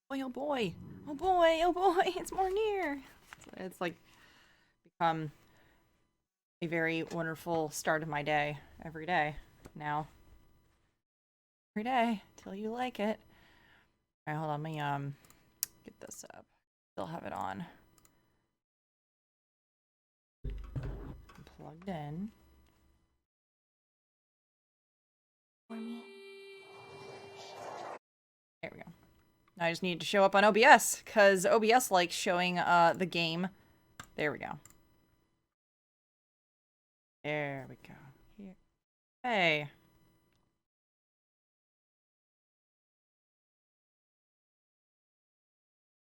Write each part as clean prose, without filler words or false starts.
Boy, oh boy. Oh boy, oh boy, it's more NieR. It's like become a very wonderful start of my day every day now. Every day till you like it. All right, hold on, let me get this up. Still have it on. Plugged in. There we go. I just need to show up on OBS because OBS likes showing the game. There we go. There we go. Here. Hey.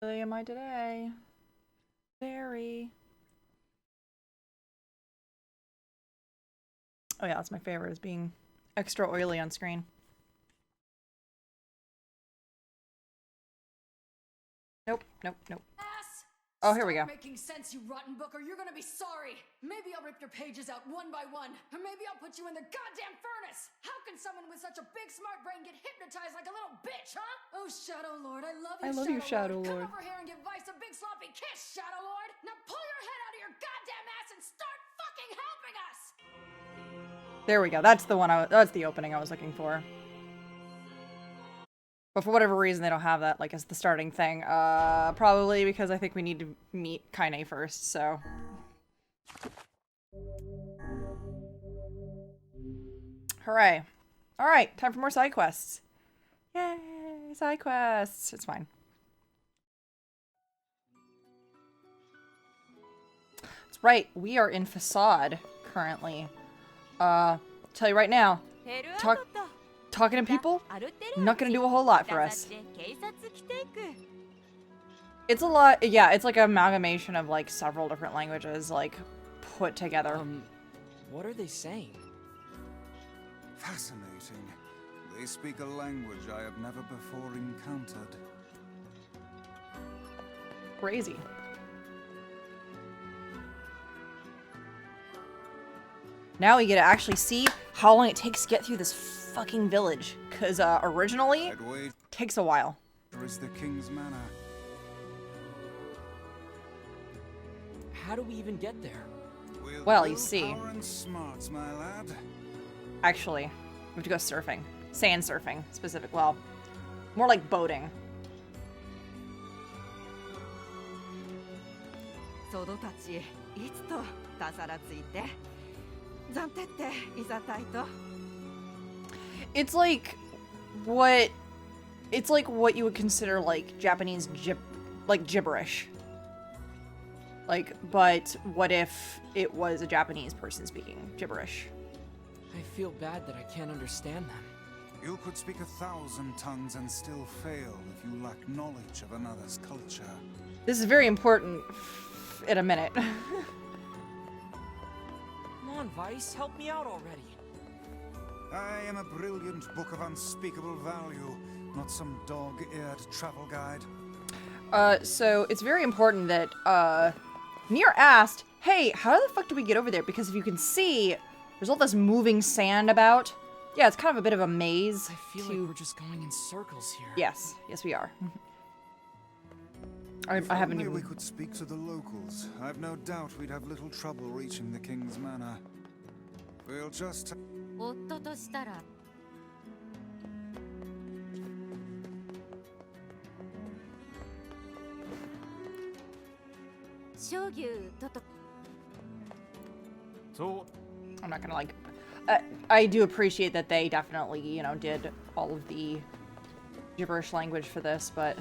How am I today? Very. Oh yeah, that's my favorite, is being extra oily on screen. Nope, nope, nope. Oh, here we go. Making sense, you rotten book, or you're gonna be sorry. Maybe I'll rip your pages out one by one, or maybe I'll put you in the goddamn furnace. How can someone with such a big smart brain get hypnotized like a little bitch, huh? Oh, Shadow Lord, I love you, I love you, Shadow Lord. Come over here and give Vice a big sloppy kiss, Shadow Lord. Now pull your head out of your goddamn ass and start fucking helping us. There we go. That's the one. That's the opening I was looking for. But for whatever reason, they don't have that, like, as the starting thing. Probably because I think we need to meet Kaine first, so. Hooray. Alright, time for more side quests. Yay, side quests. It's fine. That's right, we are in Facade currently. Tell you right now, talking to people, not gonna do a whole lot for us. It's a lot, yeah, it's like an amalgamation of like several different languages, like, put together. What are they saying? Fascinating. They speak a language I have never before encountered. Crazy. Now we get to actually see how long it takes to get through this fucking village. Because originally, it takes a while. There is the King's Manor. How do we even get there? Well, you see. And smarts, my lad. Actually, we have to go surfing. Sand surfing, specific. Well, more like boating. It's like what you would consider like Japanese gibberish. Like, but what if it was a Japanese person speaking gibberish? I feel bad that I can't understand them. You could speak 1,000 tongues and still fail if you lack knowledge of another's culture. This is very important in a minute. Come on, Vice, help me out already. I am a brilliant book of unspeakable value, not some dog-eared travel guide. So it's very important that, NieR asked, hey, how the fuck do we get over there? Because if you can see, there's all this moving sand about. Yeah, it's kind of a bit of a maze. I feel like we're just going in circles here. Yes, yes we are. I haven't even... we could speak to the locals. I've no doubt we'd have little trouble reaching the King's Manor. We'll just... So, I'm not gonna like... I do appreciate that they definitely, you know, did all of the gibberish language for this, but...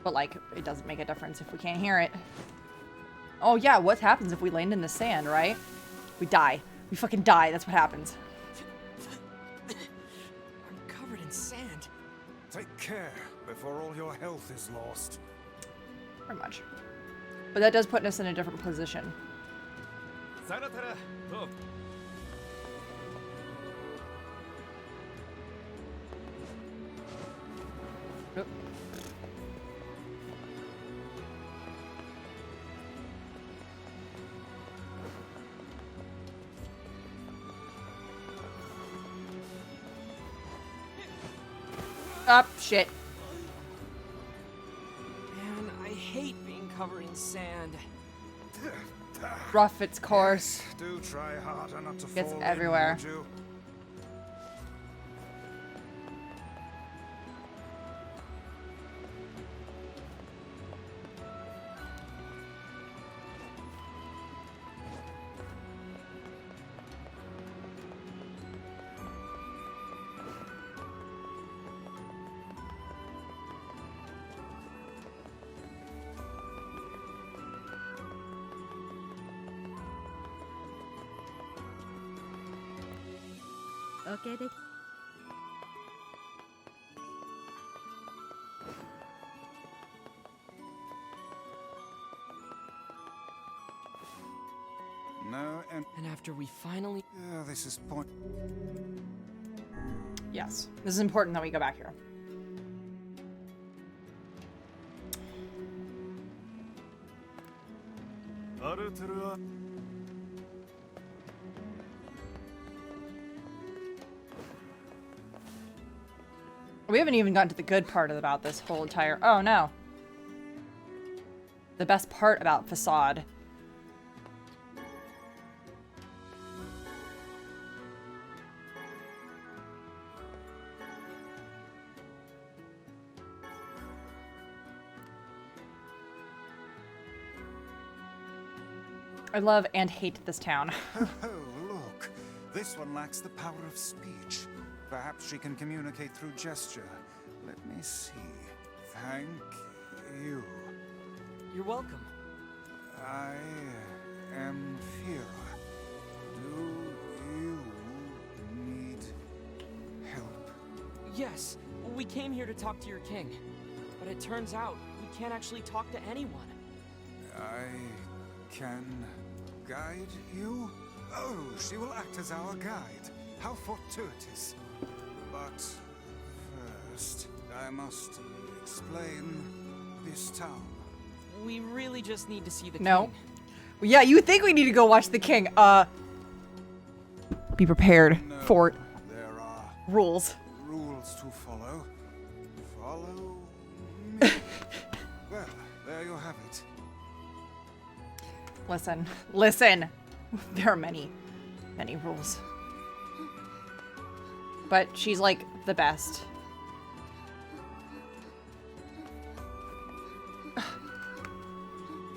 But, like, it doesn't make a difference if we can't hear it. Oh, yeah, what happens if we land in the sand, right? We die. We fucking die, that's what happens. I'm covered in sand. Take care before all your health is lost. Pretty much. But that does put us in a different position. Oop. Up, shit. Man, I hate being covered in sand. Rough its course. Yes, do try harder not to Gets fall everywhere. in, would you? Okay, they... No, and And after we finally... this is point. Yes. This is important that we go back here. We haven't even gotten to the good part about this whole entire... Oh, no. The best part about Facade. I love and hate this town. Oh, look. This one lacks the power of speech. Perhaps she can communicate through gesture. Let me see. Thank you. You're welcome. I am Fira. Do you need help? Yes, we came here to talk to your king. But it turns out we can't actually talk to anyone. I can guide you? Oh, she will act as our guide. How fortuitous. But first, I must explain this town. We really just need to see the No. king. Yeah, you think we need to go watch the king. Be prepared No, for there are rules. rules to follow. Follow me. Well, there you have it. Listen. Listen. There are many rules. But she's like the best.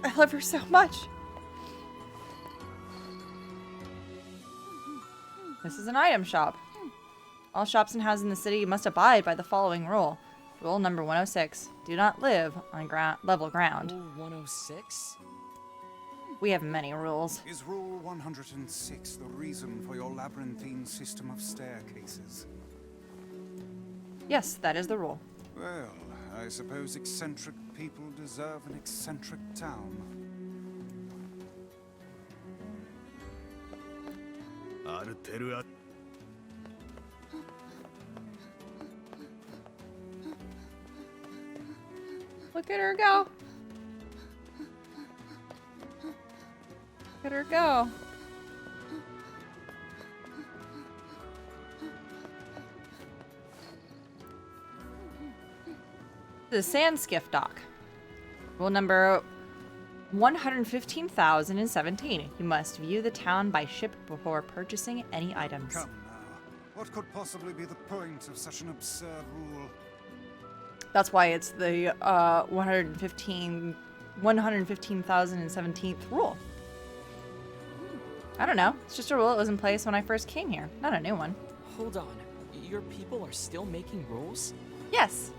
I love her so much. This is an item shop. All shops and houses in the city must abide by the following rule. Rule number 106. Do not live on level ground. Rule 106? We have many rules. Is Rule 106 the reason for your labyrinthine system of staircases? Yes, that is the rule. Well, I suppose eccentric people deserve an eccentric town. Look at her go. Look at her go. The sand skiff dock. Rule number 115,017. You must view the town by ship before purchasing any items. Come now. What could possibly be the point of such an absurd rule? That's why it's the 115,017th rule. I don't know. It's just a rule that was in place when I first came here. Not a new one. Hold on. Your people are still making rules? Yes.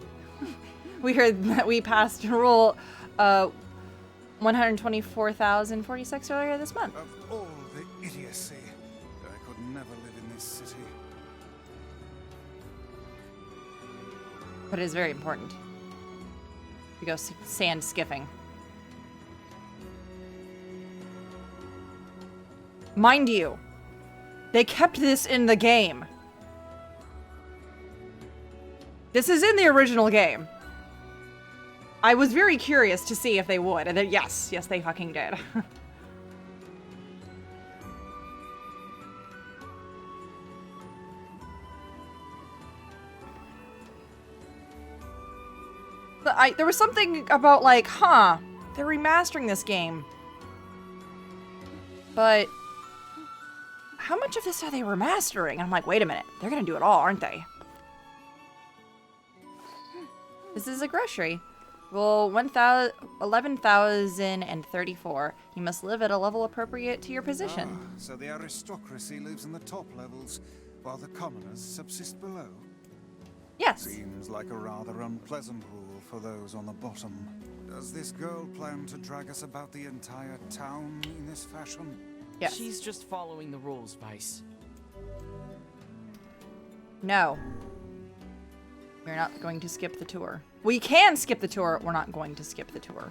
We heard that we passed rule 124,046 earlier this month. Of all the idiocy, I could never live in this city. But it is very important. We go sand skiffing. Mind you, they kept this in the game. This is in the original game. I was very curious to see if they would, and then yes, they fucking did. There was something about like, huh, they're remastering this game. But how much of this are they remastering? And I'm like, wait a minute, they're gonna do it all, aren't they? This is a grocery. Well, 11,034. You must live at a level appropriate to your position. Ah, so the aristocracy lives in the top levels, while the commoners subsist below? Yes. Seems like a rather unpleasant rule for those on the bottom. Does this girl plan to drag us about the entire town in this fashion? Yes. She's just following the rules, Vice. No. We're not going to skip the tour. We can skip the tour. We're not going to skip the tour.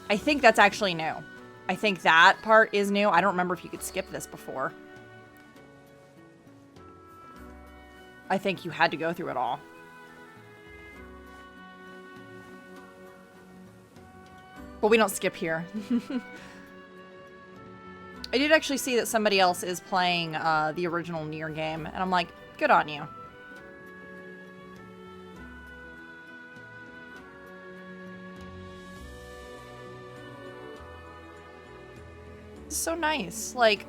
I think that's actually new. I think that part is new. I don't remember if you could skip this before. I think you had to go through it all. But we don't skip here. I did actually see that somebody else is playing the original NieR game, and I'm like, good on you. It's so nice. Like,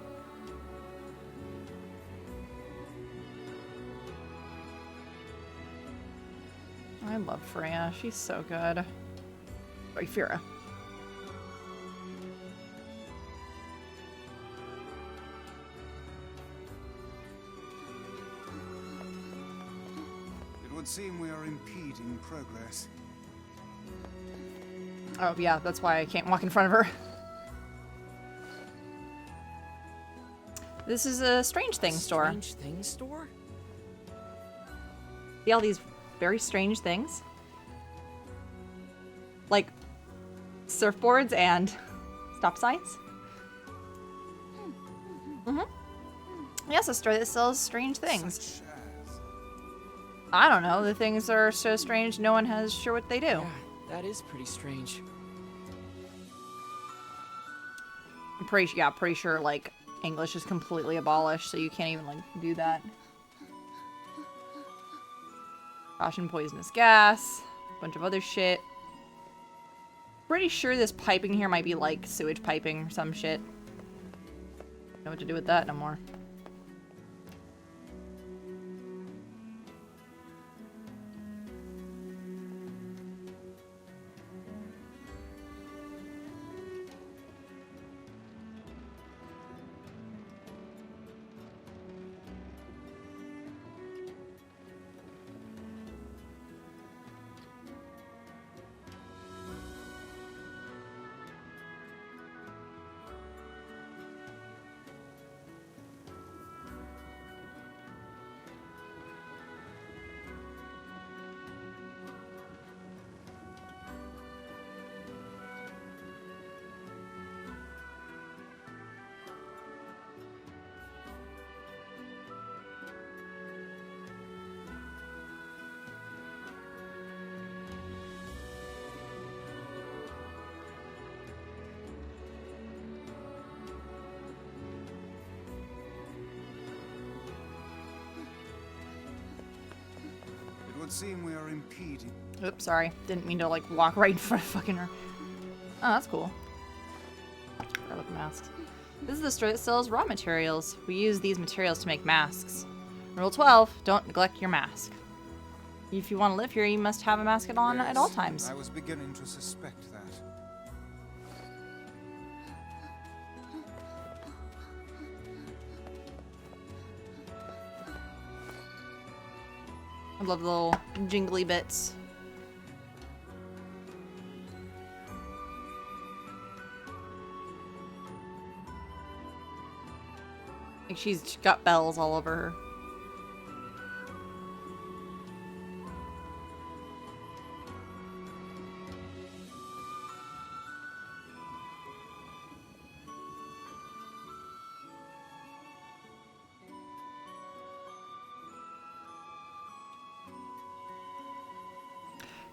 I love Freya. She's so good. Sorry, Fira. It would seem we are impeding progress. Oh, yeah, that's why I can't walk in front of her. This is a strange things store. Strange things store? See all these very strange things? Like surfboards and stop signs? Mm-hmm. Yes, a store that sells strange things. Such as... I don't know. The things are so strange, no one has sure what they do. Yeah, that is pretty strange. I'm pretty sure, like, English is completely abolished, so you can't even, like, do that. Caution poisonous gas. Bunch of other shit. Pretty sure this piping here might be, like, sewage piping or some shit. Don't know what to do with that no more. It would seem we are impeding... Oops, sorry. Didn't mean to, like, walk right in front of fucking her. Oh, that's cool. Forgot about the masks. This is the store that sells raw materials. We use these materials to make masks. Rule 12, don't neglect your mask. If you want to live here, you must have a mask on at all Yes, times. I was beginning to suspect that. I love the little jingly bits. Like she's got bells all over her.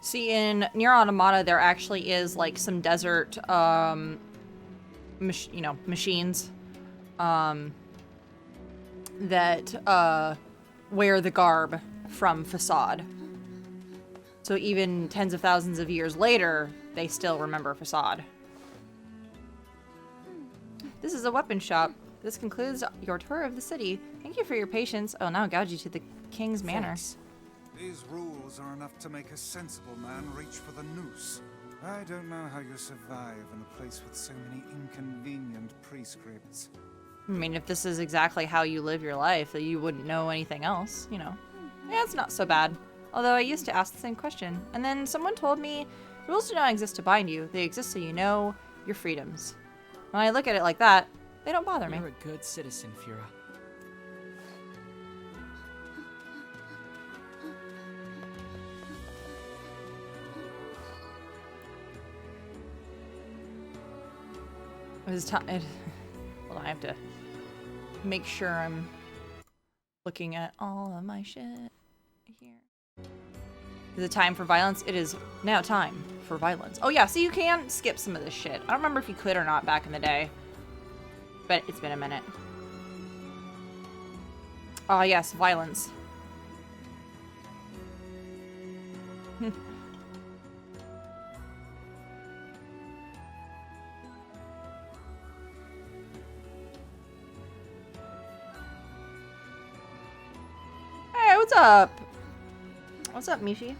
See, in NieR Automata, there actually is like some desert, machines, that wear the garb from Facade. So even tens of thousands of years later, they still remember Facade. This is a weapon shop. This concludes your tour of the city. Thank you for your patience. Oh, now guide you to the king's manor. Thanks. These rules are enough to make a sensible man reach for the noose. I don't know how you survive in a place with so many inconvenient prescripts. I mean, if this is exactly how you live your life, that you wouldn't know anything else, you know. Yeah, it's not so bad. Although I used to ask the same question. And then someone told me, rules do not exist to bind you. They exist so you know your freedoms. When I look at it like that, they don't bother me. You're a good citizen, Fira. It was time. Hold on, I have to make sure I'm looking at all of my shit here. Is it time for violence? It is now time for violence. Oh yeah, so you can skip some of this shit. I don't remember if you could or not back in the day, but it's been a minute. Oh yes, violence. Hey, what's up? What's up, Mishi?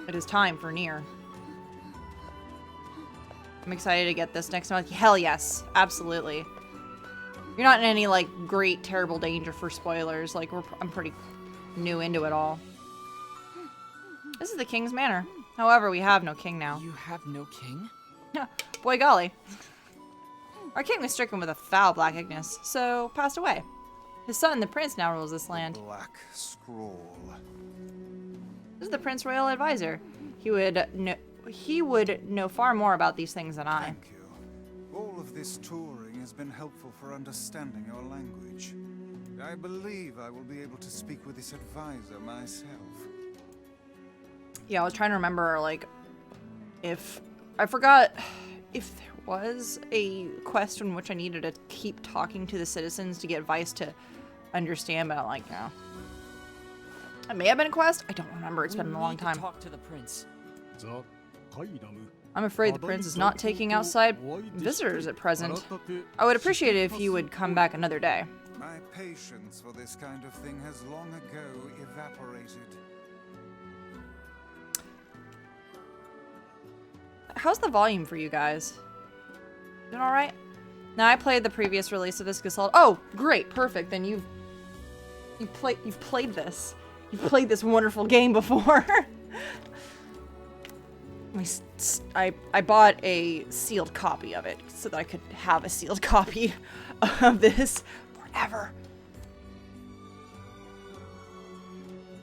It is time for NieR. I'm excited to get this next month. Hell yes, absolutely. You're not in any, like, great, terrible danger for spoilers. Like, I'm pretty new into it all. This is the king's manor. However, we have no king now. You have no king? Boy golly. Our king was stricken with a foul black ignis, so passed away. His son, the prince, now rules this land. Black scroll. This is the Prince Royal Advisor. He would know far more about these things than I. Thank you. All of this touring has been helpful for understanding your language. I believe I will be able to speak with this advisor myself. Yeah, I was trying to remember, like, if... I forgot if there was a quest in which I needed to keep talking to the citizens to get advice to understand, but I'm like, no. It may have been a quest. I don't remember. It's been a long time. Talk to the prince. I'm afraid the prince is not taking outside visitors at present. I would appreciate it if you would come back another day. My patience for this kind of thing has long ago evaporated. How's the volume for you guys? Doing all right? Now I played the previous release of this Gestalt. Oh, great, perfect. Then you've played this. You've played this wonderful game before. I bought a sealed copy of it so that I could have a sealed copy of this forever.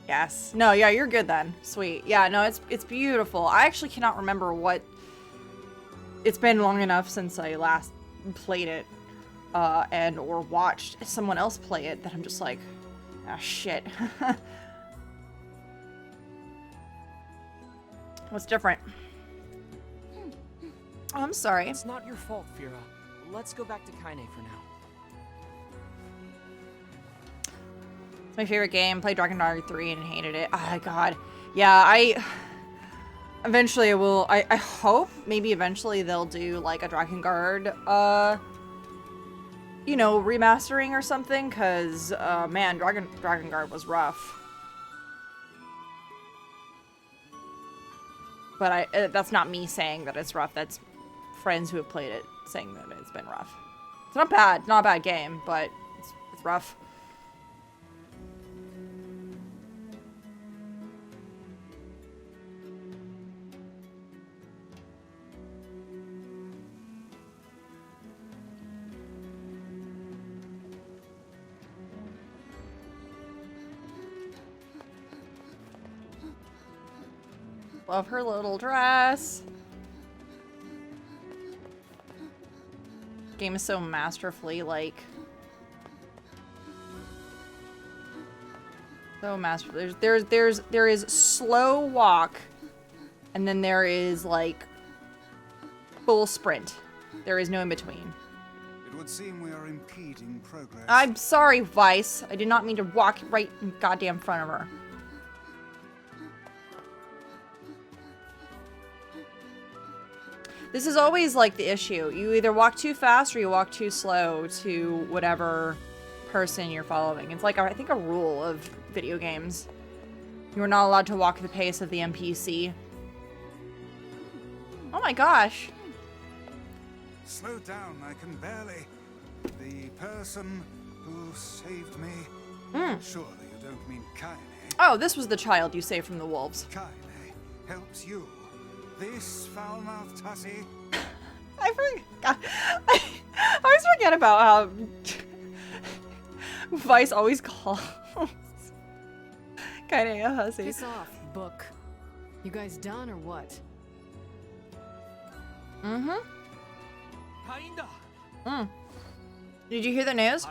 Yes. No, yeah, you're good then. Sweet. Yeah, no, it's beautiful. I actually cannot remember what... It's been long enough since I last played it and or watched someone else play it that I'm just like, ah, shit. What's different? Oh, I'm sorry. It's not your fault, Fira. Let's go back to Kaine for now. It's my favorite game. Played Dragon Dogma 3 and hated it. Oh, God. Yeah, eventually I will... I hope maybe eventually they'll do, like, a Drakengard, you know, remastering or something, because, man, Drakengard was rough. But that's not me saying that it's rough. That's friends who have played it saying that it's been rough. It's not bad. Not a bad game, but it's rough. Love her little dress. Game is so masterfully, like... So masterful. There is slow walk, and then there is, like, full sprint. There is no in between. It would seem we are impeding progress. I'm sorry, Vice. I did not mean to walk right in goddamn front of her. This is always like the issue. You either walk too fast or you walk too slow to whatever person you're following. It's like, I think, a rule of video games. You are not allowed to walk the pace of the NPC. Oh my gosh. Slow down, I can barely. The person who saved me. Surely you don't mean Kaine. Oh, this was the child you saved from the wolves. Kaine helps you. This foul-mouthed hussy. I forgot. I always forget about how Vice always calls Kaine a hussy. Piss off, book. You guys done or what? Did you hear the news?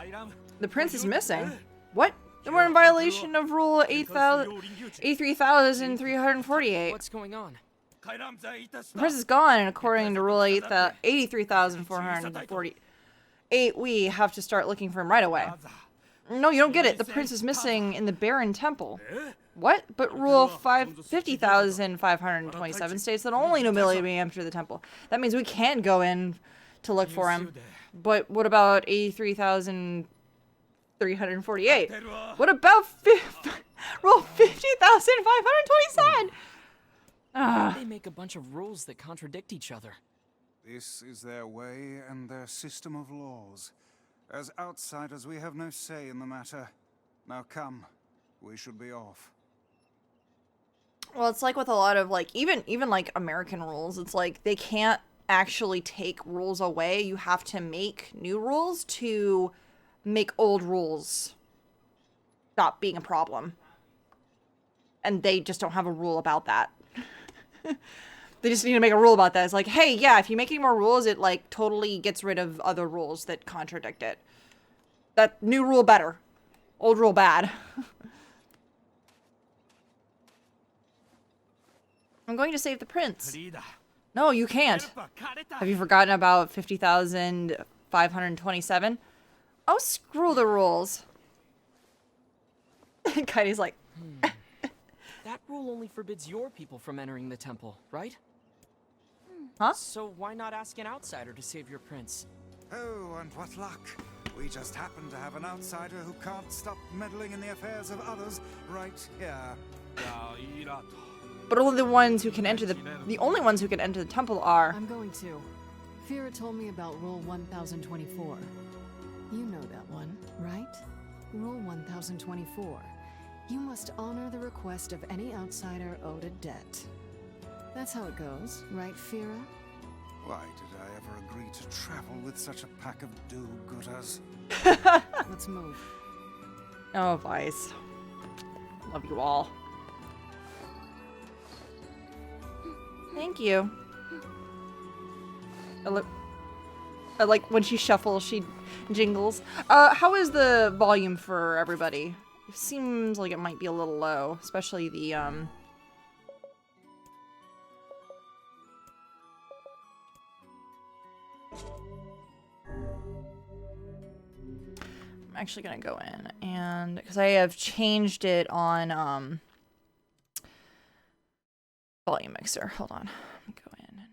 The prince is missing. What? Then we're in violation of Rule 83,348. What's going on? The prince is gone, and according to Rule 83,448, we have to start looking for him right away. No, you don't get it. The prince is missing in the Baron Temple. What? But Rule 50,527 states that only nobility may enter the temple. That means we can go in to look for him. But what about 83,348? What about Rule 50,527? They make a bunch of rules that contradict each other. This is their way and their system of laws. As outsiders, we have no say in the matter. Now come, we should be off. Well, it's like with a lot of, like, even like American rules, it's like they can't actually take rules away. You have to make new rules to make old rules stop being a problem. And they just don't have a rule about that. They just need to make a rule about that. It's like, hey, yeah, if you make any more rules, it, like, totally gets rid of other rules that contradict it. That new rule better. Old rule bad. I'm going to save the prince. No, you can't. Have you forgotten about 50,527? Oh, screw the rules. Kaidi's like... That rule only forbids your people from entering the temple, right? Huh? So why not ask an outsider to save your prince? Oh, and what luck. We just happen to have an outsider who can't stop meddling in the affairs of others right here. But only the ones who can enter the only ones who can enter the temple are... I'm going to. Fira told me about Rule 1024. You know that one, right? Rule 1024. You must honor the request of any outsider owed a debt. That's how it goes, right, Fira? Why did I ever agree to travel with such a pack of do-gooders? Let's move. Oh, Vice. Love you all. Thank you. I like when she shuffles, she jingles. How is the volume for everybody? It seems like it might be a little low, especially the, I'm actually gonna go in and, because I have changed it on, volume mixer. Hold on. Let me go in and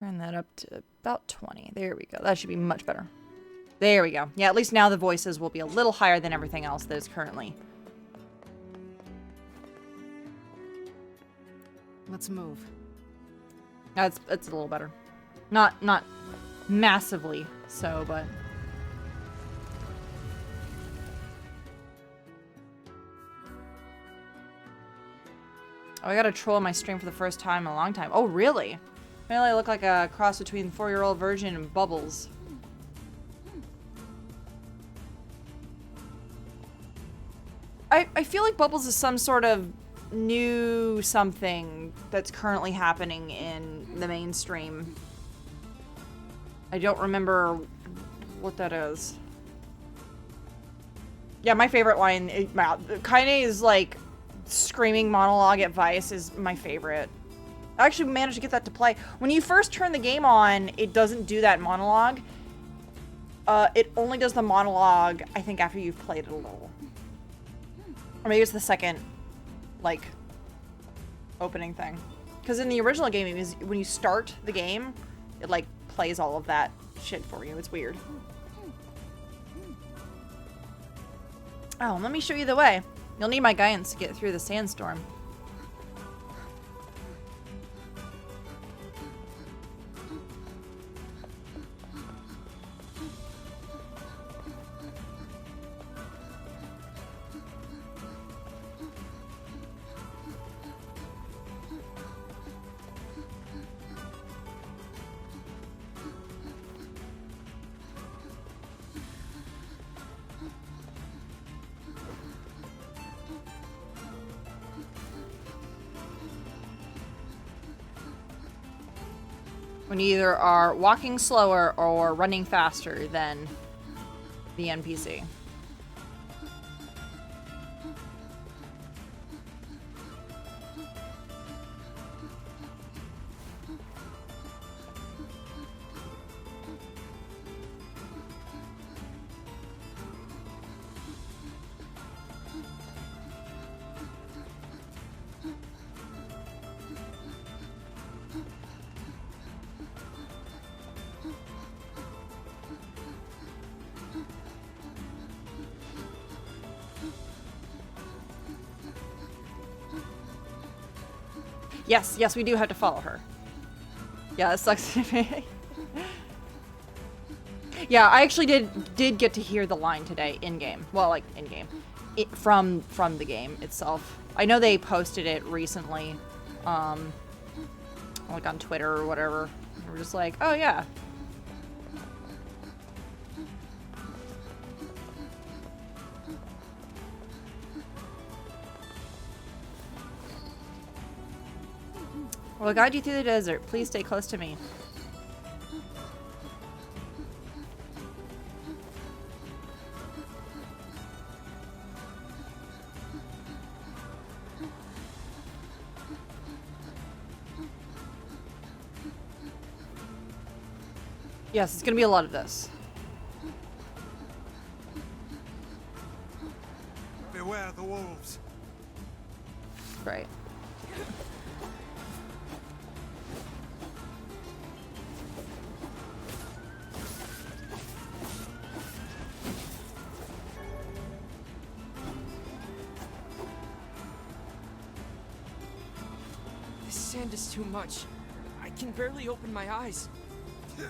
turn that up to about 20. There we go. That should be much better. There we go. Yeah, at least now the voices will be a little higher than everything else that is currently. Let's move. It's a little better. Not massively so, but... Oh, I got a troll on my stream for the first time in a long time. Oh, really? Apparently I look like a cross between 4-year-old virgin and Bubbles. I feel like Bubbles is some sort of new something that's currently happening in the mainstream. I don't remember what that is. Yeah, my favorite line, Kaine's like screaming monologue at Vice is my favorite. I actually managed to get that to play. When you first turn the game on, it doesn't do that monologue. It only does the monologue, I think, after you've played it a little. Or maybe it's the second, like, opening thing. Because in the original game, it was, when you start the game, it, like, plays all of that shit for you. It's weird. Oh, let me show you the way. You'll need my guidance to get through the sandstorm. When you either are walking slower or running faster than the NPC. Yes, yes, we do have to follow her. Yeah, it sucks. Yeah, I actually did get to hear the line today in game. Well, like in game, from the game itself. I know they posted it recently, like on Twitter or whatever. We're just like, oh yeah. Well, I'll guide you through the desert. Please stay close to me. Yes, it's gonna be a lot of this. Beware the wolves. Right. This sand is too much. I can barely open my eyes. The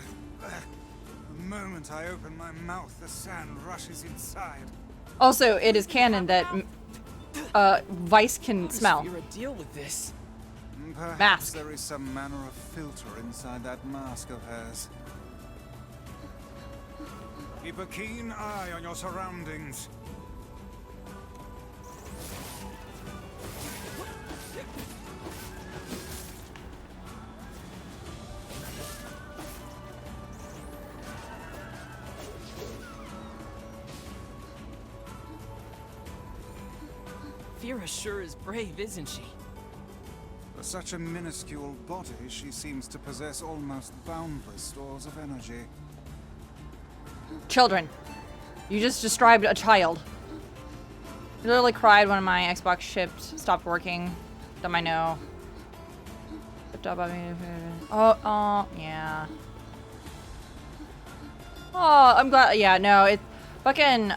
moment I open my mouth, the sand rushes inside. Also, it is canon that Vice can How does smell. Fira deal with this? Perhaps Mask. there is some manner of filter inside that mask of hers. Keep a keen eye on your surroundings. Fira sure is brave, isn't she? For such a minuscule body, she seems to possess almost boundless stores of energy. Children. You just described a child. I literally cried when my Xbox stopped working. Dumb I know. Oh, yeah. Oh, I'm glad. Yeah, no, it fucking,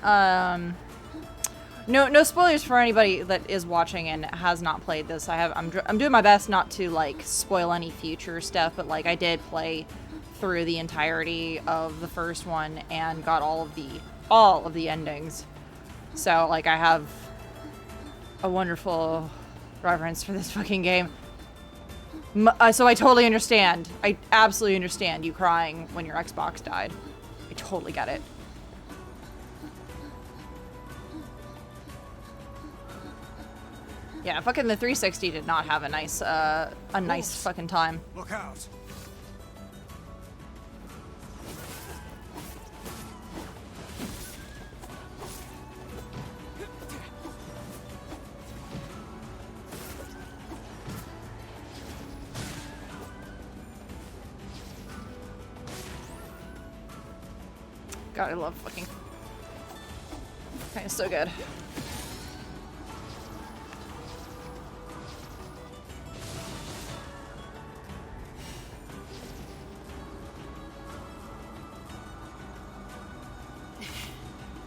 no spoilers for anybody that is watching and has not played this. I'm doing my best not to like spoil any future stuff, but like I did play through the entirety of the first one and got all of the endings. So like I have a wonderful reverence for this fucking game. So I totally understand. I absolutely understand you crying when your Xbox died. I totally get it. Yeah, fucking the 360 did not have a nice fucking time. Look out! God, I love fucking. It's so good.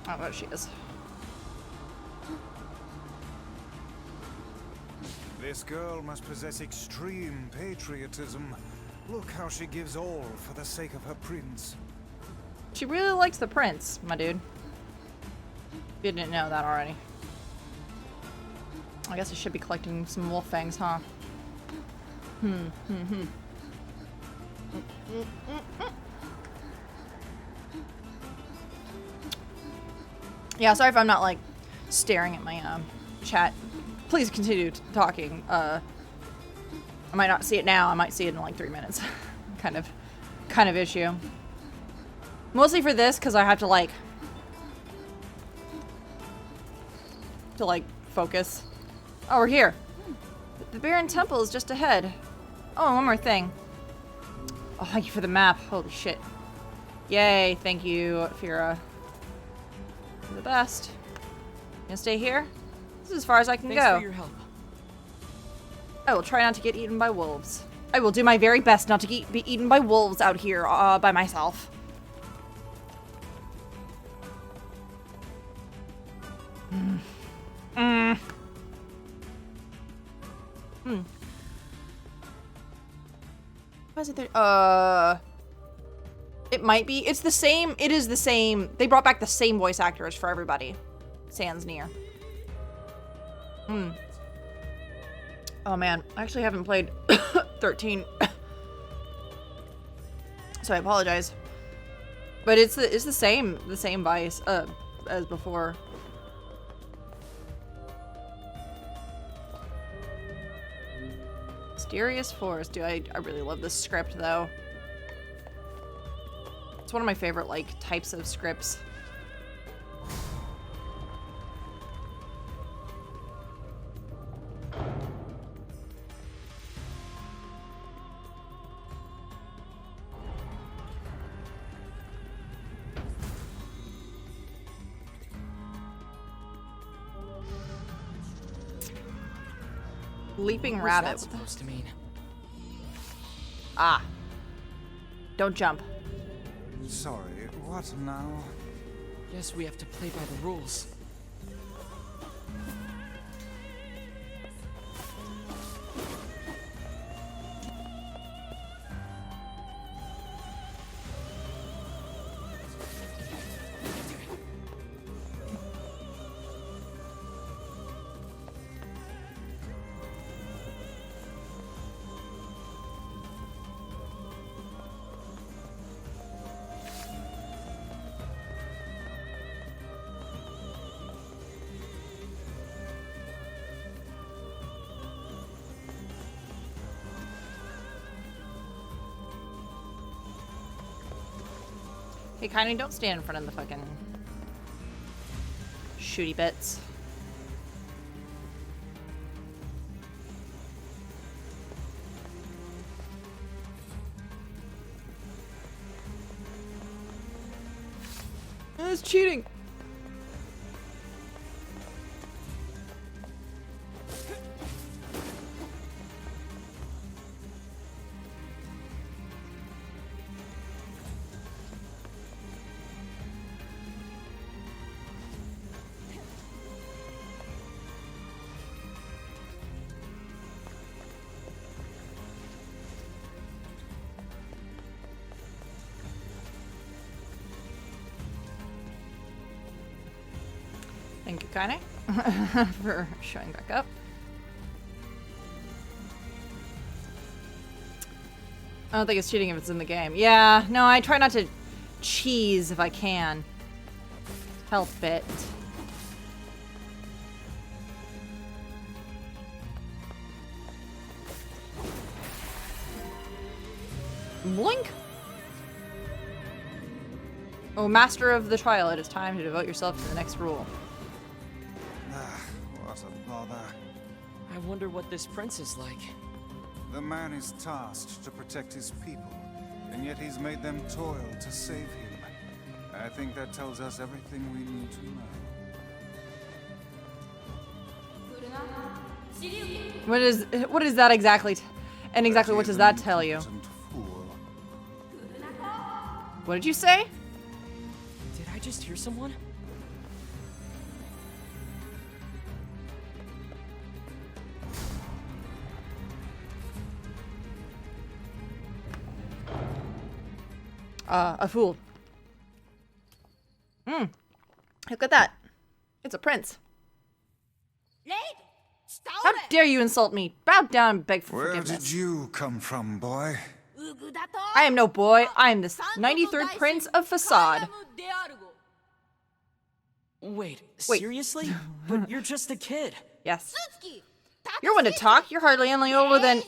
Oh, there she is. This girl must possess extreme patriotism. Look how she gives all for the sake of her prince. She really likes the prince, my dude. You didn't know that already. I guess I should be collecting some wolf fangs, huh? Yeah, sorry if I'm not like staring at my chat. Please continue talking. I might not see it now. I might see it in like 3 minutes. kind of issue. Mostly for this, because I have to like focus. Oh, we're here. The Baron Temple is just ahead. Oh, and one more thing. Oh, thank you for the map. Holy shit. Yay, thank you, Fira. You're the best. You gonna stay here? This is as far as I can Thanks go. for your help. I will try not to get eaten by wolves. I will do my very best not to be eaten by wolves out here by myself. Why is it there? It might be. It's the same. It is the same. They brought back the same voice actors for everybody. Sans NieR. Oh man, I actually haven't played 13. So I apologize. But it's the same voice as before. Mysterious Forest. Dude, I really love this script though. It's one of my favorite like types of scripts. Leaping What was rabbit. that supposed to mean? Ah. Don't jump. Sorry, what now? Guess we have to play by the rules. Hey, kinda don't stand in front of the fucking shooty bits. It's cheating. Thank you, Kaine, for showing back up. I don't think it's cheating if it's in the game. Yeah, no, I try not to cheese if I can. Help it. Blink! Oh, master of the trial, it is time to devote yourself to the next rule. Ah, what a bother. I wonder what this prince is like. The man is tasked to protect his people, and yet he's made them toil to save him. I think that tells us everything we need to know. What is that exactly? And exactly what does that tell you? Fool. What did you say? Did I just hear someone? A fool. Look at that. It's a prince. How dare you insult me? Bow down and beg for Where forgiveness. did you come from, boy? I am no boy. I am the 93rd Prince of Facade. Wait, Wait. seriously? But you're just a kid. Yes. You're one to talk. You're hardly any older than...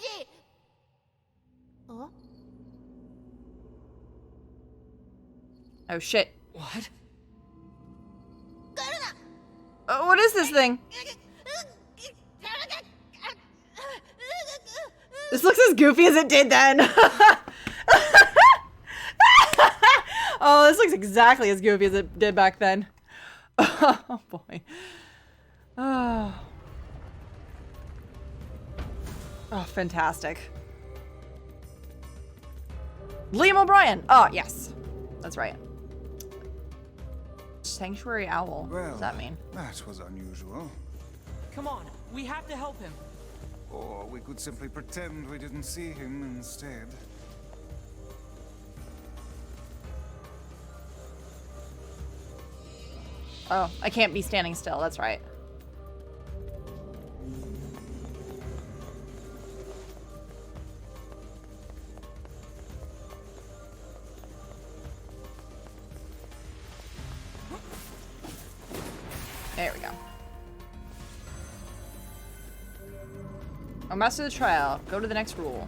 Oh, shit. What? What is this thing? This looks as goofy as it did then. Oh, this looks exactly as goofy as it did back then. Oh, boy. Oh. Oh, fantastic. Liam O'Brien. Oh, yes. That's right. Sanctuary Owl. Well, What does that mean? that was unusual. Come on, we have to help him. Or we could simply pretend we didn't see him instead. Oh, I can't be standing still. That's right. There we go. Oh, master the trial. Go to the next rule.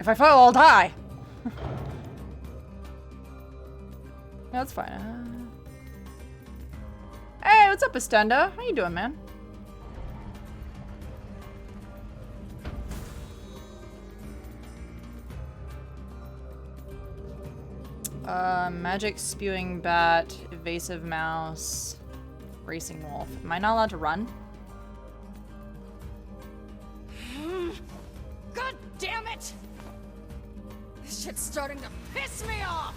If I fall, I'll die. That's fine. Hey, what's up, Estenda? How you doing, man? Magic spewing bat, evasive mouse, racing wolf. Am I not allowed to run? God damn it! This shit's starting to piss me off!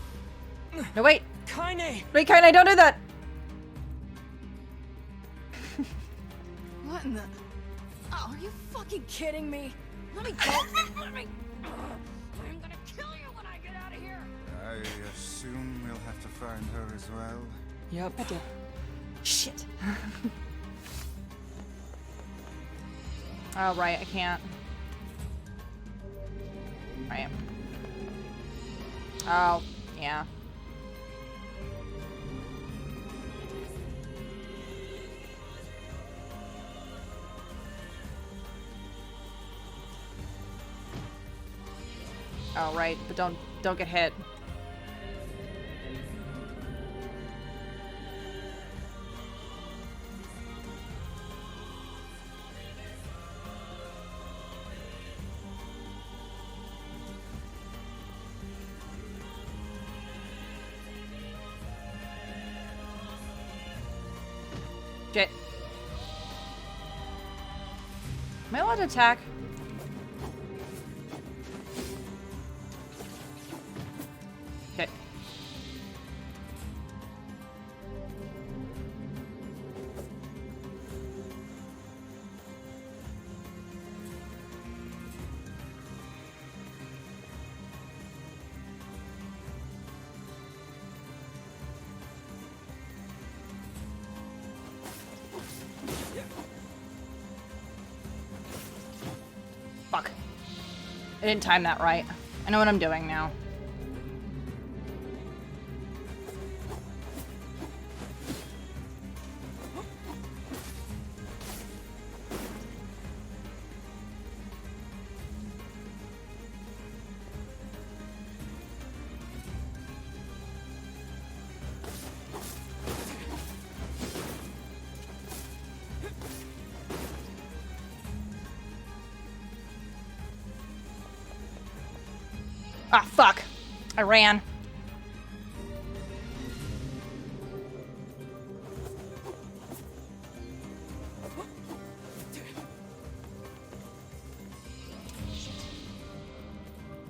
No, wait. Kaine! Wait, Kaine, don't do that! What in the... Oh, are you fucking kidding me? Let me go. Let me... I'm gonna kill you when I get out of here! I assume we'll have to find her as well. Yep. I do. Shit. Oh, right, I can't. Right. Oh, yeah. Oh, right, but don't get hit. Shit. Am I allowed to attack? Okay. Fuck. I didn't time that right. I know what I'm doing now. Ah, fuck. I ran.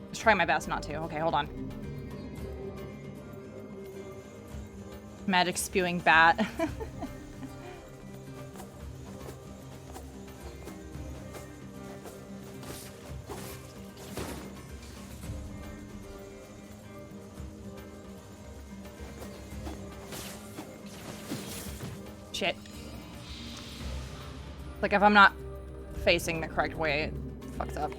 Let's try my best not to. Okay, hold on. Magic spewing bat. Shit. Like, if I'm not facing the correct way, it fucks up.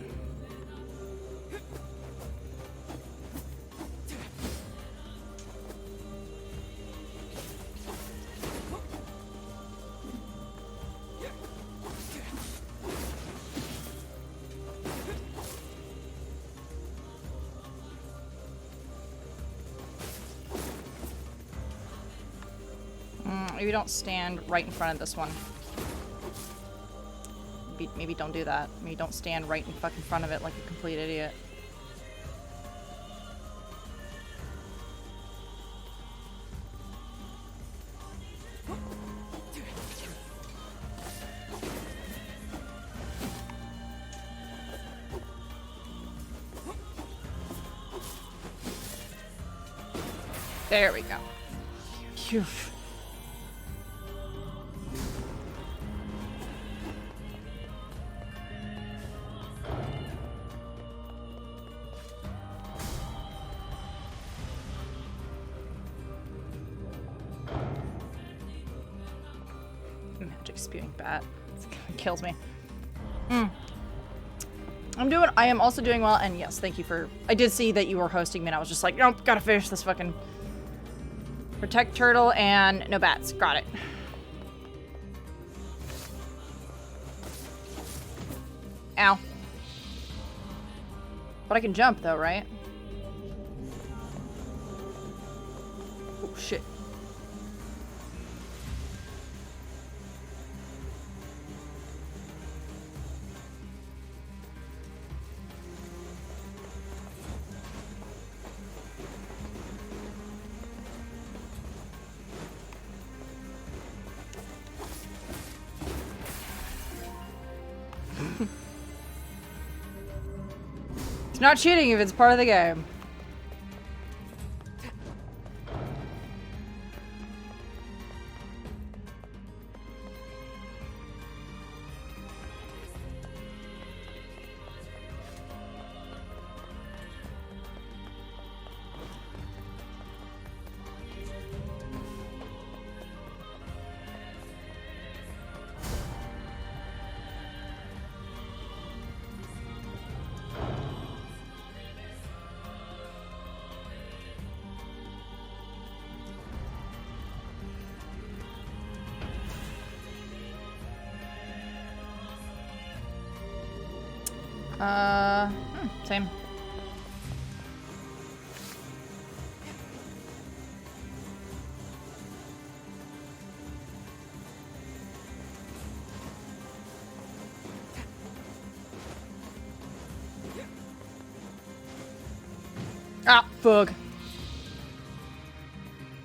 Maybe don't stand right in front of this one. Maybe don't do that. Maybe don't stand right in fucking front of it like a complete idiot. There we go. Phew. Magic spewing bat. It kills me. I am also doing well, and yes, thank you for... I did see that you were hosting me, and I was just like, nope, gotta finish this fucking... Protect turtle and no bats. Got it. Ow. But I can jump, though, right? Oh, shit. It's not cheating if it's part of the game. Same. Ah, fuck.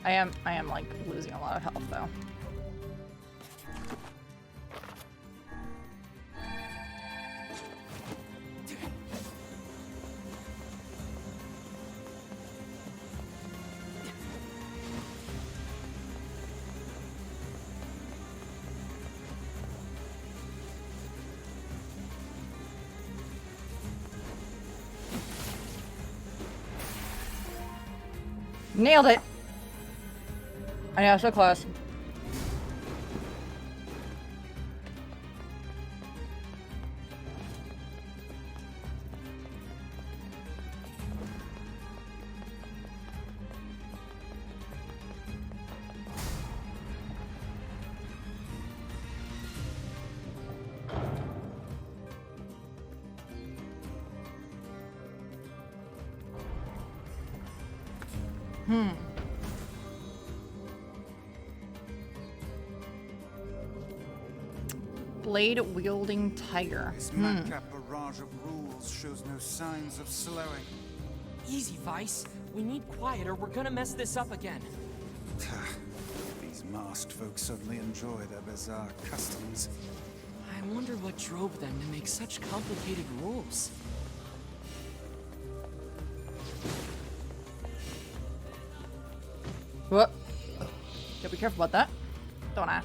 I am like losing a lot of health though. Nailed it. I know, so close. Blade-wielding tiger. This madcap barrage of rules shows no signs of slowing. Easy, Vice. We need quiet or we're gonna mess this up again. These masked folks certainly enjoy their bizarre customs. I wonder what drove them to make such complicated rules. What? Gotta be careful about that. Don't I?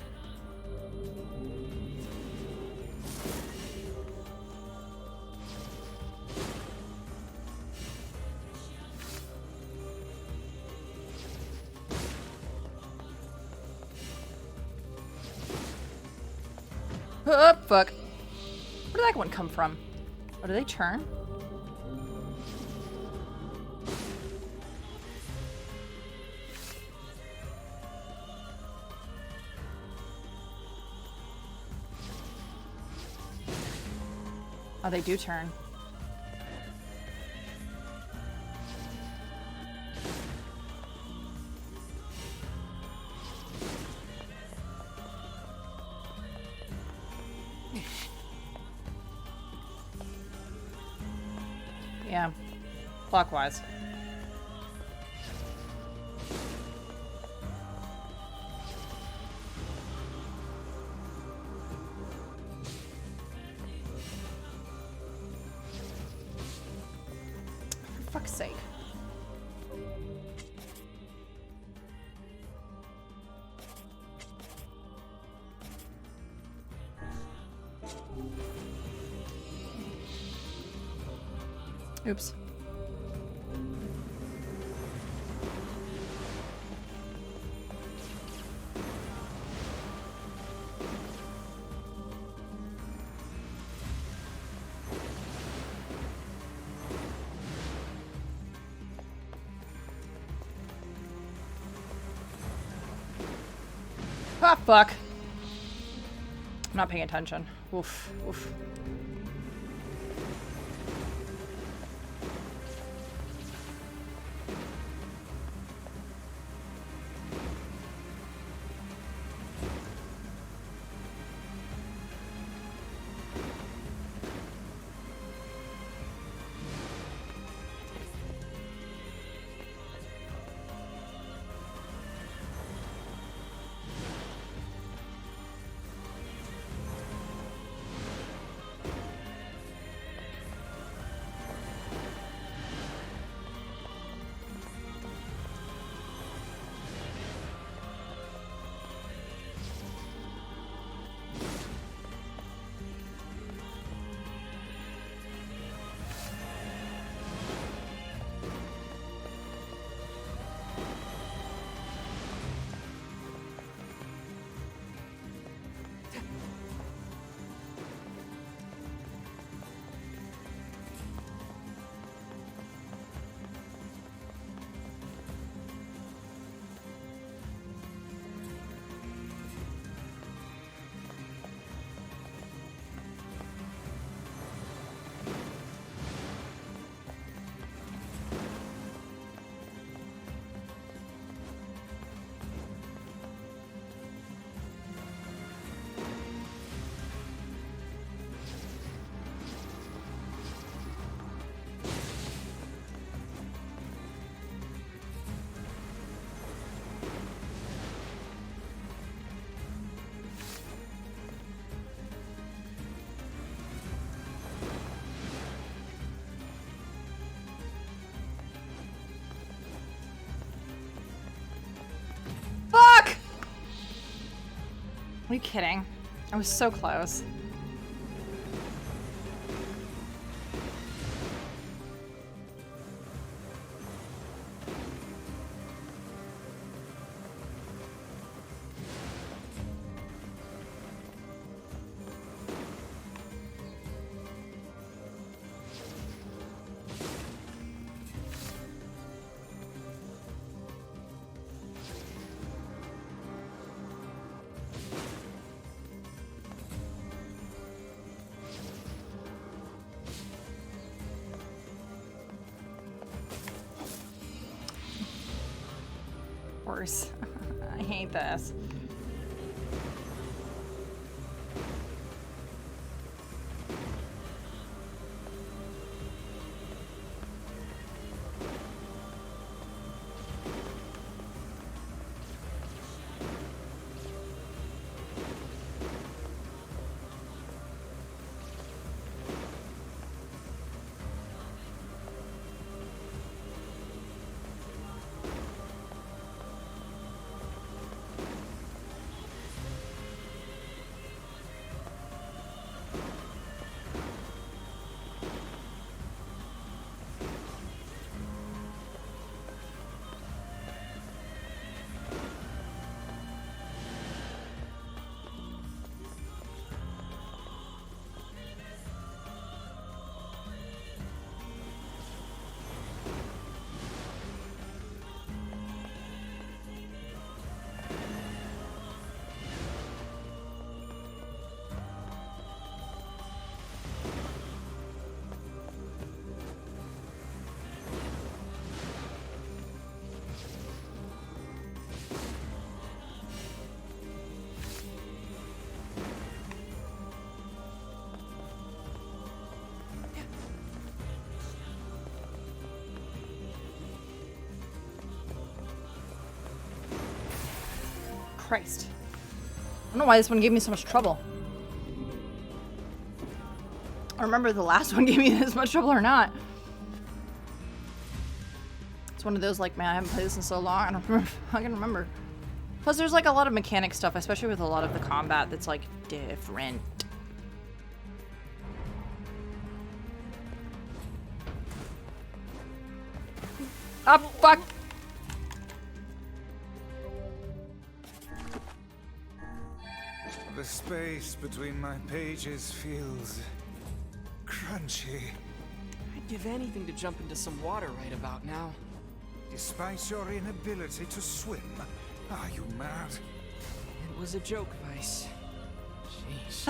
Oh, fuck. Where did that one come from? Oh, do they turn? Oh, they do turn. Yeah. Clockwise. For fuck's sake. Oops. Ah, fuck. I'm not paying attention. Oof, oof. Fuck! Are you kidding? I was so close. Worse. I hate this. Christ. I don't know why this one gave me so much trouble. I remember the last one gave me this much trouble or not. It's one of those like, man, I haven't played this in so long. I don't remember. I can remember. Plus, there's like a lot of mechanic stuff, especially with a lot of the combat that's like different. Ah, fuck! The space between my pages feels crunchy. I'd give anything to jump into some water right about now. Despite your inability to swim, are you mad? It was a joke, Vice. Sheesh.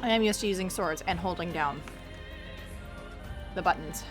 I am used to using swords and holding down the buttons.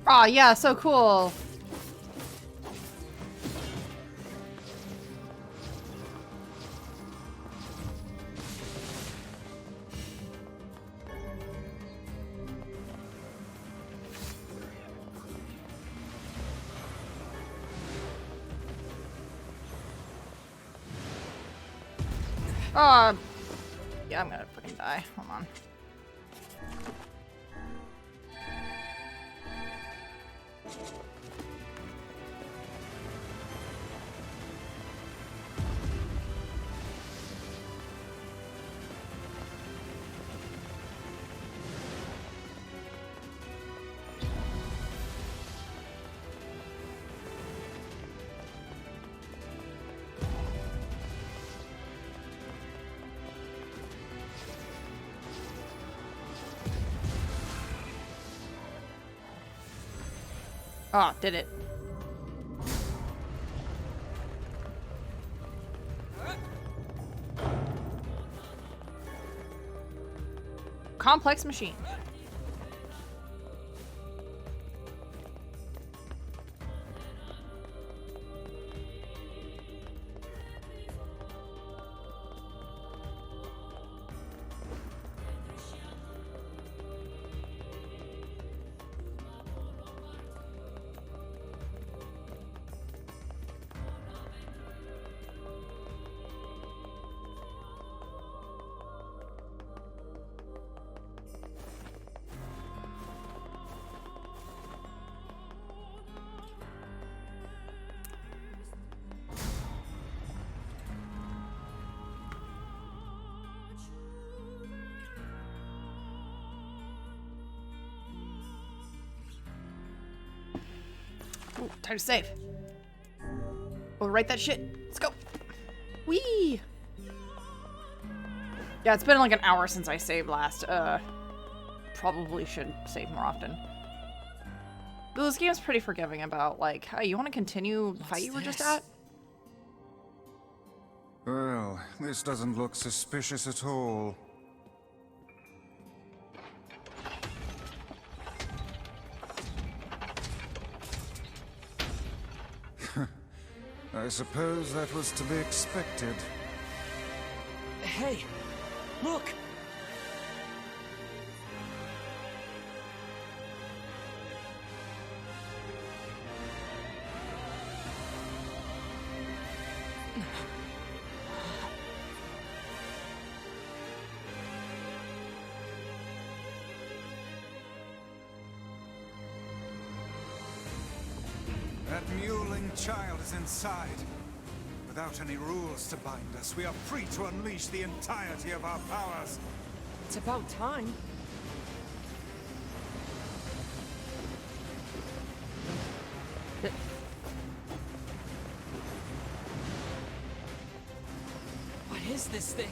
Aw, yeah, so cool. Yeah, I'm gonna fucking die. Hold on. Oh, did it. Complex machine. Ooh, time to save. Overwrite that shit. Let's go. Whee! Yeah, it's been like an hour since I saved last. Probably should save more often. this game's pretty forgiving about, like, hey, you want to continue the fight you were just this? at? Well, this doesn't look suspicious at all. I suppose that was to be expected. Hey, look! That mewling child is inside. Without any rules to bind us, we are free to unleash the entirety of our powers. It's about time. What is this thing?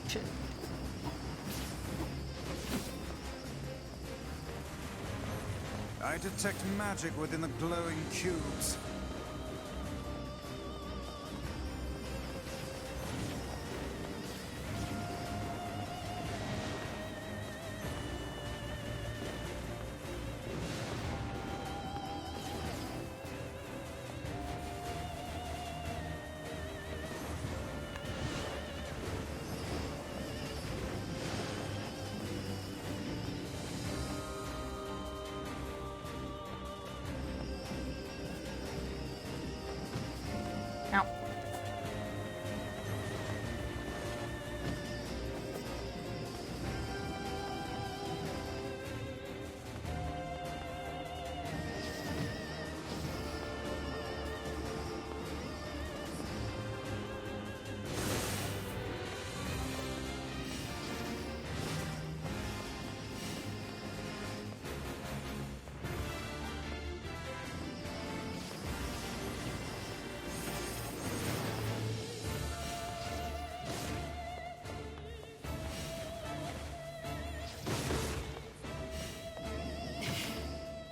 Shit. I detect magic within the glowing cubes. Ow.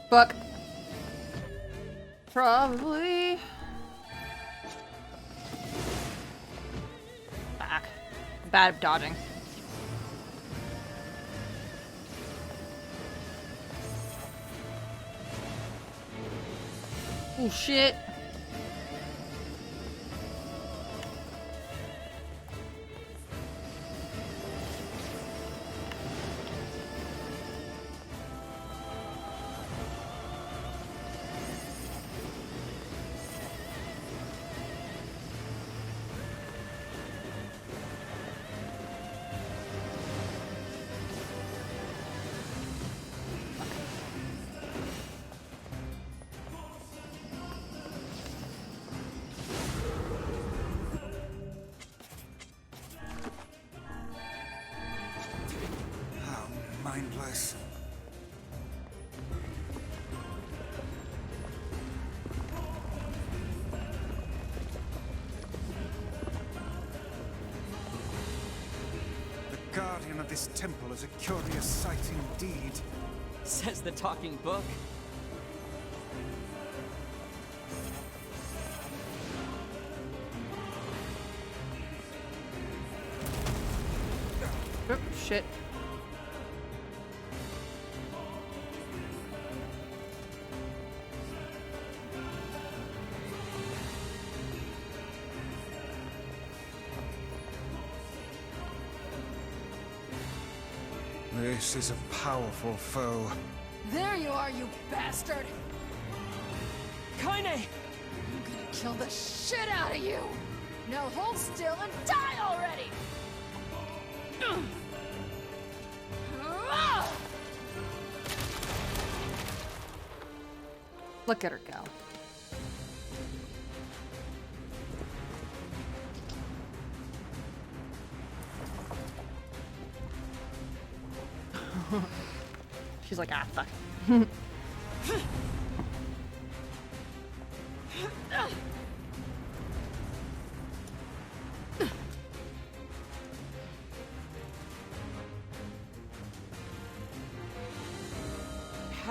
Fuck. Probably. Back. Bad at dodging. Oh shit. How mindless. The guardian of this temple is a curious sight indeed. Says the talking book. Oh, shit. This is a powerful foe. There you are, you bastard! Kaine! I'm gonna kill the shit out of you! Now hold still and die already! Look at her go. She's like, ah, fuck.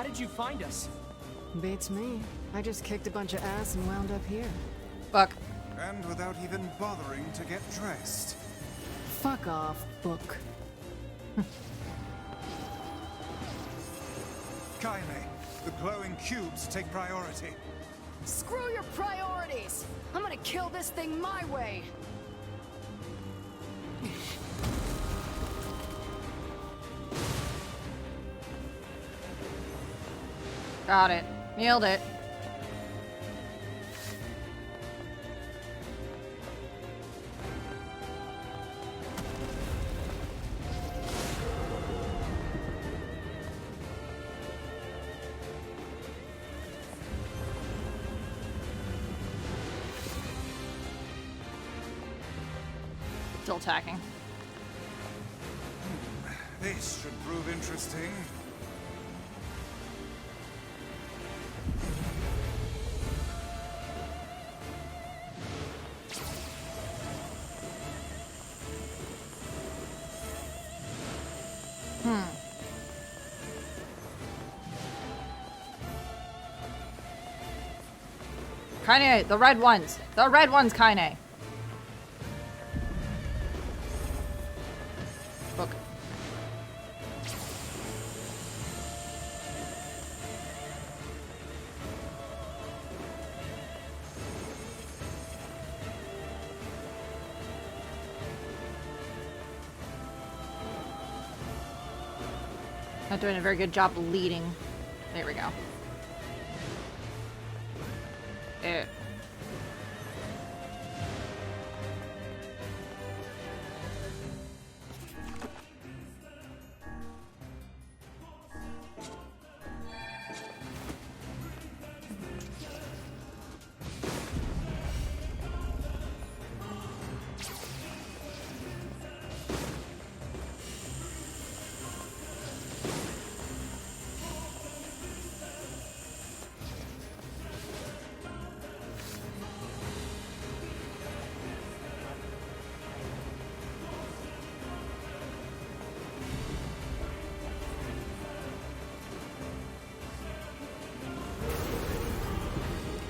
how did you find us? Beats me. I just kicked a bunch of ass and wound up here. Fuck. And without even bothering to get dressed. Fuck off, book. Kaine, the glowing cubes take priority. Screw your priorities! I'm gonna kill this thing my way! Got it. Nailed it. Still attacking. This should prove interesting. Kaine, the red ones. The red ones, Kaine. Book. Not doing a very good job leading. There we go.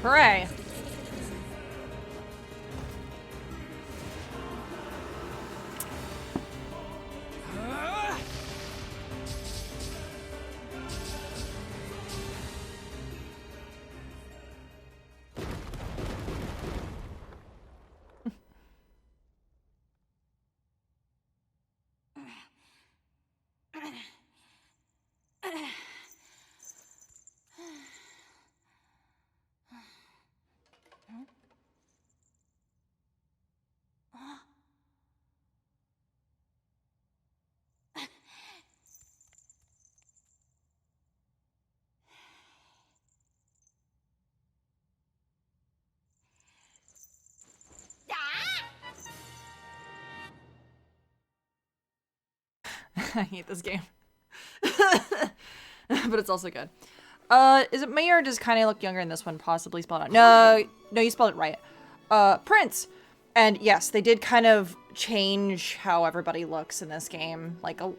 Hooray! I hate this game. But it's also good. Is it me or does Kaine look younger in this one? Possibly spelled out. No, you spelled it right. Prince. And yes, they did kind of change how everybody looks in this game. Like a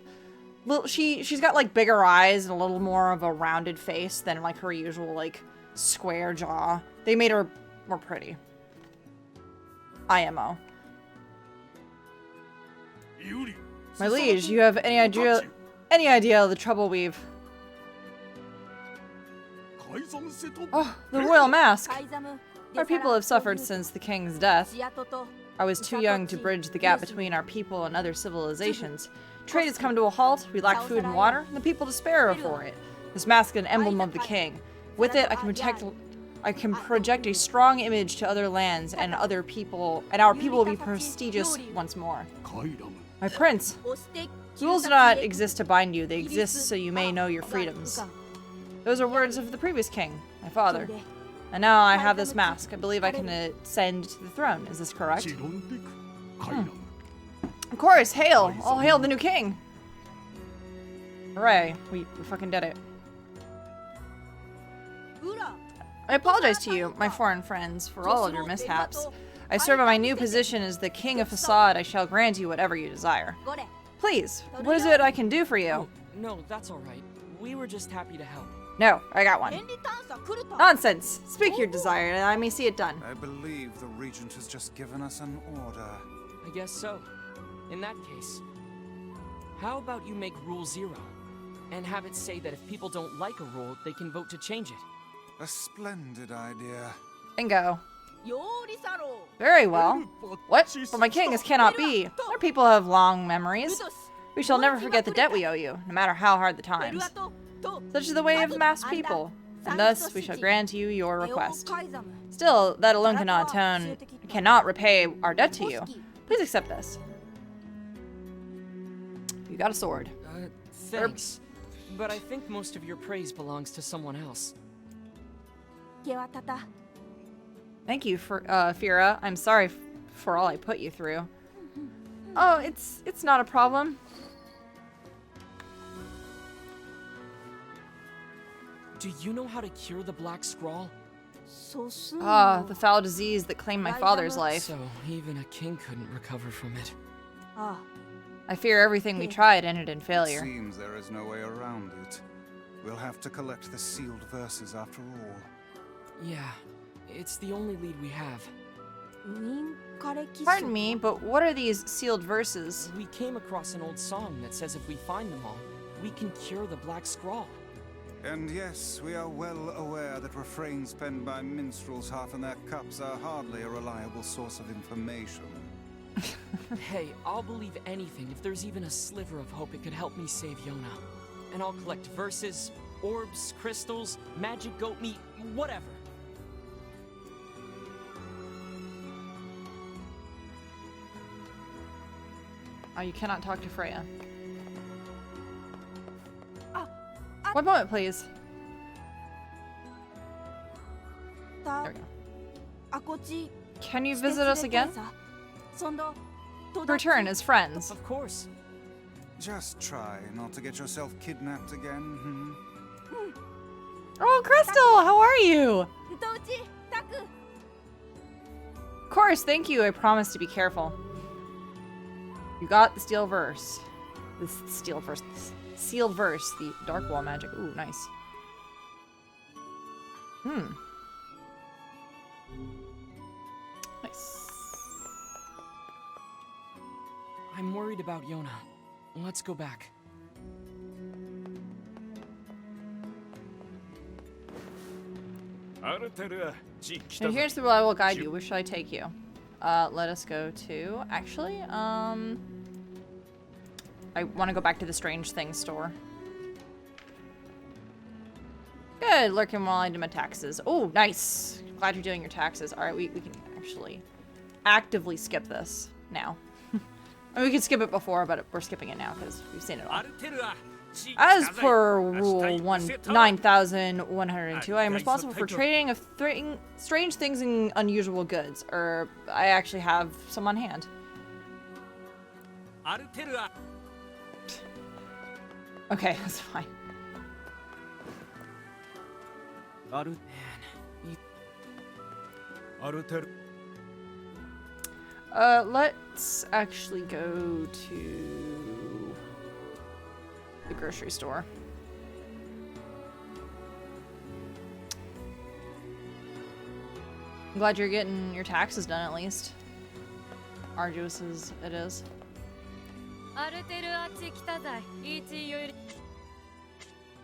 little, she's got like bigger eyes and a little more of a rounded face than like her usual like square jaw. They made her more pretty. IMO. My liege, you have any idea of the trouble we've... Oh, the royal mask! Our people have suffered since the king's death. I was too young to bridge the gap between our people and other civilizations. Trade has come to a halt, we lack food and water, and the people despair for it. This mask is an emblem of the king. With it, I can project a strong image to other lands and other people, and our people will be prestigious once more. My prince, rules do not exist to bind you, they exist so you may know your freedoms. Those are words of the previous king, my father. And now I have this mask. I believe I can ascend to the throne. Is this correct? Of course, hail! All hail the new king! Hooray, we fucking did it. I apologize to you, my foreign friends, for all of your mishaps. I serve in my new position as the king of Facade. I shall grant you whatever you desire. Please, what is it I can do for you? No, that's alright. We were just happy to help. No, I got one. Nonsense! Speak your desire, and I may see it done. I believe the Regent has just given us an order. I guess so. In that case, how about you make Rule 0? And have it say that if people don't like a rule, they can vote to change it. A splendid idea. Bingo. Very well. What? For my king, this cannot be. Our people have long memories. We shall never forget the debt we owe you, no matter how hard the times. Such is the way of mass people, and thus we shall grant you your request. Still, that alone cannot repay our debt to you. Please accept this. You got a sword. Thanks. But I think most of your praise belongs to someone else. Thank you, for Fira. I'm sorry for all I put you through. Oh, it's not a problem. Do you know how to cure the Black Scrawl? Ah, the foul disease that claimed my father's life. So, even a king couldn't recover from it. I fear everything we tried ended in failure. Seems there is no way around it. We'll have to collect the sealed verses after all. Yeah, it's the only lead we have. Pardon me, but what are these sealed verses? We came across an old song that says if we find them all, we can cure the Black Scrawl. And yes, we are well aware that refrains penned by minstrels half in their cups are hardly a reliable source of information. Hey, I'll believe anything if there's even a sliver of hope it could help me save Yona. And I'll collect verses, orbs, crystals, magic goat meat, whatever. Oh, you cannot talk to Freya. One moment, please. There we go. Can you visit us again? Return as friends. Of course. Just try not to get yourself kidnapped again. Oh, Crystal, how are you? Of course, thank you. I promise to be careful. You got the steel verse. This steel verse. Sealed verse, the dark wall magic. Ooh, nice. Nice. I'm worried about Yona. Let's go back. And here's the road I will guide you. Where shall I take you? Let us go to... Actually, I want to go back to the Strange Things store. Good, lurking while I do my taxes. Oh, nice. Glad you're doing your taxes. Alright, we can actually actively skip this now. I mean, we could skip it before, but we're skipping it now because we've seen it all. As per Rule 9102, I am responsible for trading of strange things and unusual goods. Or, I actually have some on hand. Okay, that's fine. Man, Let's actually go to the grocery store. I'm glad you're getting your taxes done at least. Arduous as it is.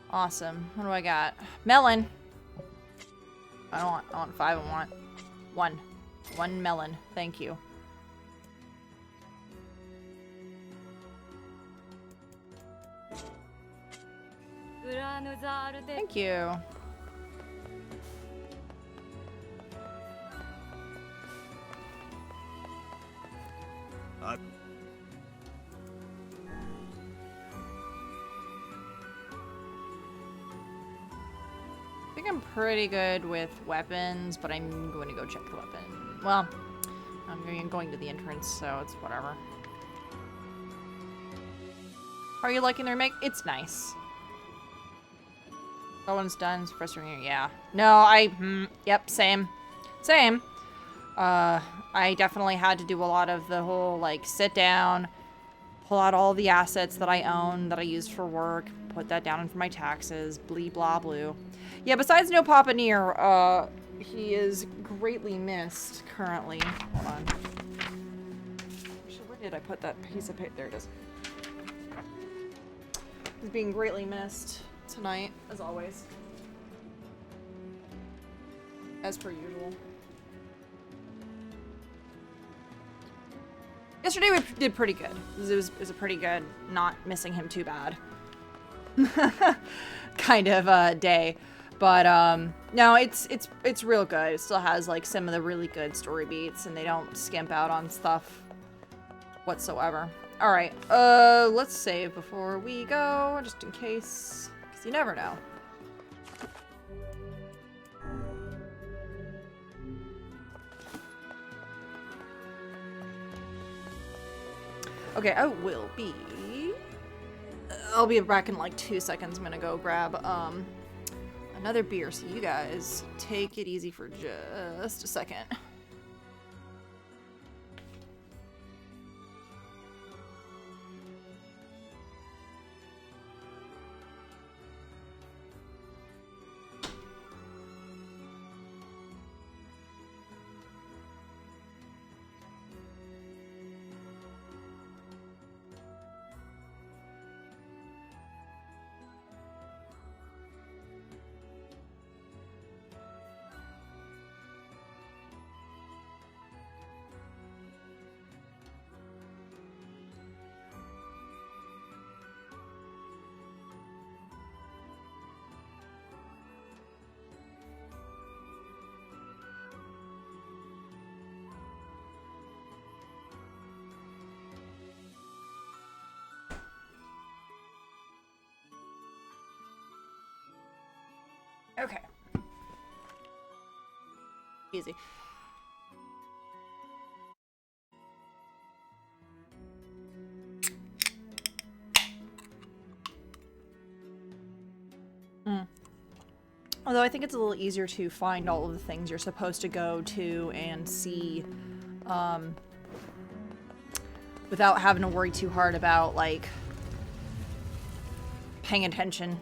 Awesome. What do I got? Melon. I want 5, I want 1. 1 melon. Thank you. Thank you. I think I'm pretty good with weapons, but I'm going to go check the weapon. Well, I'm going to the entrance, so it's whatever. Are you liking the remake? It's nice. That one's done. It's frustrating. Yeah. No, yep, same. Same. I definitely had to do a lot of the whole, like, sit down, pull out all the assets that I own that I used for work, put that down for my taxes, blee blah blue. Yeah, besides no Papa NieR, he is greatly missed currently. Hold on. Where did I put that piece of paper? There it is. He's being greatly missed tonight, as always. As per usual. Yesterday we did pretty good. It was a pretty good, not missing him too bad kind of day. But no, it's real good. It still has like some of the really good story beats, and they don't skimp out on stuff whatsoever. All right, let's save before we go, just in case, because you never know. Okay, I'll be back in like 2 seconds. I'm gonna go grab another beer, so you guys take it easy for just a second. Okay. Easy. Although I think it's a little easier to find all of the things you're supposed to go to and see, without having to worry too hard about, like, paying attention.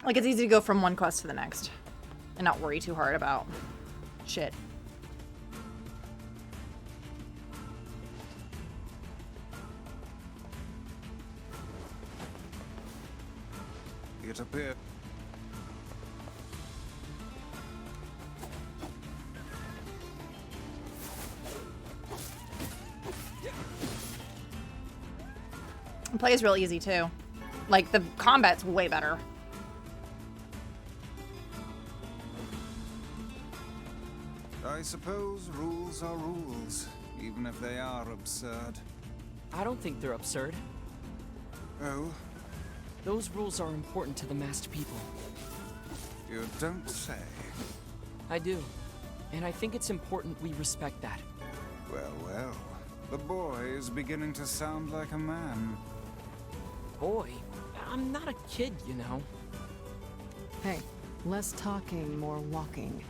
Like, it's easy to go from one quest to the next and not worry too hard about shit. It appears. And play is real easy too. Like, the combat's way better. I suppose rules are rules, even if they are absurd. I don't think they're absurd. Oh? Those rules are important to the masked people. You don't say. I do. And I think it's important we respect that. Well, well. The boy is beginning to sound like a man. Boy, I'm not a kid, you know. Hey, less talking, more walking.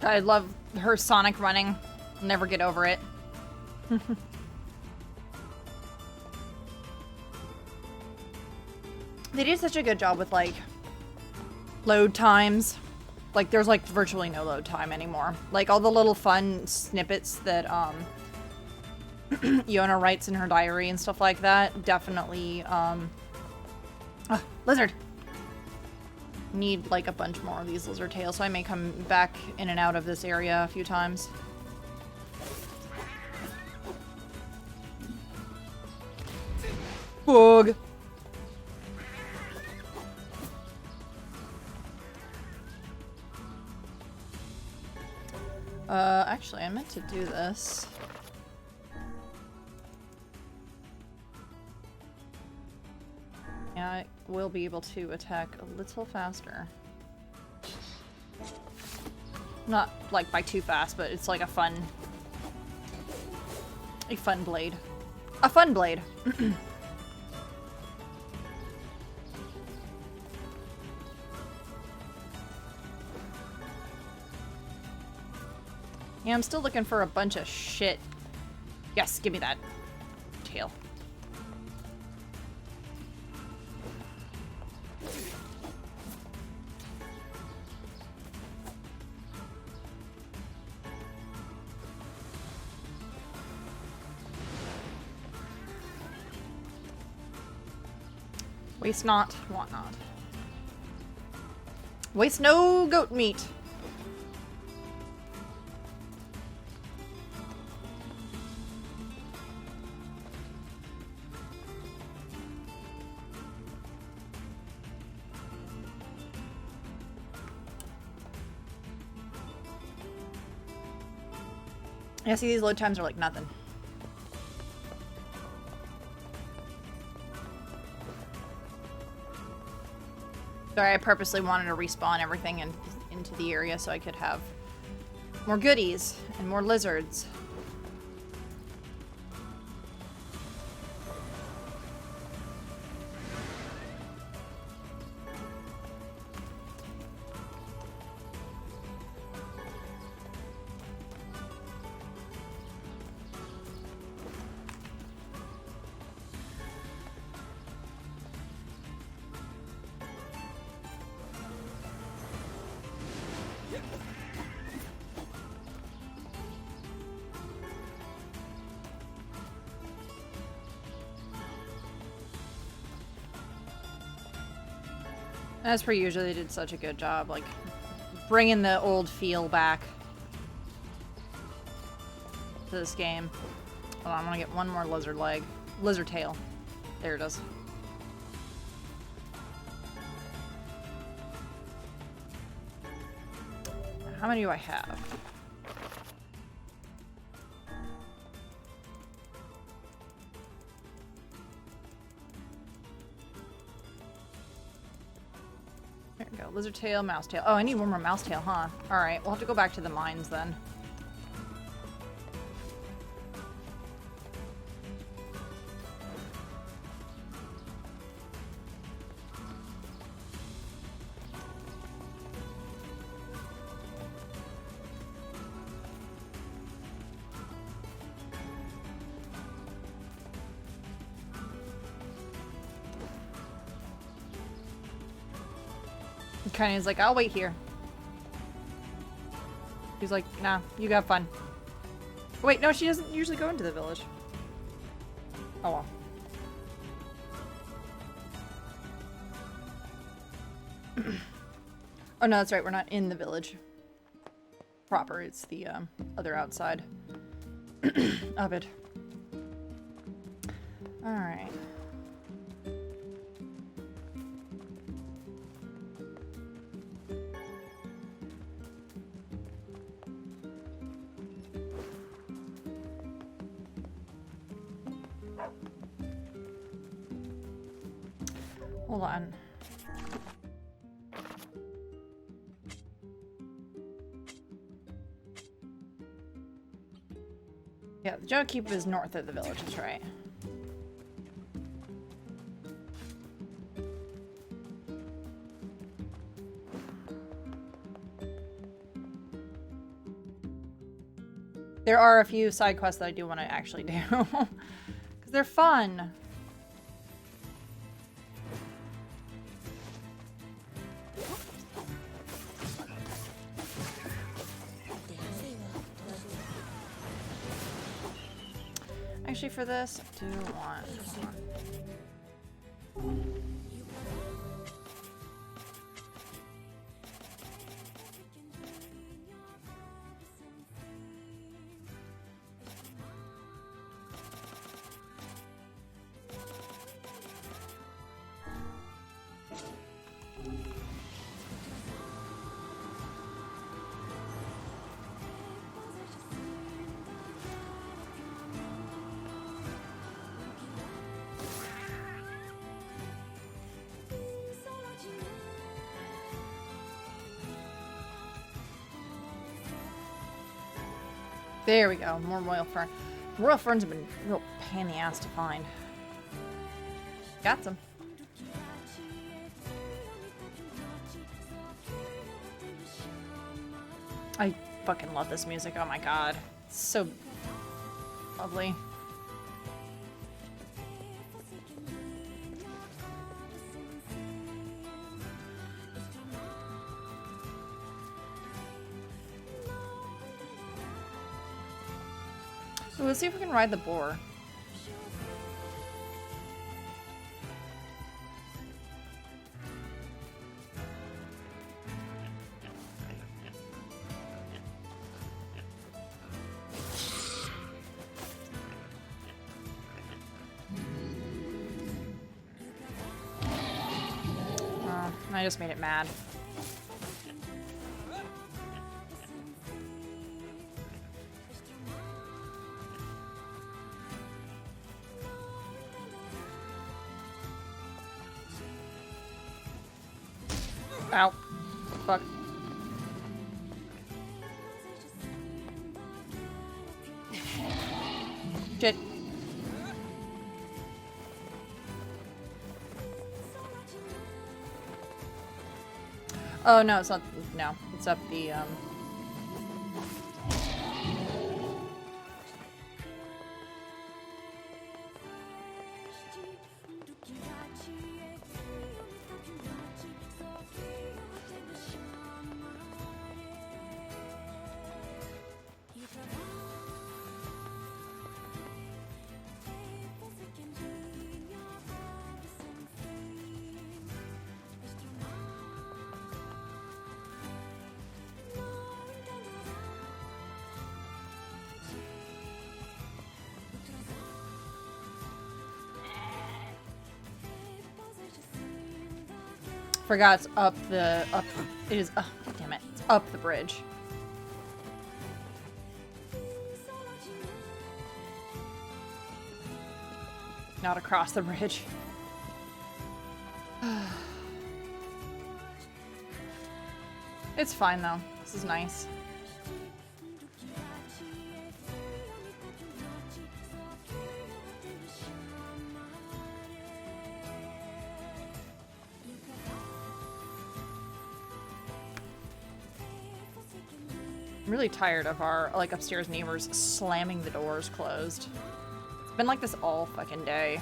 I love her Sonic running. I'll never get over it. They did such a good job with, like, load times. Like, there's, like, virtually no load time anymore. Like, all the little fun snippets that, Yona writes in her diary and stuff like that definitely, lizard! Need, like, a bunch more of these lizard tails, so I may come back in and out of this area a few times. Bug! Actually, I meant to do this. Yeah, I will be able to attack a little faster. Not like by too fast, but it's like a fun blade. A fun blade. Yeah, I'm still looking for a bunch of shit. Yes, give me that tail. Waste not, want not. Waste no goat meat. Yeah, see, these load times are like nothing. Sorry, I purposely wanted to respawn everything into the area so I could have more goodies and more lizards. As per usual, they did such a good job, like, bringing the old feel back to this game. Hold on, I'm gonna get one more lizard leg. Lizard tail. There it is. How many do I have? There we go. Lizard tail, mouse tail. Oh, I need one more mouse tail, huh? Alright, we'll have to go back to the mines then. Kind of is like, I'll wait here. He's like, nah, you got fun. Wait, no, she doesn't usually go into the village. Oh well. Oh no, that's right, we're not in the village proper, it's the other outside of it. Alright. Hold on. Yeah, the Joe Keep is north of the village, that's right. There are a few side quests that I do want to actually do. Because they're fun. Actually, for this, I do want... There we go. More royal fern. Royal ferns have been real pain in the ass to find. Got some. I fucking love this music. Oh my god. It's so lovely. Ooh, let's see if we can ride the boar. Oh, I just made it mad. Ow. Fuck. Shit. Oh no, it's not. No, it's up the Forgot it's up the it is damn it. It's up the bridge. Not across the bridge. It's fine though. This is nice. I'm really tired of our, like, upstairs neighbors slamming the doors closed. It's been like this all fucking day.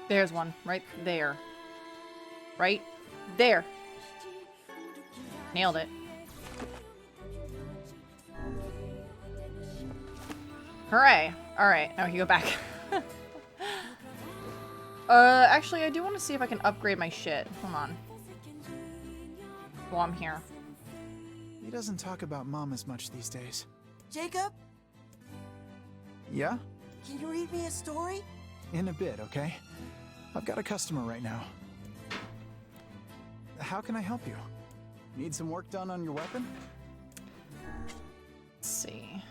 There's one. Right there. Right there. Nailed it. Hooray. Alright, now we can go back. Actually, I do want to see if I can upgrade my shit. Hold on. While I'm here. He doesn't talk about Mom as much these days. Jacob, Yeah? can you read me a story? In a bit, okay? I've got a customer right now. How can I help you? Need some work done on your weapon? Let's see.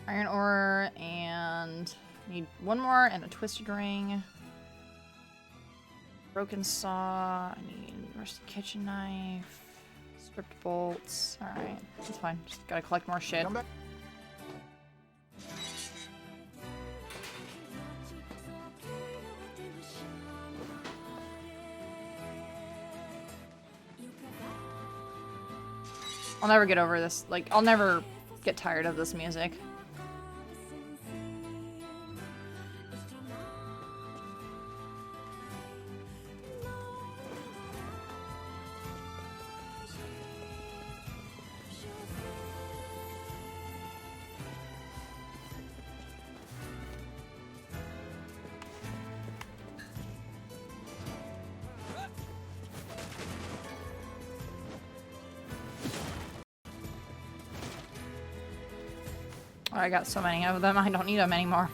Iron ore and need one more and a twisted ring. Broken saw. I need rusty kitchen knife. Stripped bolts. Alright, that's fine. Just gotta collect more shit. Come back. I'll never get over this. Like, I'll never get tired of this music. Oh, I got so many of them, I don't need them anymore.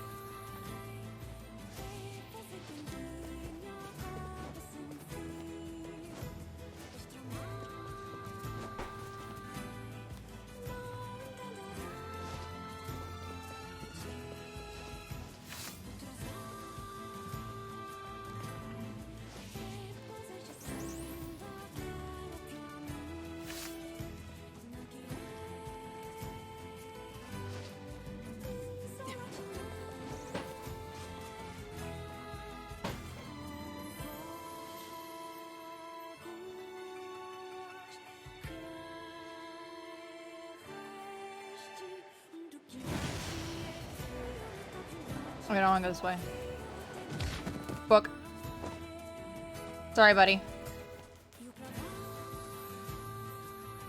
Okay, I don't want to go this way. Book. Sorry, buddy.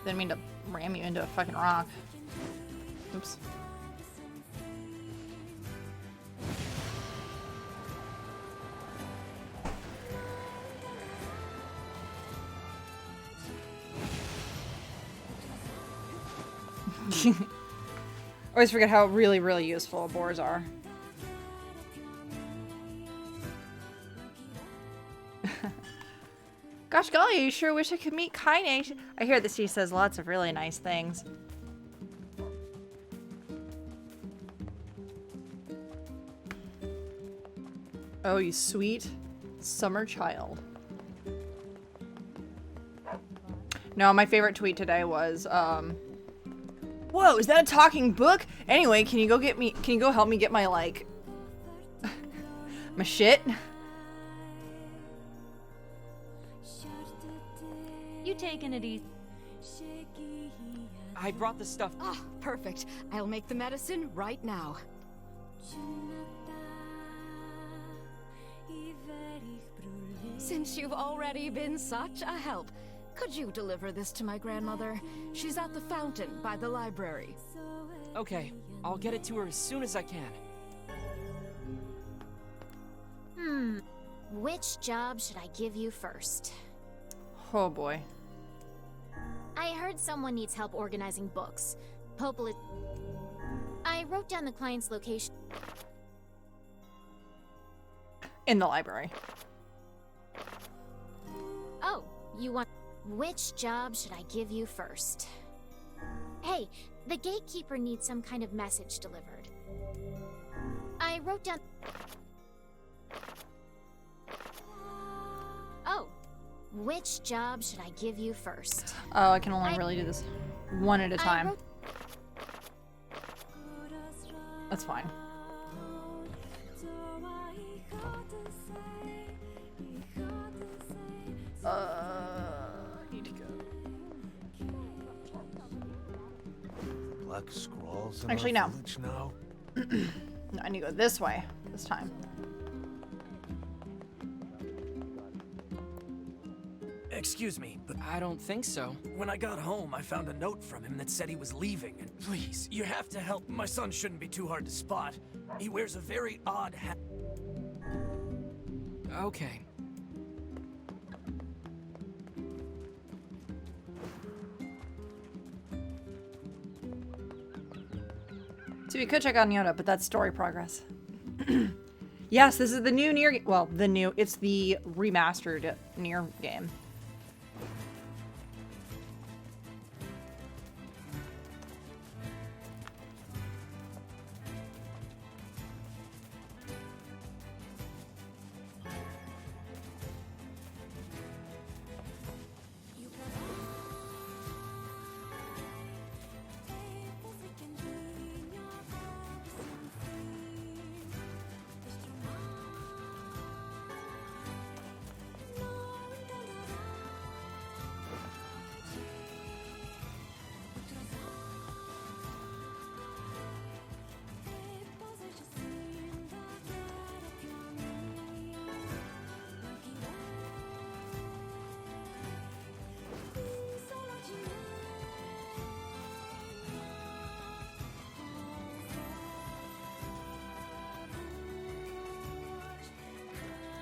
Didn't mean to ram you into a fucking rock. Oops. Always forget how really, really useful boars are. Gosh golly, you sure wish I could meet Kaine. I hear that she says lots of really nice things. Oh, you sweet summer child. No, my favorite tweet today was, whoa, is that a talking book? Anyway, can you go help me get my, like, my shit? You taking it easy? I brought the stuff. Ah, perfect. I'll make the medicine right now. Since you've already been such a help, could you deliver this to my grandmother? She's at the fountain by the library. Okay, I'll get it to her as soon as I can. Which job should I give you first? Oh boy. I heard someone needs help organizing books. I wrote down the client's location. In the library. Oh, you want... Which job should I give you first? Hey, the gatekeeper needs some kind of message delivered. I wrote down... Oh, which job should I give you first? Oh, I can only really do this one at a time. That's fine. Need to go. Black scrawls in Actually, our no. village now. No, I need to go this way this time. Excuse me, but I don't think so. when I got home, I found a note from him that said he was leaving. And please, you have to help. My son shouldn't be too hard to spot. He wears a very odd hat. Okay. So we could check on Yoda, but that's story progress. Yes, this is the new NieR. Well, it's the remastered NieR game.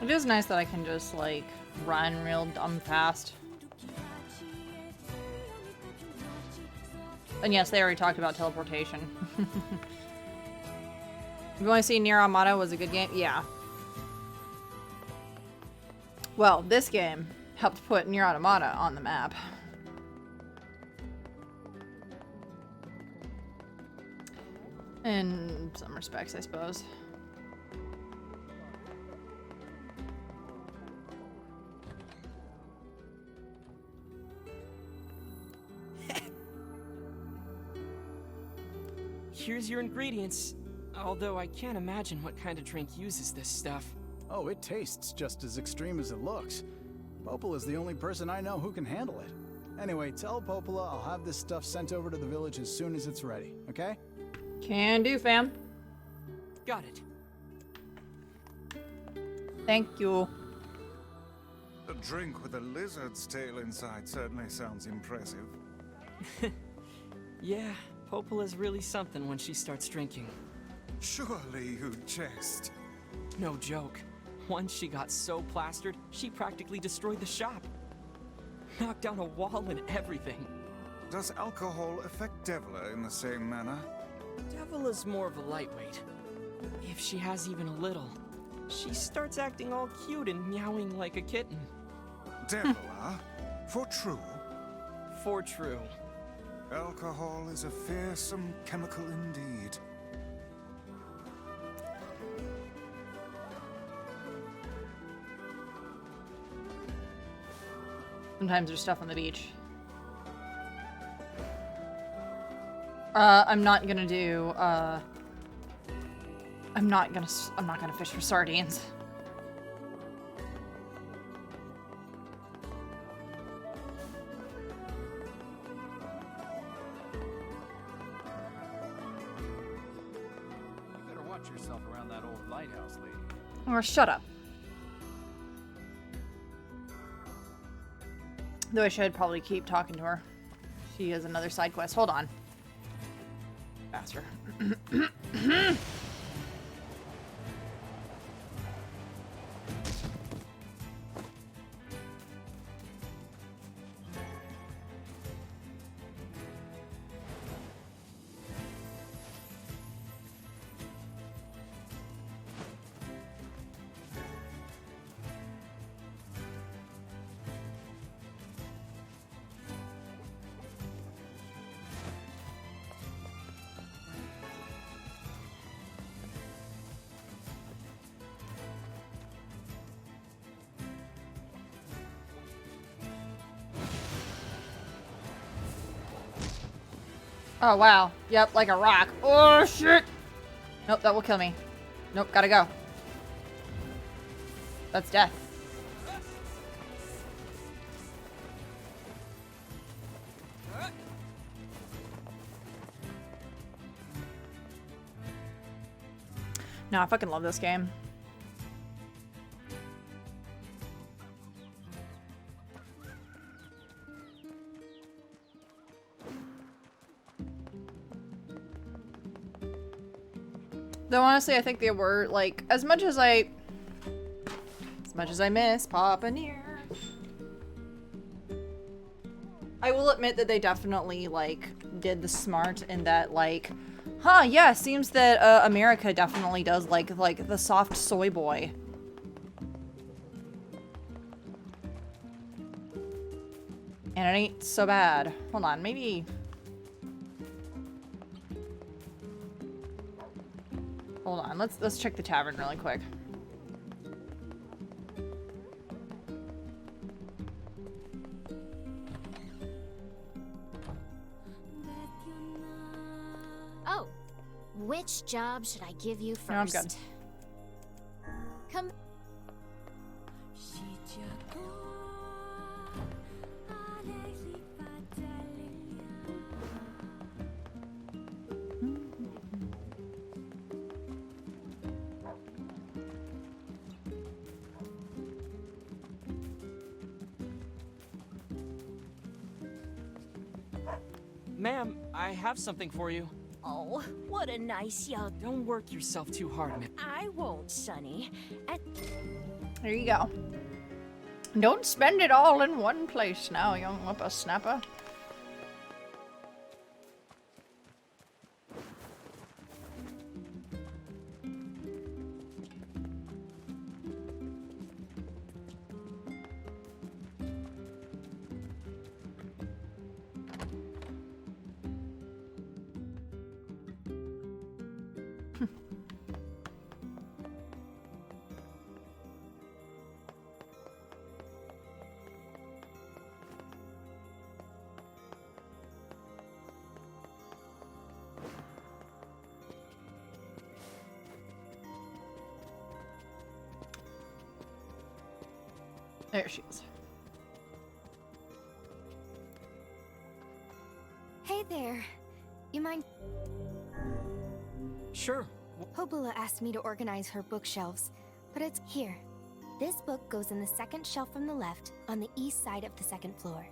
It is nice that I can just, like, run real dumb fast. And yes, they already talked about teleportation. You've only seen NieR Automata was a good game? Yeah. Well, this game helped put NieR Automata on the map. In some respects, I suppose. Here's your ingredients. Although I can't imagine what kind of drink uses this stuff. Oh, it tastes just as extreme as it looks. Popola is the only person I know who can handle it. Anyway, tell Popola I'll have this stuff sent over to the village as soon as it's ready, okay? Can do, fam. Got it. Thank you. A drink with a lizard's tail inside certainly sounds impressive. Yeah, Popola's really something when she starts drinking. Surely you jest. No joke. Once she got so plastered, she practically destroyed the shop. Knocked down a wall and everything. Does alcohol affect Devla in the same manner? Devla's more of a lightweight. If she has even a little, she starts acting all cute and meowing like a kitten. Devla? For true? For true. Alcohol is a fearsome chemical indeed. Sometimes there's stuff on the beach. I'm not gonna do, I'm not gonna fish for sardines. You better watch yourself around that old lighthouse lady. Or shut up. Though I should probably keep talking to her. She has another side quest. Hold on. Faster. Oh, wow. Yep, like a rock. Oh, shit! Nope, that will kill me. Nope, gotta go. That's death. No, I fucking love this game. Though honestly, I think they were like as much as I miss Papa NieR, I will admit that they definitely like did the smart in that like, huh? Yeah, seems that America definitely does like the soft soy boy. And it ain't so bad. Hold on, maybe. Hold on, let's check the tavern really quick. Oh, which job should I give you first? No, I'm good. Come. Ma'am, I have something for you. Oh, what a nice young... Don't work yourself too hard, ma'am. I won't, Sonny. There you go. Don't spend it all in one place now, young whippersnapper. There she is. Hey there. You mind? Sure. Hobula asked me to organize her bookshelves, but it's here. This book goes in the second shelf from the left on the east side of the second floor.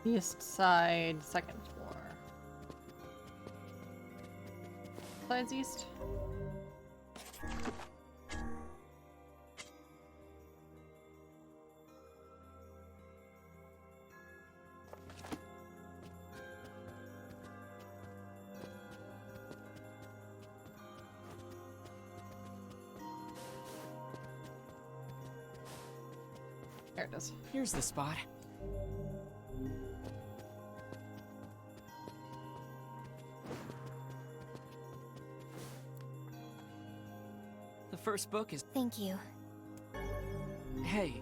East side, second floor. Sides east. There it is. Here's the spot. The first book is... Thank you. Hey,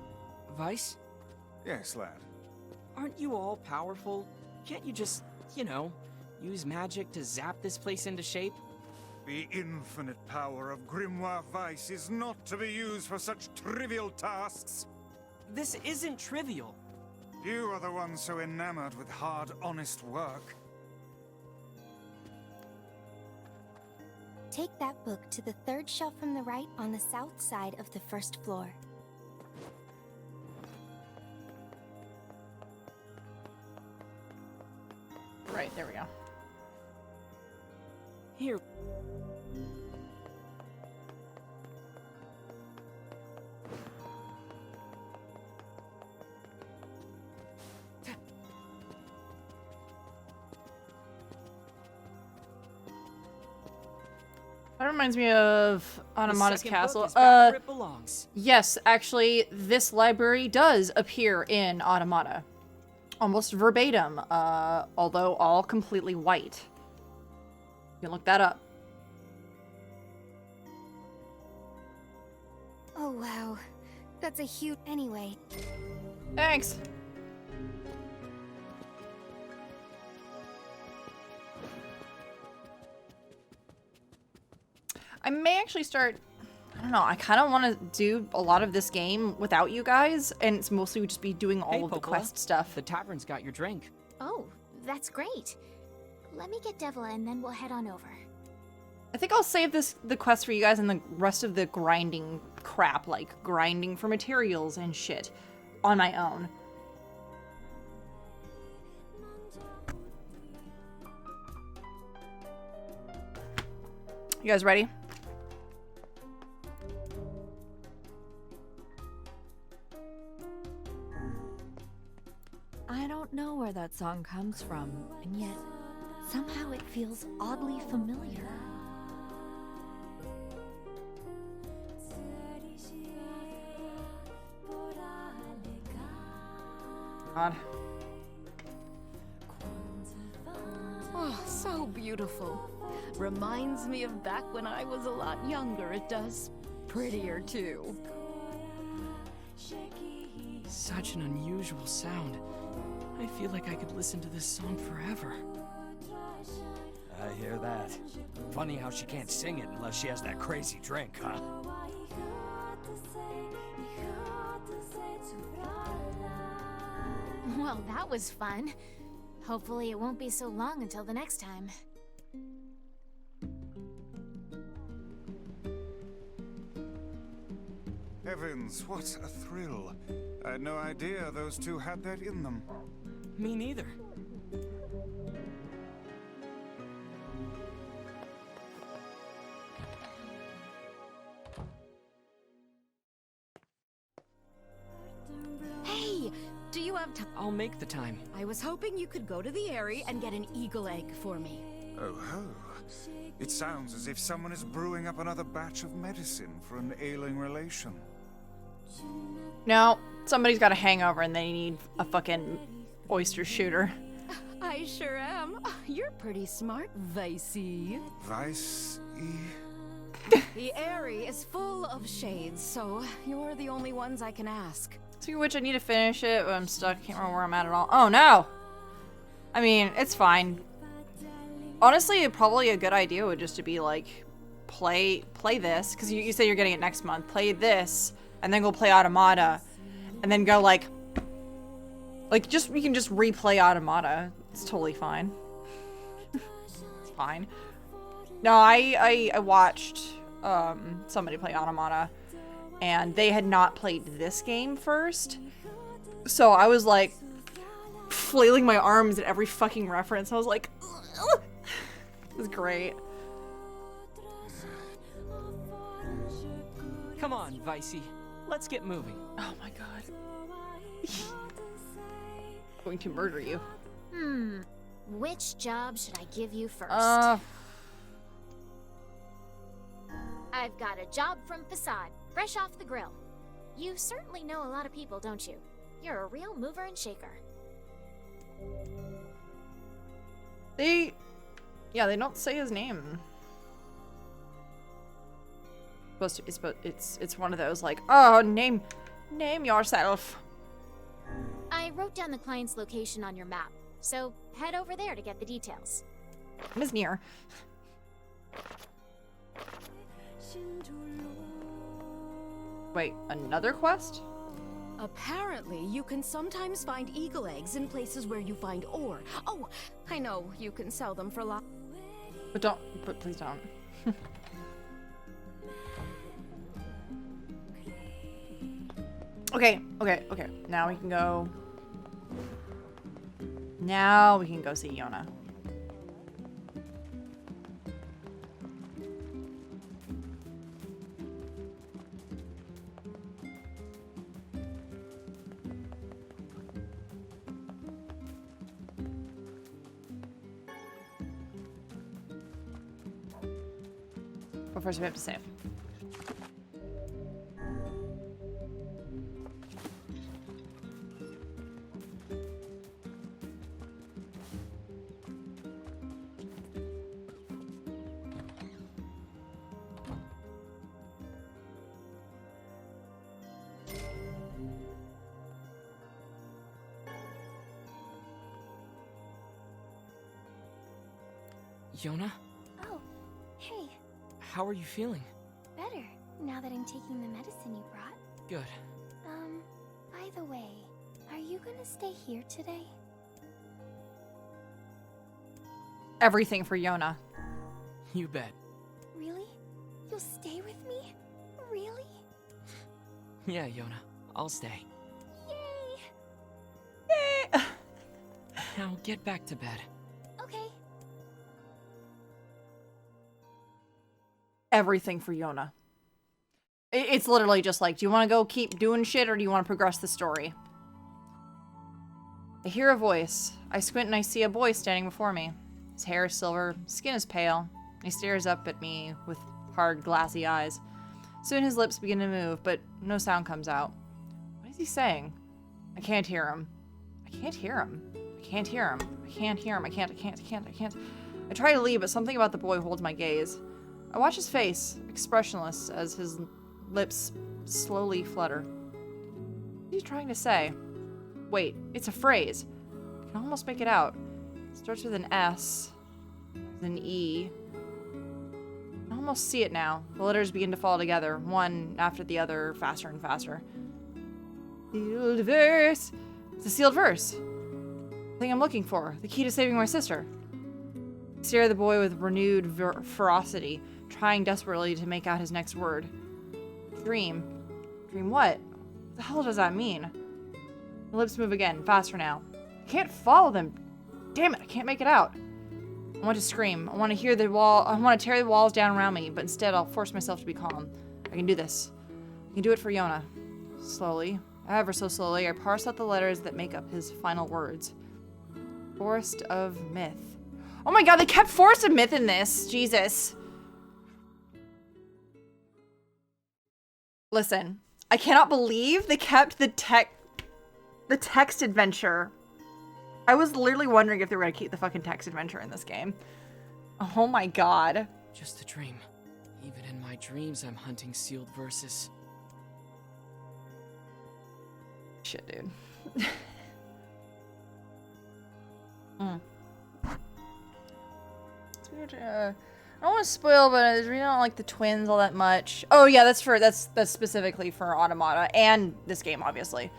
Vice? Yes, lad. Aren't you all powerful? Can't you just, you know, use magic to zap this place into shape? The infinite power of Grimoire Vice is not to be used for such trivial tasks. This isn't trivial. You are the one so enamored with hard, honest work. Take that book to the third shelf from the right on the south side of the first floor. Right, there we go. Here. That reminds me of Automata's The second Castle. book is back where it belongs. Yes, actually, this library does appear in Automata. Almost verbatim, although all completely white. You can look that up. Oh wow, that's a huge... Anyway. Thanks. I may actually start... I don't know, I kind of want to do a lot of this game without you guys, and it's mostly just be doing all Hey, of the Popola. quest stuff. The tavern's got your drink. Oh, that's great. Let me get Devila and then we'll head on over. I think I'll save the quest for you guys and the rest of the grinding crap, like grinding for materials and shit, on my own. You guys ready? I don't know where that song comes from, and yet somehow it feels oddly familiar. God. Oh, so beautiful. Reminds me of back when I was a lot younger, it does. Prettier, too. Such an unusual sound. I feel like I could listen to this song forever. I hear that. Funny how she can't sing it unless she has that crazy drink, huh? Well, that was fun. Hopefully it won't be so long until the next time. Heavens, what a thrill. I had no idea those two had that in them. Me neither. I'll make the time. I was hoping you could go to the Airy and get an eagle egg for me. Oh ho. It sounds as if someone is brewing up another batch of medicine for an ailing relation. No, somebody's got a hangover and they need a fucking oyster shooter. I sure am. You're pretty smart, Vicey. Vice-y? The Airy is full of shades, so you're the only ones I can ask. Speaking of which, I need to finish it, but I'm stuck. Can't remember where I'm at all. Oh no! I mean, it's fine. Honestly, probably a good idea would just to be like, play this, because you say you're getting it next month. Play this, and then go play Automata, and then go like just we can just replay Automata. It's totally fine. It's fine. No, I watched somebody play Automata, and they had not played this game first, so I was like flailing my arms at every fucking reference. I was like, ugh. It was great. Come on, Vicey. Let's get moving. Oh my god. Going to murder you. Which job should I give you first? I've got a job from Facade, fresh off the grill. You certainly know a lot of people, don't you? You're a real mover and shaker. Yeah, they don't say his name. It's one of those like, oh, name yourself. I wrote down the client's location on your map, so head over there to get the details. Ms. NieR. Wait, another quest? Apparently, you can sometimes find eagle eggs in places where you find ore. Oh, I know, you can sell them for lots. But please don't. Okay. Now we can go. Now we can go see Yona. But first we have to save. Yona? Oh, hey. How are you feeling? Better, now that I'm taking the medicine you brought. Good. By the way, are you gonna stay here today? Everything for Yona. You bet. Really? You'll stay with me? Really? Yeah, Yona. I'll stay. Yay! Now get back to bed. Okay. Everything for Yona. It's literally just like, do you want to go keep doing shit or do you want to progress the story? I hear a voice. I squint and I see a boy standing before me. His hair is silver, skin is pale. He stares up at me with hard, glassy eyes. Soon his lips begin to move, but no sound comes out. What is he saying? I can't hear him. I can't hear him. I can't hear him. I can't hear him. I can't. I try to leave, but something about the boy holds my gaze. I watch his face, expressionless, as his lips slowly flutter. What is he trying to say? Wait, it's a phrase. I can almost make it out. It starts with an S, with an E. I can almost see it now. The letters begin to fall together, one after the other, faster and faster. Sealed verse. It's a sealed verse. The thing I'm looking for. The key to saving my sister. I stare at the boy with renewed ferocity, trying desperately to make out his next word. Dream. Dream what? What the hell does that mean? The lips move again, faster now. I can't follow them. Damn it, I can't make it out. I want to scream. I want to hear the wall. I want to tear the walls down around me, but instead I'll force myself to be calm. I can do this. I can do it for Yona. Slowly, Ever so slowly, I parse out the letters that make up his final words. Forest of Myth. Oh my god, they kept Forest of Myth in this. Jesus. Listen, I cannot believe they kept the text adventure. I was literally wondering if they were gonna keep the fucking text adventure in this game. Oh my god. Just a dream. Even in my dreams, I'm hunting sealed verses. Shit, dude. I don't want to spoil, but I really don't like the twins all that much. Oh yeah, that's specifically for Automata and this game, obviously.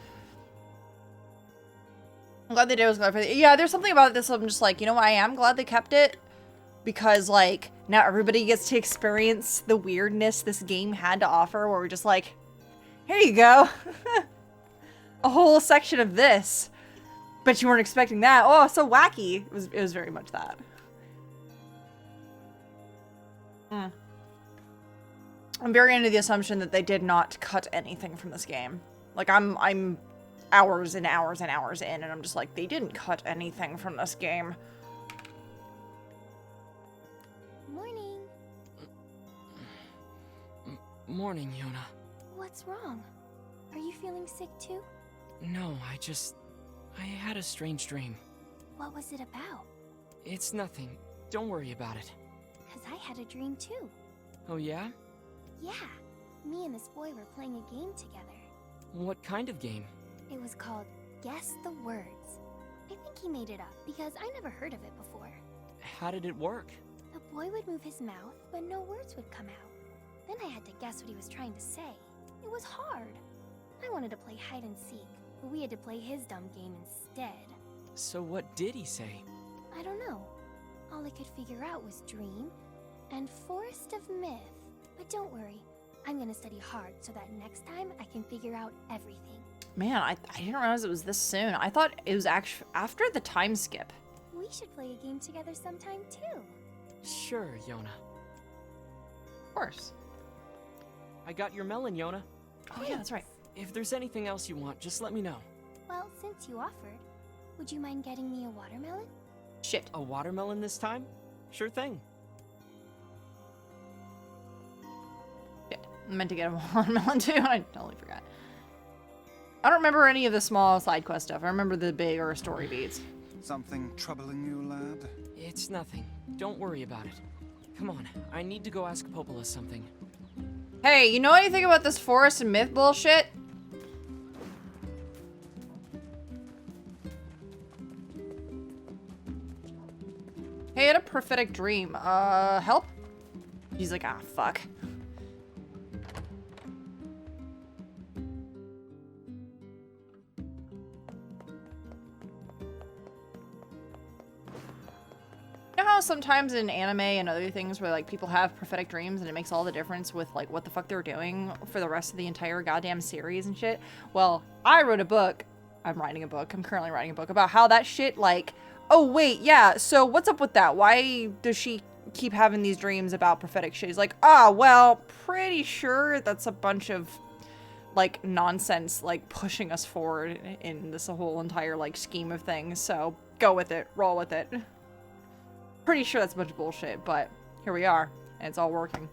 I'm glad they did. I was glad for yeah, there's something about this. I'm just like, you know what? I am glad they kept it because like now everybody gets to experience the weirdness this game had to offer. Where we're just like, here you go, a whole section of this. Bet you weren't expecting that. Oh, so wacky. It was very much that. I'm very into the assumption that they did not cut anything from this game. Like I'm hours and hours and hours in, and I'm just like, they didn't cut anything from this game. Morning. Morning, Yona. What's wrong? Are you feeling sick too? No, I had a strange dream. What was it about? It's nothing. Don't worry about it. 'Cause I had a dream too. Oh yeah? Yeah. Me and this boy were playing a game together. What kind of game? It was called Guess the Words. I think he made it up because I never heard of it before. How did it work? The boy would move his mouth, but no words would come out. Then I had to guess what he was trying to say. It was hard. I wanted to play hide and seek, but we had to play his dumb game instead. So what did he say? I don't know. All I could figure out was dream and Forest of Myth. But don't worry, I'm gonna study hard so that next time I can figure out everything. Man, I didn't realize it was this soon. I thought it was actually after the time skip. We should play a game together sometime too. Sure, Yona. Of course. I got your melon, Yona. Oh yeah, that's right. If there's anything else you want, just let me know. Well, since you offered, would you mind getting me a watermelon? Shit. A watermelon this time? Sure thing. Shit. I meant to get a watermelon too. I totally forgot. I don't remember any of the small side quest stuff. I remember the bigger story beats. Something troubling you, lad? It's nothing. Don't worry about it. Come on, I need to go ask Popola something. Hey, you know anything about this Forest and Myth bullshit? Hey, I had a prophetic dream. Help? He's like, ah, fuck. You know how sometimes in anime and other things where like people have prophetic dreams and it makes all the difference with like what the fuck they're doing for the rest of the entire goddamn series and shit? Well, I wrote a book. I'm currently writing a book about how that shit like, oh wait, yeah, so what's up with that? Why does she keep having these dreams about prophetic shit? He's like, well, pretty sure that's a bunch of like nonsense like pushing us forward in this whole entire like scheme of things. So go with it, roll with it. Pretty sure that's a bunch of bullshit, but here we are, and it's all working.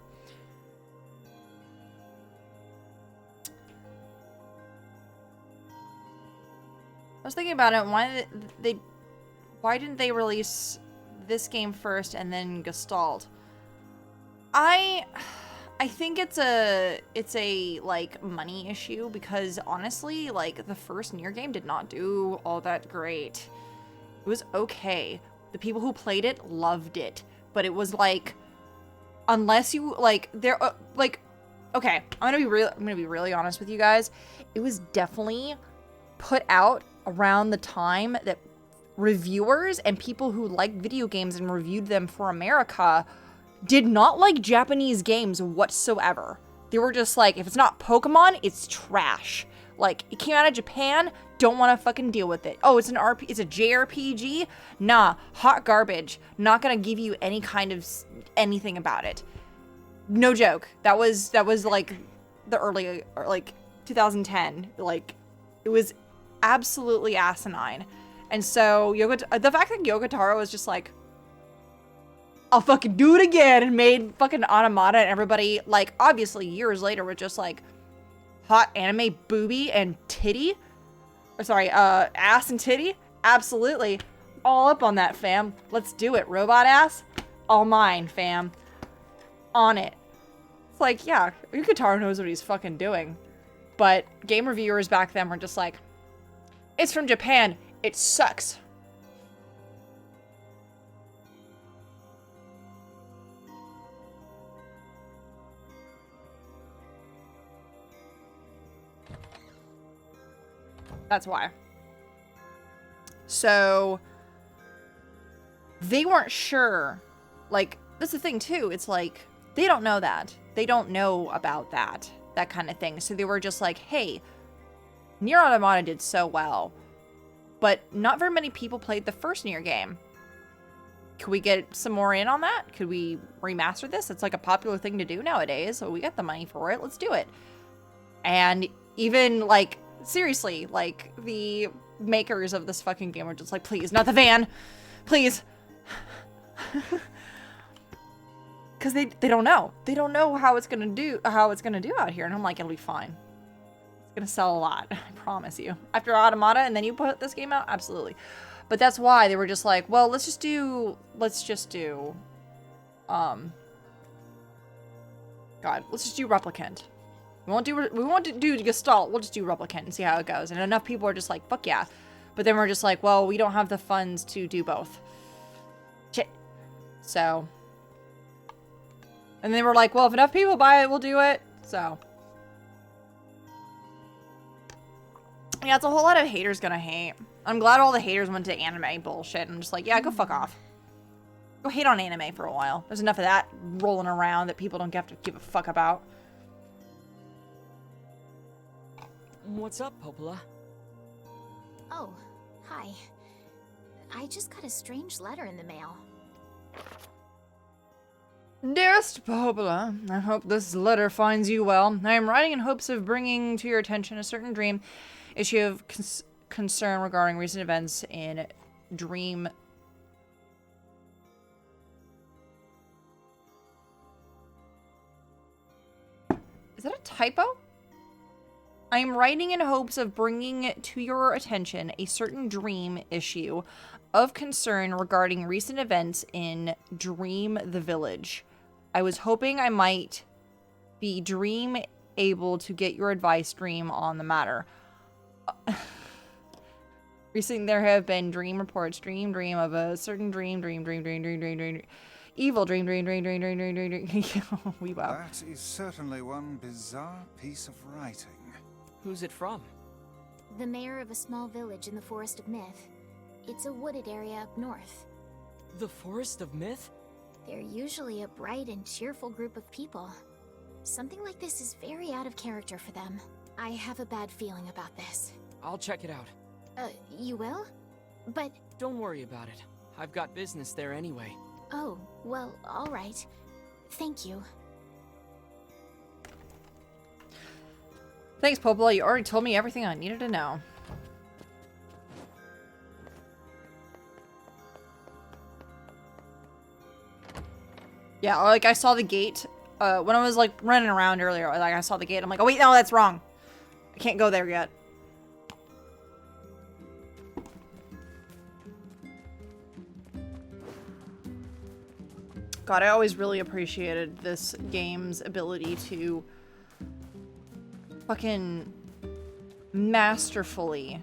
I was thinking about it. Why didn't they release this game first and then Gestalt? I think it's a like money issue because honestly, like the first NieR game did not do all that great. It was okay. The people who played it loved it, but it was like, unless you like, okay, I'm gonna be really honest with you guys. It was definitely put out around the time that reviewers and people who like video games and reviewed them for America did not like Japanese games whatsoever. They were just like, if it's not Pokemon, it's trash. Like, it came out of Japan, don't want to fucking deal with it. Oh, it's it's a JRPG? Nah, hot garbage. Not gonna give you any kind of anything about it. No joke. That was like the early, or like 2010. Like, It was absolutely asinine. And so the fact that Yoko Taro was just like, I'll fucking do it again, and made fucking Automata, and everybody, like, obviously years later were just like, hot anime booby and titty? Or sorry, ass and titty? Absolutely. All up on that, fam. Let's do it. Robot ass? All mine, fam. On it. It's like, yeah, Yoko Taro knows what he's fucking doing. But game reviewers back then were just like, it's from Japan. It sucks. That's why. So they weren't sure. Like, that's the thing too. It's like, they don't know that. They don't know about that kind of thing. So they were just like, hey, NieR Automata did so well, but not very many people played the first NieR game. Could we get some more in on that? Could we remaster this? It's like a popular thing to do nowadays, so we got the money for it. Let's do it. And even, like, seriously, like, the makers of this fucking game were just like, please, not the van. Please. Because they don't know. They don't know how it's gonna do out here. And I'm like, it'll be fine. It's gonna sell a lot. I promise you. After Automata and then you put this game out? Absolutely. But that's why they were just like, well, let's just do Replicant. We won't do Gestalt. We'll just do Replicant and see how it goes. And enough people are just like, fuck yeah. But then we're just like, well, we don't have the funds to do both. Shit. So. And then we're like, well, if enough people buy it, we'll do it. So. Yeah, it's a whole lot of haters gonna hate. I'm glad all the haters went to anime bullshit. I'm just like, yeah, go fuck off. Go hate on anime for a while. There's enough of that rolling around that people don't have to give a fuck about. What's up, Popola? Oh, hi. I just got a strange letter in the mail. Dearest Popola, I hope this letter finds you well. I am writing in hopes of bringing to your attention a certain dream issue of concern regarding recent events in Dream. Is that a typo? I am writing in hopes of bringing to your attention a certain dream issue of concern regarding recent events in Dream the Village. I was hoping I might be able to get your advice, Dream, on the matter. Recently there have been dream reports, dream of a certain dream, evil dream. We wow. That is certainly one bizarre piece of writing. Who's it from? The mayor of a small village in the Forest of Myth. It's a wooded area up north. The Forest of Myth? They're usually a bright and cheerful group of people. Something like this is very out of character for them. I have a bad feeling about this. I'll check it out. You will? But... Don't worry about it. I've got business there anyway. Oh, well, alright. Thank you. Thanks, Popola. You already told me everything I needed to know. Yeah, like I saw the gate when I was like running around earlier. Like I saw the gate. I'm like, oh wait, no, that's wrong. I can't go there yet. God, I always really appreciated this game's ability to fucking masterfully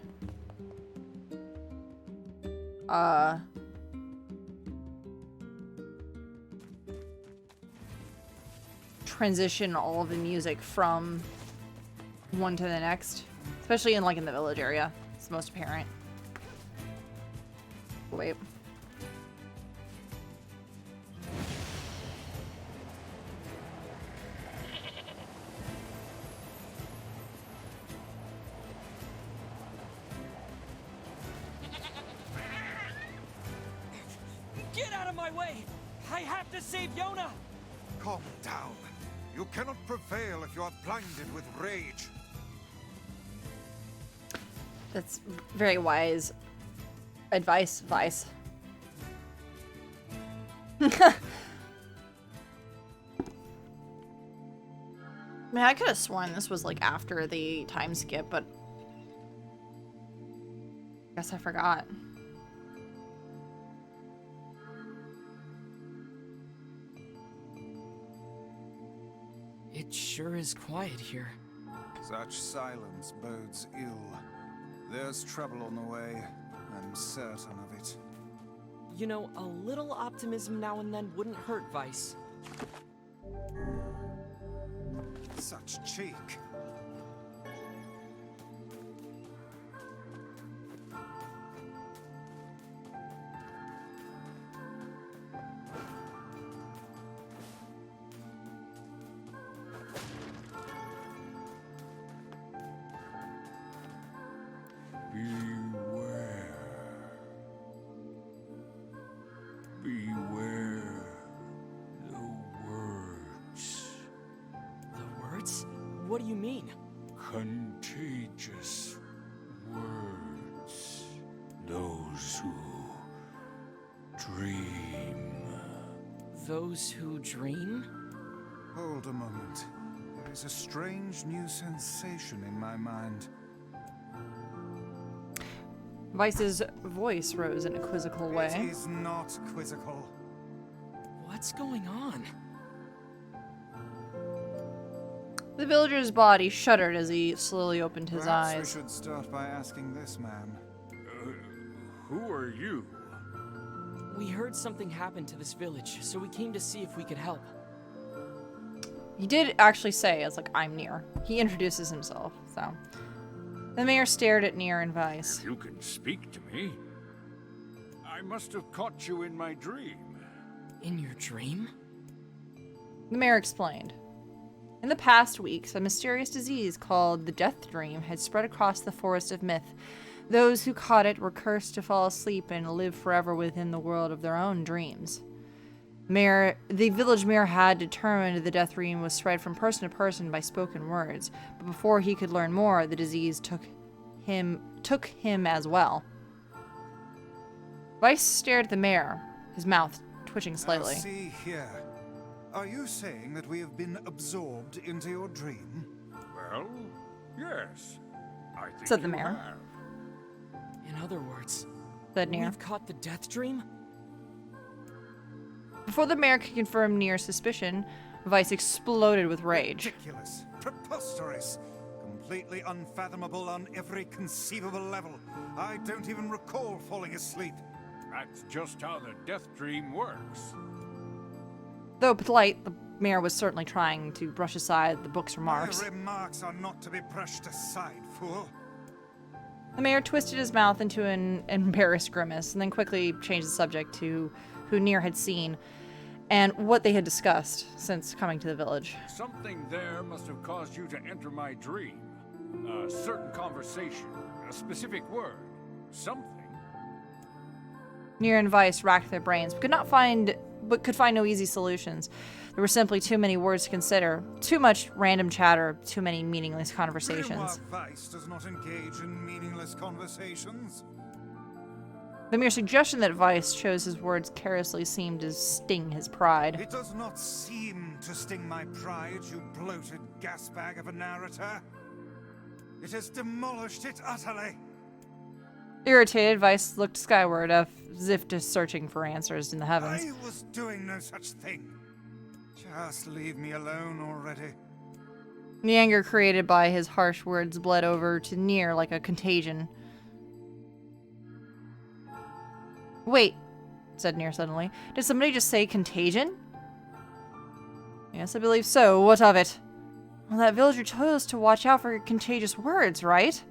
transition all of the music from one to the next, especially in the village area. It's most apparent. Wait. Get out of my way! I have to save Yona! Calm down. You cannot prevail if you are blinded with rage. That's very wise advice, Vice. Man, I could have sworn this was like after the time skip, but I guess I forgot. It sure is quiet here. Such silence bodes ill. There's trouble on the way. I'm certain of it. You know, a little optimism now and then wouldn't hurt, Vice. Such cheek. Beware the words. The words? What do you mean? Contagious words. Those who dream. Those who dream? Hold a moment. There is a strange new sensation in my mind. Vice's voice rose in a quizzical way. It is not quizzical. What's going on? The villager's body shuddered as he slowly opened his Perhaps eyes. we should start by asking this man. Who are you? We heard something happened to this village, so we came to see if we could help. He did actually say, it's like, I'm NieR. He introduces himself, so. The mayor stared at NieR and Vice. If you can speak to me, I must have caught you in my dream. In your dream? The mayor explained. In the past weeks, a mysterious disease called the Death Dream had spread across the Forest of Myth. Those who caught it were cursed to fall asleep and live forever within the world of their own dreams. The village mayor had determined the Death Dream was spread from person to person by spoken words, but before he could learn more, the disease took him as well. Vice stared at the mayor, his mouth twitching slightly. Now see here. Are you saying that we have been absorbed into your dream? Well, yes. I think Said the you mayor. have. In other words, Said NieR. we've caught the Death Dream? Before the mayor could confirm NieR's suspicion, Vice exploded with rage. Ridiculous. Preposterous. Completely unfathomable on every conceivable level. I don't even recall falling asleep. That's just how the death dream works. Though polite, the mayor was certainly trying to brush aside the book's remarks. My remarks are not to be brushed aside, fool. The mayor twisted his mouth into an embarrassed grimace and then quickly changed the subject to who NieR had seen and what they had discussed since coming to the village. Something there must have caused you to enter my dream. A certain conversation, a specific word, something. NieR and Vice racked their brains, but could find no easy solutions. There were simply too many words to consider, too much random chatter, too many meaningless conversations. Vice does not engage in meaningless conversations. The mere suggestion that Vice chose his words carelessly seemed to sting his pride. It does not seem to sting my pride, you bloated gasbag of a narrator. It has demolished it utterly. Irritated, Vice looked skyward as if just searching for answers in the heavens. I was doing no such thing. Just leave me alone already. The anger created by his harsh words bled over to NieR like a contagion. Wait, said NieR suddenly. Did somebody just say contagion? Yes, I believe so. What of it? Well, that villager told us to watch out for contagious words, right?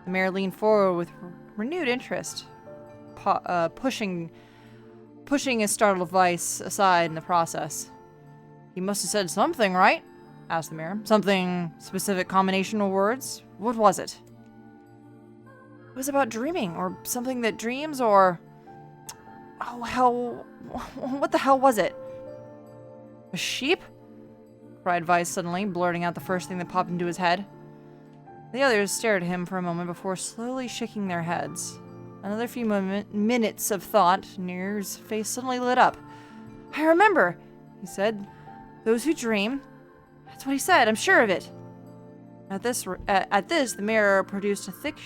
The mayor leaned forward with renewed interest, pushing his startled Vice aside in the process. He must have said something, right? Asked the mayor. Something specific combination of words? What was it? It was about dreaming, or something that dreams, or... Oh, hell... What the hell was it? A sheep? Cried Vice suddenly, blurting out the first thing that popped into his head. The others stared at him for a moment before slowly shaking their heads. Another few minutes of thought, NieR's face suddenly lit up. I remember, he said. Those who dream. That's what he said, I'm sure of it. At this, the mayor produced a thick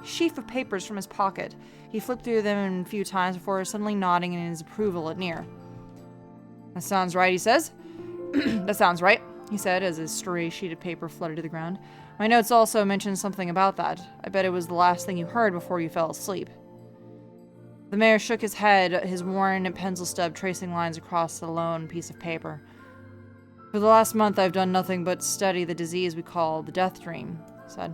sheaf of papers from his pocket. He flipped through them a few times before suddenly nodding in his approval at NieR. That sounds right, he says. That sounds right, he said as his stray sheet of paper fluttered to the ground. My notes also mentioned something about that. I bet it was the last thing you heard before you fell asleep. The mayor shook his head, his worn pencil stub tracing lines across the lone piece of paper. For the last month, I've done nothing but study the disease we call the death dream, he said.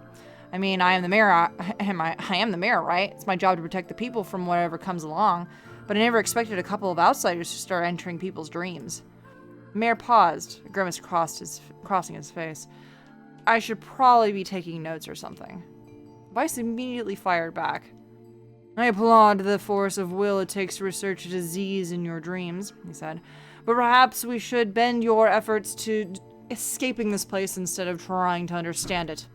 I mean, I am the mayor, I am the mayor, right? It's my job to protect the people from whatever comes along, but I never expected a couple of outsiders to start entering people's dreams. The mayor paused, a grimace crossing his face. I should probably be taking notes or something. Weiss immediately fired back. I applaud the force of will it takes to research a disease in your dreams, he said. But perhaps we should bend your efforts to escaping this place instead of trying to understand it.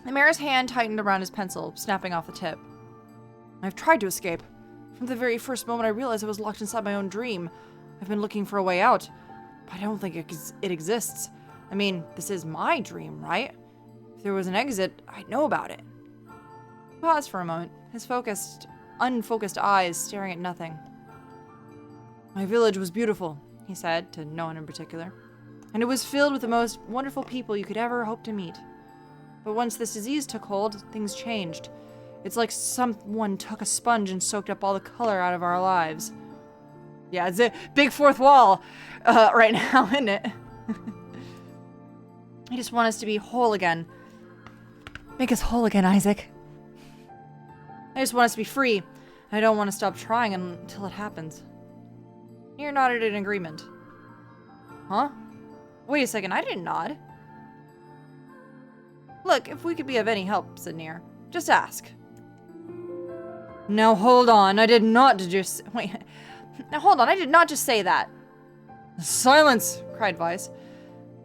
The mayor's hand tightened around his pencil, snapping off the tip. I've tried to escape. From the very first moment I realized I was locked inside my own dream. I've been looking for a way out, but I don't think it exists. I mean, this is my dream, right? If there was an exit, I'd know about it. He paused for a moment, his unfocused eyes staring at nothing. My village was beautiful, he said, to no one in particular, and it was filled with the most wonderful people you could ever hope to meet. But once this disease took hold, things changed. It's like someone took a sponge and soaked up all the color out of our lives. Yeah, it's a big fourth wall right now, isn't it? I just want us to be whole again. Make us whole again, Isaac. I just want us to be free. I don't want to stop trying until it happens. NieR nodded in agreement. Huh? Wait a second, I didn't nod. Look, if we could be of any help, said NieR, just ask. Now hold on, I did not just... Wait. Now hold on, I did not just say that. Silence, cried Weiss.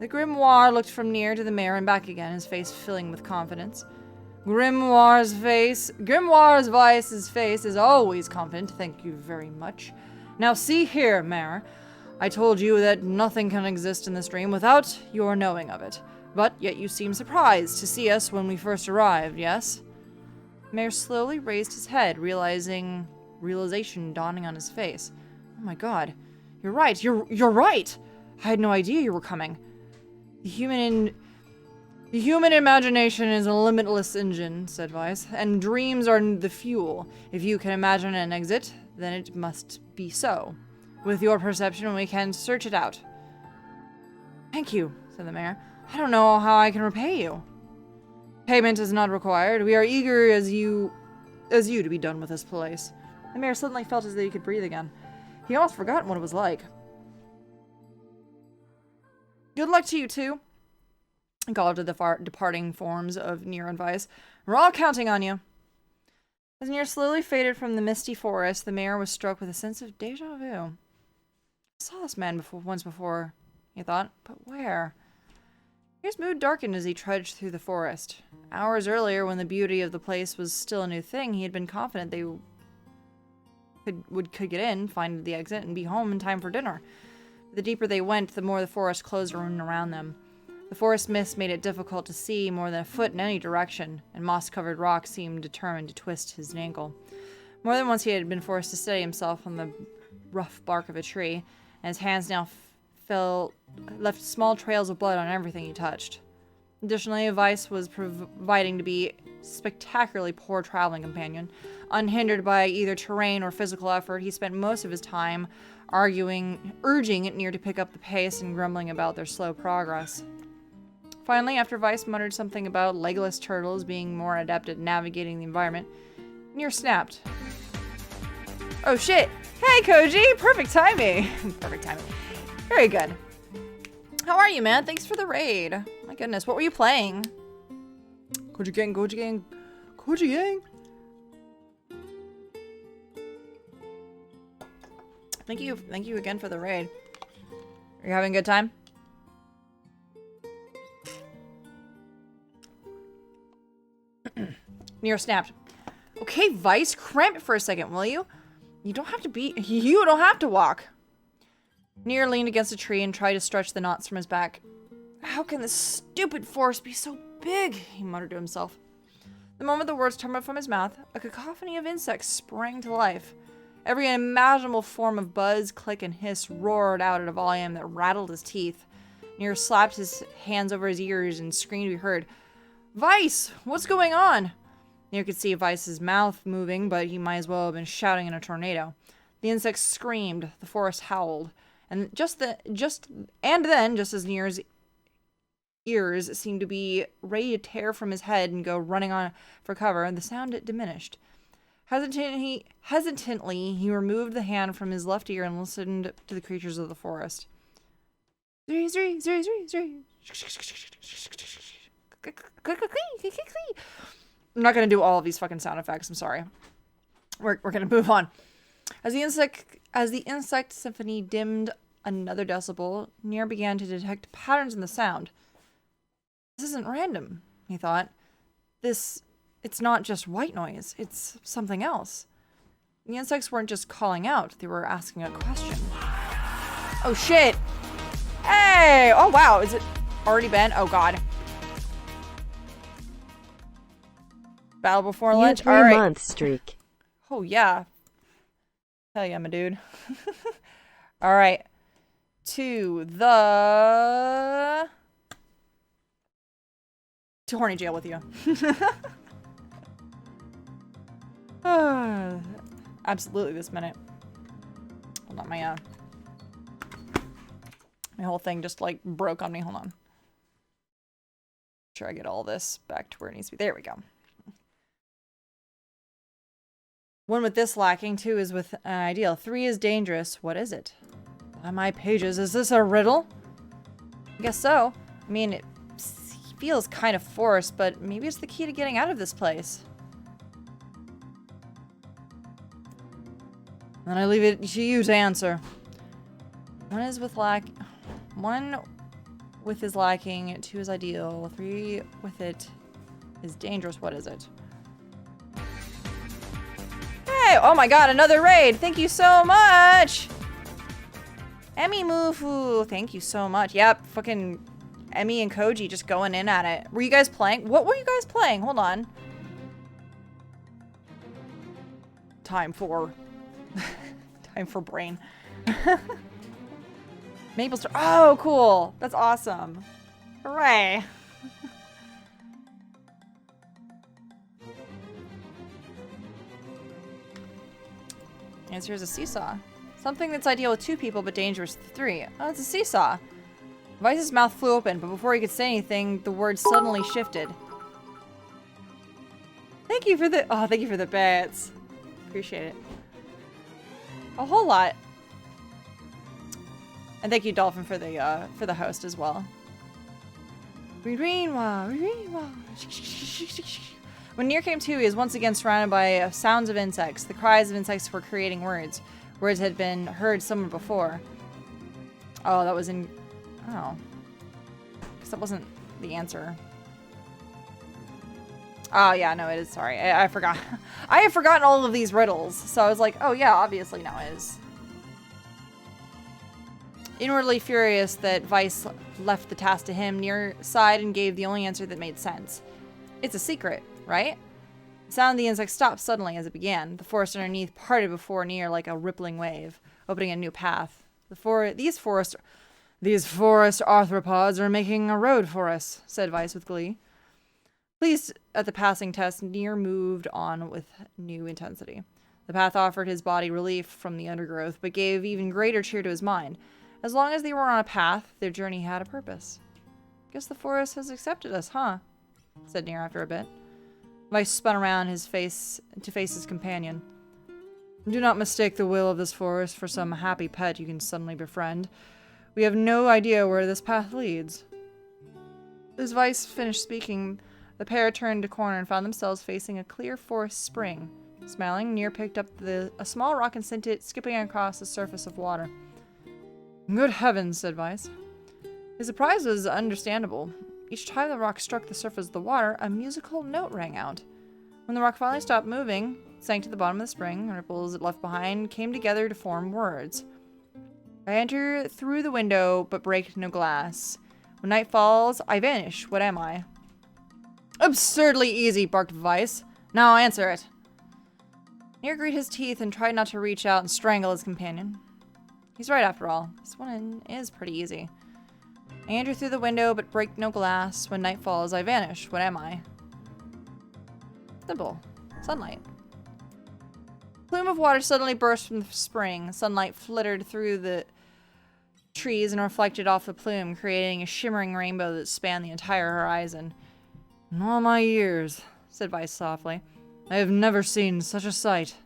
The grimoire looked from NieR to the mayor and back again, his face filling with confidence. Grimoire's Weiss's face is always confident, thank you very much. Now see here, Mayor. I told you that nothing can exist in this dream without your knowing of it. But yet you seem surprised to see us when we first arrived, yes? Mayor slowly raised his head, realization dawning on his face. Oh my god. You're right. You're right. I had no idea you were coming. The human imagination is a limitless engine, said Weiss, and dreams are the fuel. If you can imagine an exit, then it must be so. With your perception, we can search it out. Thank you, said the mayor. I don't know how I can repay you. Payment is not required. We are eager as you to be done with this place. The mayor suddenly felt as though he could breathe again. He almost forgotten what it was like. Good luck to you two. He called to the departing forms of NieR and Weiss. We're all counting on you. As NieR slowly faded from the misty forest, the mayor was struck with a sense of deja vu. I saw this man once before, he thought, but where? NieR's mood darkened as he trudged through the forest. Hours earlier, when the beauty of the place was still a new thing, he had been confident they could get in, find the exit, and be home in time for dinner. But the deeper they went, the more the forest closed around them. The forest mist made it difficult to see more than a foot in any direction, and moss-covered rock seemed determined to twist his ankle. More than once he had been forced to steady himself on the rough bark of a tree, and his hands now left small trails of blood on everything he touched. Additionally, Weiss was proving to be a spectacularly poor traveling companion. Unhindered by either terrain or physical effort, he spent most of his time urging NieR to pick up the pace and grumbling about their slow progress. Finally, after Weiss muttered something about legless turtles being more adept at navigating the environment, NieR snapped. Oh shit! Hey Koji! Perfect timing! Perfect timing. Very good. How are you, man? Thanks for the raid. My goodness, what were you playing? Koji gang, Koji gang, Koji gang! Thank you again for the raid. Are you having a good time? NieR snapped. Okay, Vice, cramp it for a second, will you? You don't have to walk. NieR leaned against a tree and tried to stretch the knots from his back. How can this stupid forest be so big? He muttered to himself. The moment the words turned from his mouth, a cacophony of insects sprang to life. Every imaginable form of buzz, click, and hiss roared out at a volume that rattled his teeth. NieR slapped his hands over his ears and screamed to be heard. Vice! What's going on? NieR could see Vice's mouth moving, but he might as well have been shouting in a tornado. The insects screamed, the forest howled, and just as NieR's ears seemed to be ready to tear from his head and go running on for cover, the sound diminished. Hesitantly, he removed the hand from his left ear and listened to the creatures of the forest. I'm not gonna do all of these fucking sound effects. I'm sorry. We're gonna move on. As the insect symphony dimmed another decibel, NieR began to detect patterns in the sound. This isn't random, he thought. It's not just white noise. It's something else. The insects weren't just calling out. They were asking a question. Oh shit! Hey! Oh wow! Is it already been? Oh god. Battle before lunch. All right. 3-month streak. Oh yeah. Hell yeah, my dude. All right. To horny jail with you. Absolutely this minute. Hold on, my whole thing just like broke on me. Hold on. Make sure I get all this back to where it needs to be. There we go. One with this lacking, 2 is with an ideal, 3 is dangerous. What is it? By my pages, is this a riddle? I guess so. I mean, it feels kind of forced, but maybe it's the key to getting out of this place. Then I leave it to you to answer. One with is lacking, 2 is ideal, 3 with it is dangerous. What is it? Hey! Oh my god, another raid! Thank you so much! Emmy Mufu, thank you so much. Yep, fucking Emmy and Koji just going in at it. Were you guys playing? What were you guys playing? Hold on. Time for brain. Maple Star. Oh, cool. That's awesome. Hooray. Answer is a seesaw. Something that's ideal with 2 people but dangerous with 3. Oh, it's a seesaw. Vice's mouth flew open, but before he could say anything, the words suddenly shifted. Thank you for the bits. Appreciate it. A whole lot. And thank you, Dolphin, for the host as well. When NieR came to, he was once again surrounded by sounds of insects. The cries of insects were creating words. Words had been heard somewhere before. Oh, that was in... Oh. Because that wasn't the answer. Oh, yeah, no, it is. Sorry. I forgot. I have forgotten all of these riddles. So I was like, oh, yeah, obviously now it is. Inwardly furious that Vice left the task to him, NieR sighed and gave the only answer that made sense. It's a secret, right? The sound of the insect stopped suddenly as it began. The forest underneath parted before NieR like a rippling wave, opening a new path. These forest arthropods are making a road for us, said Vice with glee. Pleased at the passing test, NieR moved on with new intensity. The path offered his body relief from the undergrowth, but gave even greater cheer to his mind. As long as they were on a path, their journey had a purpose. Guess the forest has accepted us, huh? Said NieR after a bit. Vice spun around to face his companion. Do not mistake the will of this forest for some happy pet you can suddenly befriend. We have no idea where this path leads. As Vice finished speaking, the pair turned a corner and found themselves facing a clear forest spring. Smiling, NieR picked up a small rock and sent it skipping across the surface of water. Good heavens, said Vice. His surprise was understandable. Each time the rock struck the surface of the water, a musical note rang out. When the rock finally stopped moving, it sank to the bottom of the spring, and ripples it left behind came together to form words. I enter through the window, but break no glass. When night falls, I vanish. What am I? Absurdly easy, barked Vice. Now answer it. NieR grit his teeth and tried not to reach out and strangle his companion. He's right after all. This one is pretty easy. I enter through the window, but break no glass. When night falls, I vanish. What am I? Simple. Sunlight. A plume of water suddenly burst from the spring. Sunlight flittered through the trees and reflected off the plume, creating a shimmering rainbow that spanned the entire horizon. In all my years, said Vice softly, I have never seen such a sight.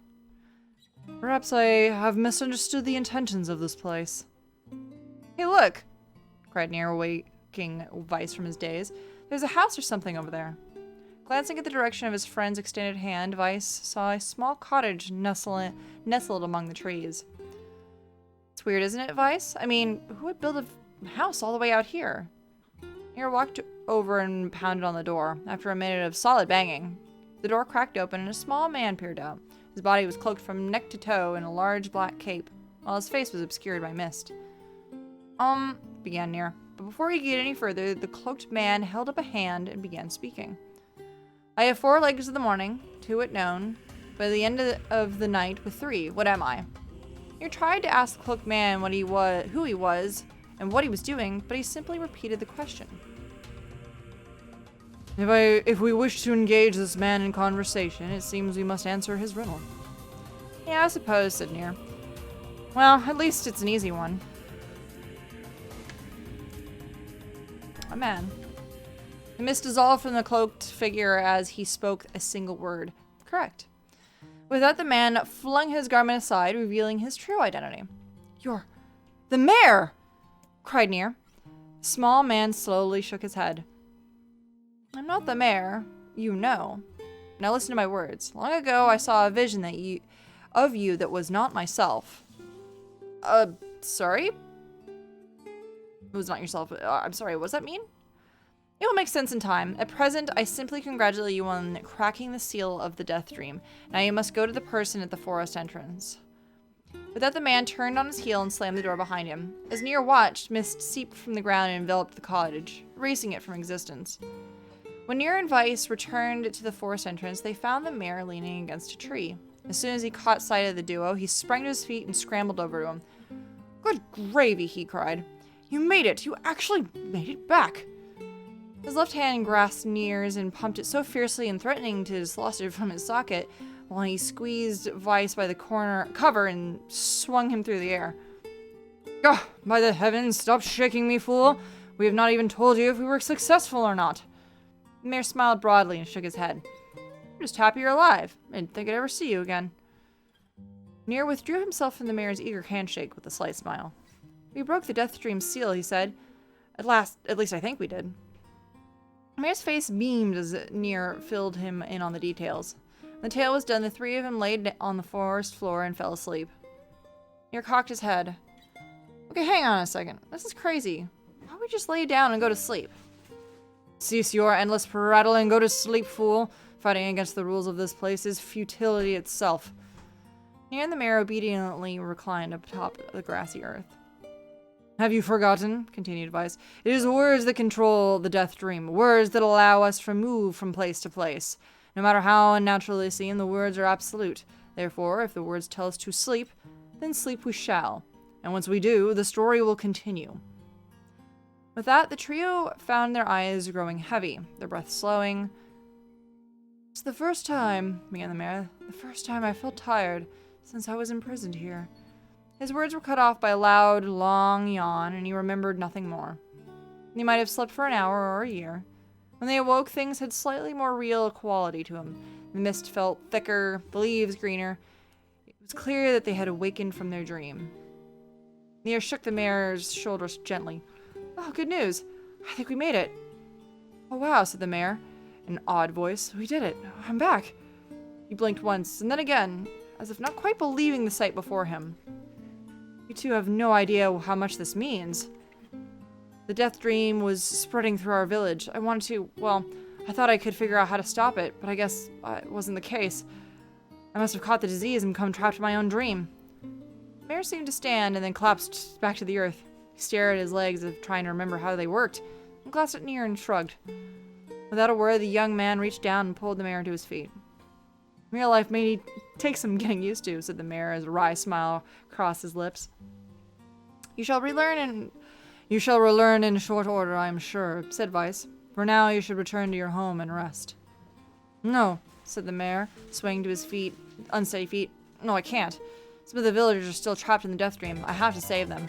Perhaps I have misunderstood the intentions of this place. Hey, look! Cried NieR, waking Vice from his daze. There's a house or something over there. Glancing at the direction of his friend's extended hand, Vice saw a small cottage nestled among the trees. It's weird, isn't it, Vice? I mean, who would build a house all the way out here? NieR walked over and pounded on the door. After a minute of solid banging, the door cracked open and a small man peered out. His body was cloaked from neck to toe in a large black cape, while his face was obscured by mist. Began NieR. But before he could get any further, the cloaked man held up a hand and began speaking. I have 4 legs of the morning, 2 at noon, by the end of the night with 3. What am I? NieR tried to ask the cloaked man who he was, and what he was doing, but he simply repeated the question. If we wish to engage this man in conversation, it seems we must answer his riddle. Yeah, I suppose, said NieR. Well, at least it's an easy one. A man. The mist dissolved from the cloaked figure as he spoke a single word. Correct. With that, the man flung his garment aside, revealing his true identity. You're the mayor! Cried NieR. The small man slowly shook his head. I'm not the mayor, you know. Now listen to my words. Long ago, I saw a vision of you that was not myself. Sorry? It was not yourself. I'm sorry, what does that mean? It will make sense in time. At present, I simply congratulate you on cracking the seal of the death dream. Now you must go to the person at the forest entrance. With that, the man turned on his heel and slammed the door behind him. As NieR watched, mist seeped from the ground and enveloped the cottage, erasing it from existence. When NieR and Vice returned to the forest entrance, they found the mayor leaning against a tree. As soon as he caught sight of the duo, he sprang to his feet and scrambled over to him. Good gravy, he cried. You made it! You actually made it back! His left hand grasped NieR's and pumped it so fiercely and threatening to dislodge it from his socket, while he squeezed Vice by the cover and swung him through the air. Oh, by the heavens, stop shaking me, fool! We have not even told you if we were successful or not. The mayor smiled broadly and shook his head. I'm just happy you're alive. I didn't think I'd ever see you again. NieR withdrew himself from the mayor's eager handshake with a slight smile. We broke the death dream seal, he said. At least I think we did. The mayor's face beamed as NieR filled him in on the details. When the tale was done, the 3 of them laid on the forest floor and fell asleep. NieR cocked his head. Okay, hang on a second. This is crazy. Why don't we just lay down and go to sleep? Cease your endless prattle and go to sleep, fool. Fighting against the rules of this place is futility itself. NieR and the mayor obediently reclined atop the grassy earth. Have you forgotten? Continued Vice. It is words that control the death dream. Words that allow us to move from place to place. No matter how unnatural they seem, the words are absolute. Therefore, if the words tell us to sleep, then sleep we shall. And once we do, the story will continue. With that, the trio found their eyes growing heavy, their breath slowing. It's the first time, began the mayor, the first time I felt tired since I was imprisoned here. His words were cut off by a loud, long yawn, and he remembered nothing more. He might have slept for an hour or a year. When they awoke, things had slightly more real quality to him. The mist felt thicker, the leaves greener. It was clear that they had awakened from their dream. NieR shook the mayor's shoulders gently. Oh, good news. I think we made it. Oh, wow, said the mayor, in an odd voice. We did it. I'm back. He blinked once, and then again, as if not quite believing the sight before him. You two have no idea how much this means. The death dream was spreading through our village. I wanted I thought I could figure out how to stop it, but I guess it wasn't the case. I must have caught the disease and become trapped in my own dream. The mayor seemed to stand and then collapsed back to the earth. He stared at his legs as if trying to remember how they worked, and glanced at NieR and shrugged. Without a word, the young man reached down and pulled the mayor to his feet. Real life may take some getting used to, said the mayor as a wry smile crossed his lips. You shall relearn in short order, I am sure, said Weiss. For now, you should return to your home and rest. No, said the mayor, swaying to his feet, unsteady feet. No, I can't. Some of the villagers are still trapped in the death dream. I have to save them.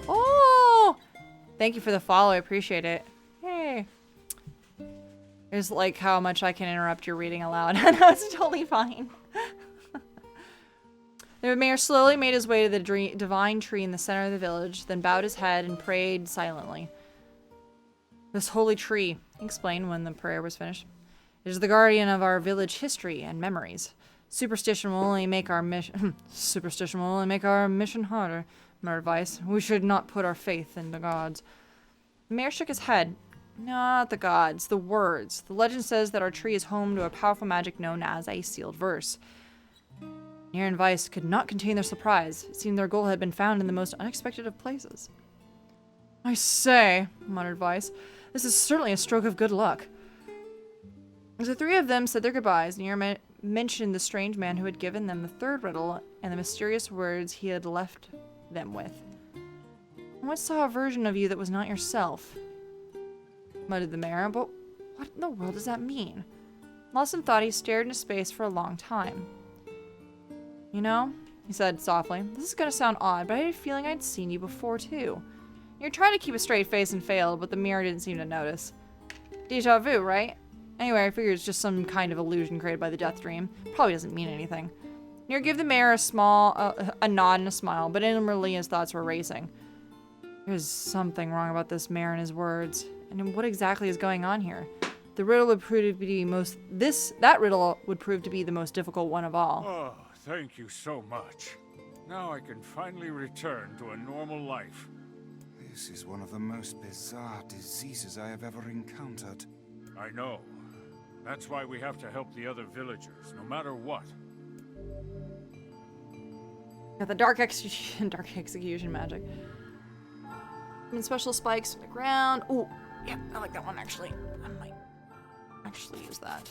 Oh! Thank you for the follow. I appreciate it. Hey. It's like how much I can interrupt your reading aloud. No, it's totally fine. The mayor slowly made his way to the divine tree in the center of the village, then bowed his head and prayed silently. This holy tree, he explained when the prayer was finished, is the guardian of our village history and memories. Superstition will only make our mission harder, murmured Weiss. We should not put our faith in the gods. The mayor shook his head. Not the gods, the words. The legend says that our tree is home to a powerful magic known as a sealed verse. NieR and Weiss could not contain their surprise. It seemed their goal had been found in the most unexpected of places. I say, muttered Weiss, this is certainly a stroke of good luck. As the three of them said their goodbyes, NieR mentioned the strange man who had given them the third riddle and the mysterious words he had left them with. I once saw a version of you that was not yourself, muttered the mayor, but what in the world does that mean? Lost in thought, he stared into space for a long time. You know, he said softly, this is gonna sound odd, but I had a feeling I'd seen you before too. You tried to keep a straight face and failed, but the mirror didn't seem to notice. Deja vu, right? Anyway, I figure it's just some kind of illusion created by the death dream. Probably doesn't mean anything. NieR gave the mayor a nod and a smile, but inwardly his thoughts were racing. There's something wrong about this mayor and his words. And what exactly is going on here? The riddle would prove to be that riddle would prove to be the most difficult one of all. Oh, thank you so much. Now I can finally return to a normal life. This is one of the most bizarre diseases I have ever encountered. I know. That's why we have to help the other villagers, no matter what. Got the dark execution magic. And special spikes from the ground. Ooh, yeah, I like that one actually. I might actually use that.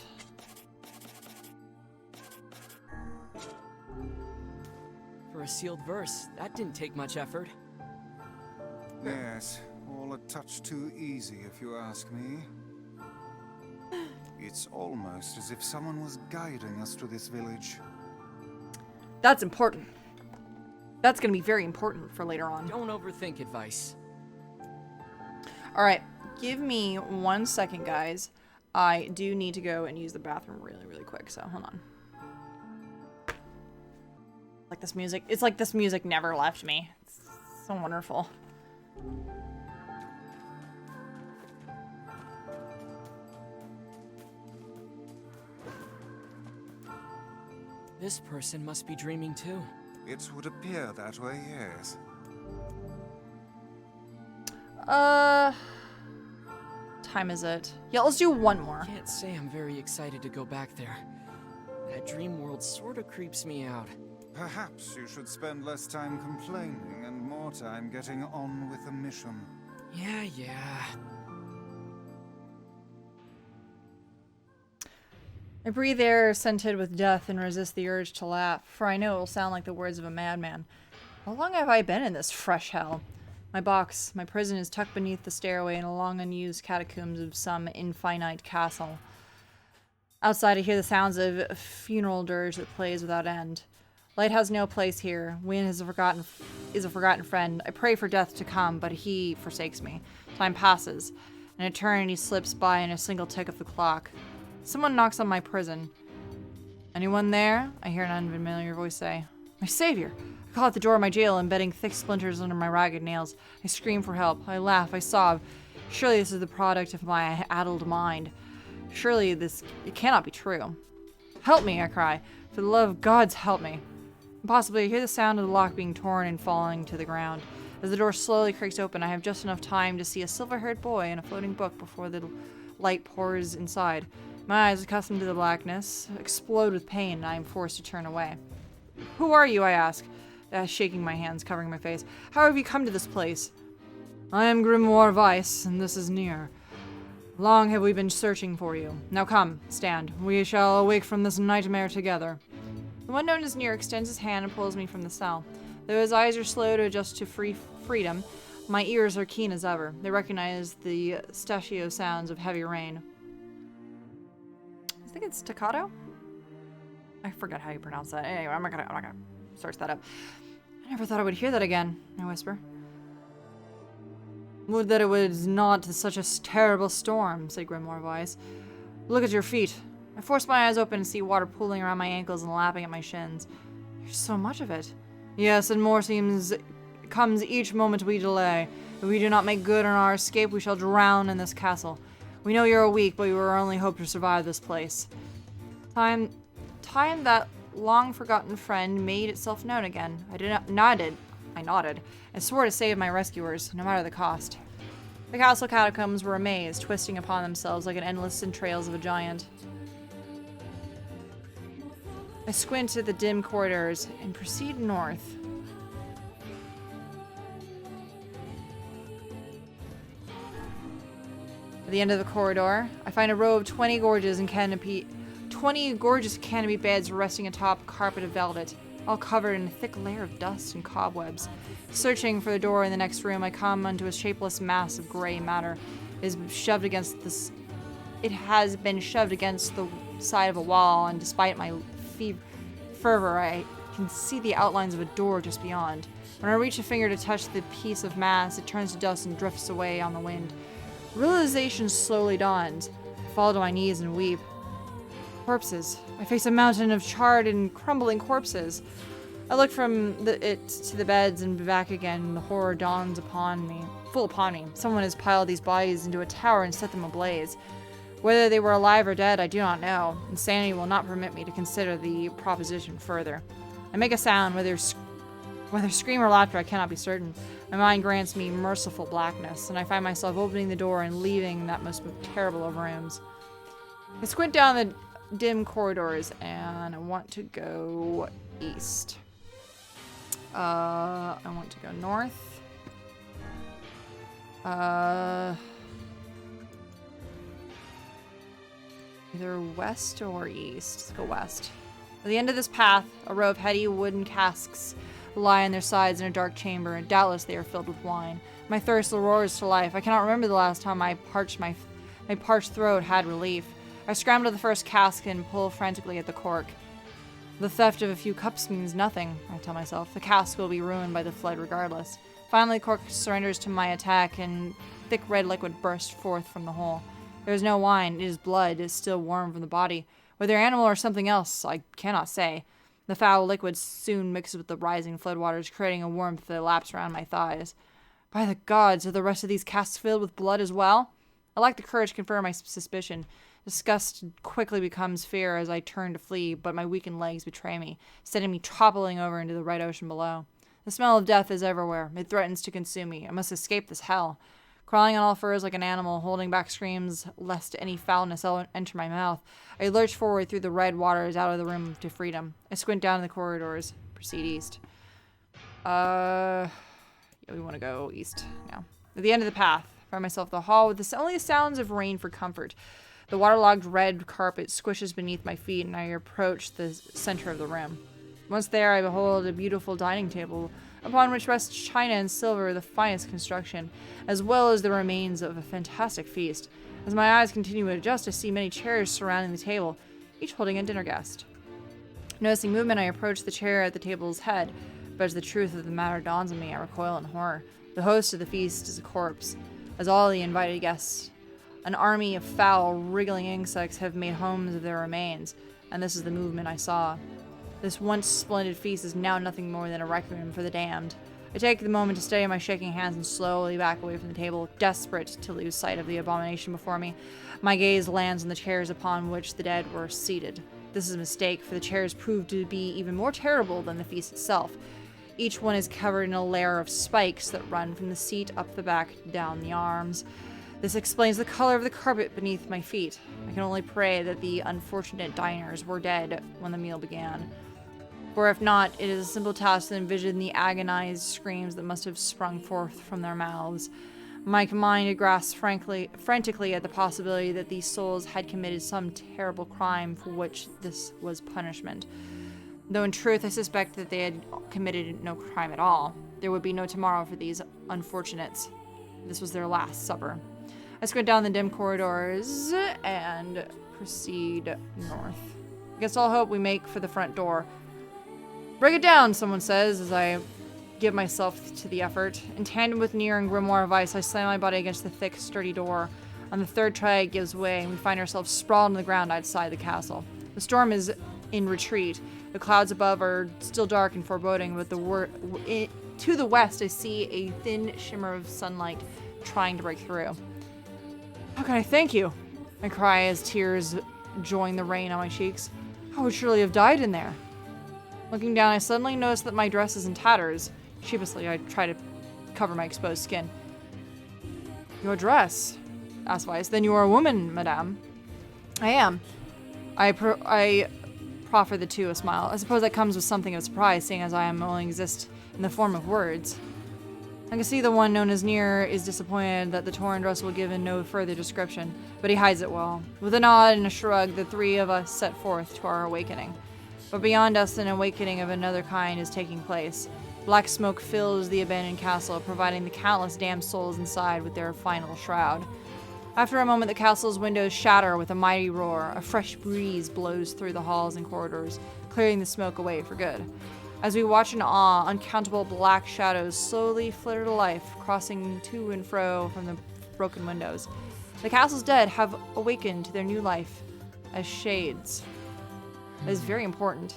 For a sealed verse, that didn't take much effort. Yes, all a touch too easy if you ask me. It's almost as if someone was guiding us to this village. That's important. That's gonna be very important for later on. Don't overthink advice. Alright, give me 1 second, guys. I do need to go and use the bathroom really, really quick, so hold on. Like this music. It's like this music never left me. It's so wonderful. This person must be dreaming too. It would appear that way, yes. Time is it? Yeah, let's do one more. Can't say I'm very excited to go back there. That dream world sort of creeps me out. Perhaps you should spend less time complaining and more time getting on with the mission. Yeah. I breathe air scented with death and resist the urge to laugh, for I know it will sound like the words of a madman. How long have I been in this fresh hell? My prison is tucked beneath the stairway in a long unused catacombs of some infinite castle. Outside I hear the sounds of a funeral dirge that plays without end. Light has no place here. Wind is a forgotten friend. I pray for death to come, but he forsakes me. Time passes. An eternity slips by in a single tick of the clock. Someone knocks on my prison. Anyone there? I hear an unfamiliar voice say. My savior! I call at the door of my jail, embedding thick splinters under my ragged nails. I scream for help. I laugh. I sob. Surely this is the product of my addled mind. Surely it cannot be true. Help me, I cry. For the love of gods, help me. Possibly I hear the sound of the lock being torn and falling to the ground. As the door slowly creaks open, I have just enough time to see a silver-haired boy and a floating book before the light pours inside. My eyes, accustomed to the blackness, explode with pain, and I am forced to turn away. Who are you, I ask, shaking my hands, covering my face. How have you come to this place? I am Grimoire Weiss, and this is NieR. Long have we been searching for you. Now come, stand. We shall awake from this nightmare together. The one known as NieR extends his hand and pulls me from the cell. Though his eyes are slow to adjust to freedom, my ears are keen as ever. They recognize the staccato sounds of heavy rain. I think it's staccato? I forget how you pronounce that. Anyway, I'm not gonna search that up. I never thought I would hear that again, I whisper. Would that it was not such a terrible storm, said Grimoire Weiss. Look at your feet. I force my eyes open and see water pooling around my ankles and lapping at my shins. There's so much of it. Yes, and more comes each moment we delay. If we do not make good on our escape, we shall drown in this castle. We know you're weak, but you are only hope to survive this place. Time that long-forgotten friend made itself known again. I nodded, and swore to save my rescuers, no matter the cost. The castle catacombs were a maze, twisting upon themselves like an endless entrails of a giant. I squint at the dim corridors and proceed north. At the end of the corridor, I find a row of 20 gorgeous canopy beds resting atop a carpet of velvet, all covered in a thick layer of dust and cobwebs. Searching for the door in the next room, I come onto a shapeless mass of gray matter. It has been shoved against the side of a wall, and despite my fervor, I can see the outlines of a door just beyond. When I reach a finger to touch the piece of mass, it turns to dust and drifts away on the wind. Realization slowly dawns. I fall to my knees and weep. Corpses. I face a mountain of charred and crumbling corpses. I look from it to the beds and back again, and the horror dawns full upon me. Someone has piled these bodies into a tower and set them ablaze. Whether they were alive or dead, I do not know. Insanity will not permit me to consider the proposition further. I make a sound, whether scream or laughter, I cannot be certain. My mind grants me merciful blackness, and I find myself opening the door and leaving that most terrible of rooms. I squint down the dim corridors, and I want to go east. I want to go north. Either west or east. Let's go west. At the end of this path, a row of heavy wooden casks lie on their sides in a dark chamber, and doubtless they are filled with wine. My thirst roars to life. I cannot remember the last time my parched throat had relief. I scramble to the first cask and pull frantically at the cork. The theft of a few cups means nothing, I tell myself. The cask will be ruined by the flood regardless. Finally, the cork surrenders to my attack, and thick red liquid bursts forth from the hole. There is no wine. It is blood. It is still warm from the body. Whether animal or something else, I cannot say. The foul liquid soon mixes with the rising floodwaters, creating a warmth that laps around my thighs. By the gods, are the rest of these casks filled with blood as well? I lack the courage to confirm my suspicion. Disgust quickly becomes fear as I turn to flee, but my weakened legs betray me, sending me toppling over into the red ocean below. The smell of death is everywhere. It threatens to consume me. I must escape this hell. Crawling on all fours like an animal, holding back screams lest any foulness enter my mouth, I lurch forward through the red waters out of the room to freedom. I squint down the corridors, proceed east. Yeah, we want to go east now. At the end of the path, I find myself in the hall with only the sounds of rain for comfort. The waterlogged red carpet squishes beneath my feet, and I approach the center of the room. Once there, I behold a beautiful dining table, upon which rests china and silver of the finest construction, as well as the remains of a fantastic feast. As my eyes continue to adjust, I see many chairs surrounding the table, each holding a dinner guest. Noticing movement, I approach the chair at the table's head, but as the truth of the matter dawns on me, I recoil in horror. The host of the feast is a corpse, as all the invited guests. An army of foul, wriggling insects have made homes of their remains, and this is the movement I saw. This once splendid feast is now nothing more than a requiem for the damned. I take the moment to steady my shaking hands and slowly back away from the table, desperate to lose sight of the abomination before me. My gaze lands on the chairs upon which the dead were seated. This is a mistake, for the chairs proved to be even more terrible than the feast itself. Each one is covered in a layer of spikes that run from the seat up the back down the arms. This explains the color of the carpet beneath my feet. I can only pray that the unfortunate diners were dead when the meal began. For if not, it is a simple task to envision the agonized screams that must have sprung forth from their mouths. My mind grasped frantically at the possibility that these souls had committed some terrible crime for which this was punishment. Though in truth, I suspect that they had committed no crime at all. There would be no tomorrow for these unfortunates. This was their last supper. I squint down the dim corridors and proceed north. Against all hope, we make for the front door. Break it down, someone says, as I give myself to the effort. In tandem with NieR and Grimoire of Ice, I slam my body against the thick, sturdy door. On the third try, it gives way, and we find ourselves sprawled on the ground outside the castle. The storm is in retreat. The clouds above are still dark and foreboding, but to the west, I see a thin shimmer of sunlight trying to break through. How can I thank you? I cry as tears join the rain on my cheeks. I would surely have died in there. Looking down, I suddenly notice that my dress is in tatters. Sheepishly, I try to cover my exposed skin. Your dress? Asked Weiss. Then you are a woman, madame. I am. I proffer the two a smile. I suppose that comes with something of surprise, seeing as I am only exist in the form of words. I can see the one known as NieR is disappointed that the torn dress will give in no further description, but he hides it well. With a nod and a shrug, the three of us set forth to our awakening. But beyond us, an awakening of another kind is taking place. Black smoke fills the abandoned castle, providing the countless damned souls inside with their final shroud. After a moment, the castle's windows shatter with a mighty roar. A fresh breeze blows through the halls and corridors, clearing the smoke away for good. As we watch in awe, uncountable black shadows slowly flitter to life, crossing to and fro from the broken windows. The castle's dead have awakened to their new life as shades. That is very important.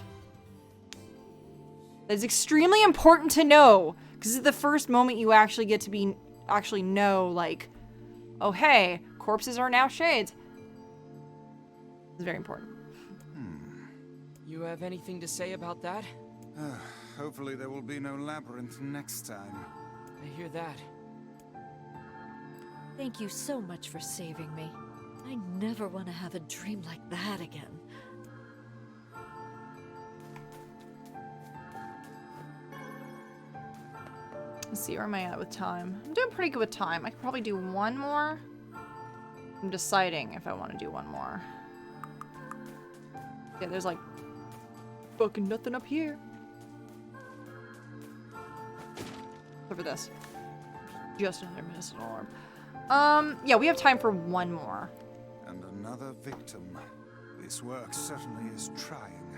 That is extremely important to know, because it's the first moment you actually get to know, like, oh hey, corpses are now shades. It's very important. You have anything to say about that? Hopefully there will be no labyrinth next time. I hear that. Thank you so much for saving me. I never want to have a dream like that again. Let's see, where am I at with time? I'm doing pretty good with time. I could probably do one more. I'm deciding if I want to do one more. Yeah, there's like fucking nothing up here. Over this. Just another medicinal orb. Yeah, we have time for one more. And another victim. This work certainly is trying.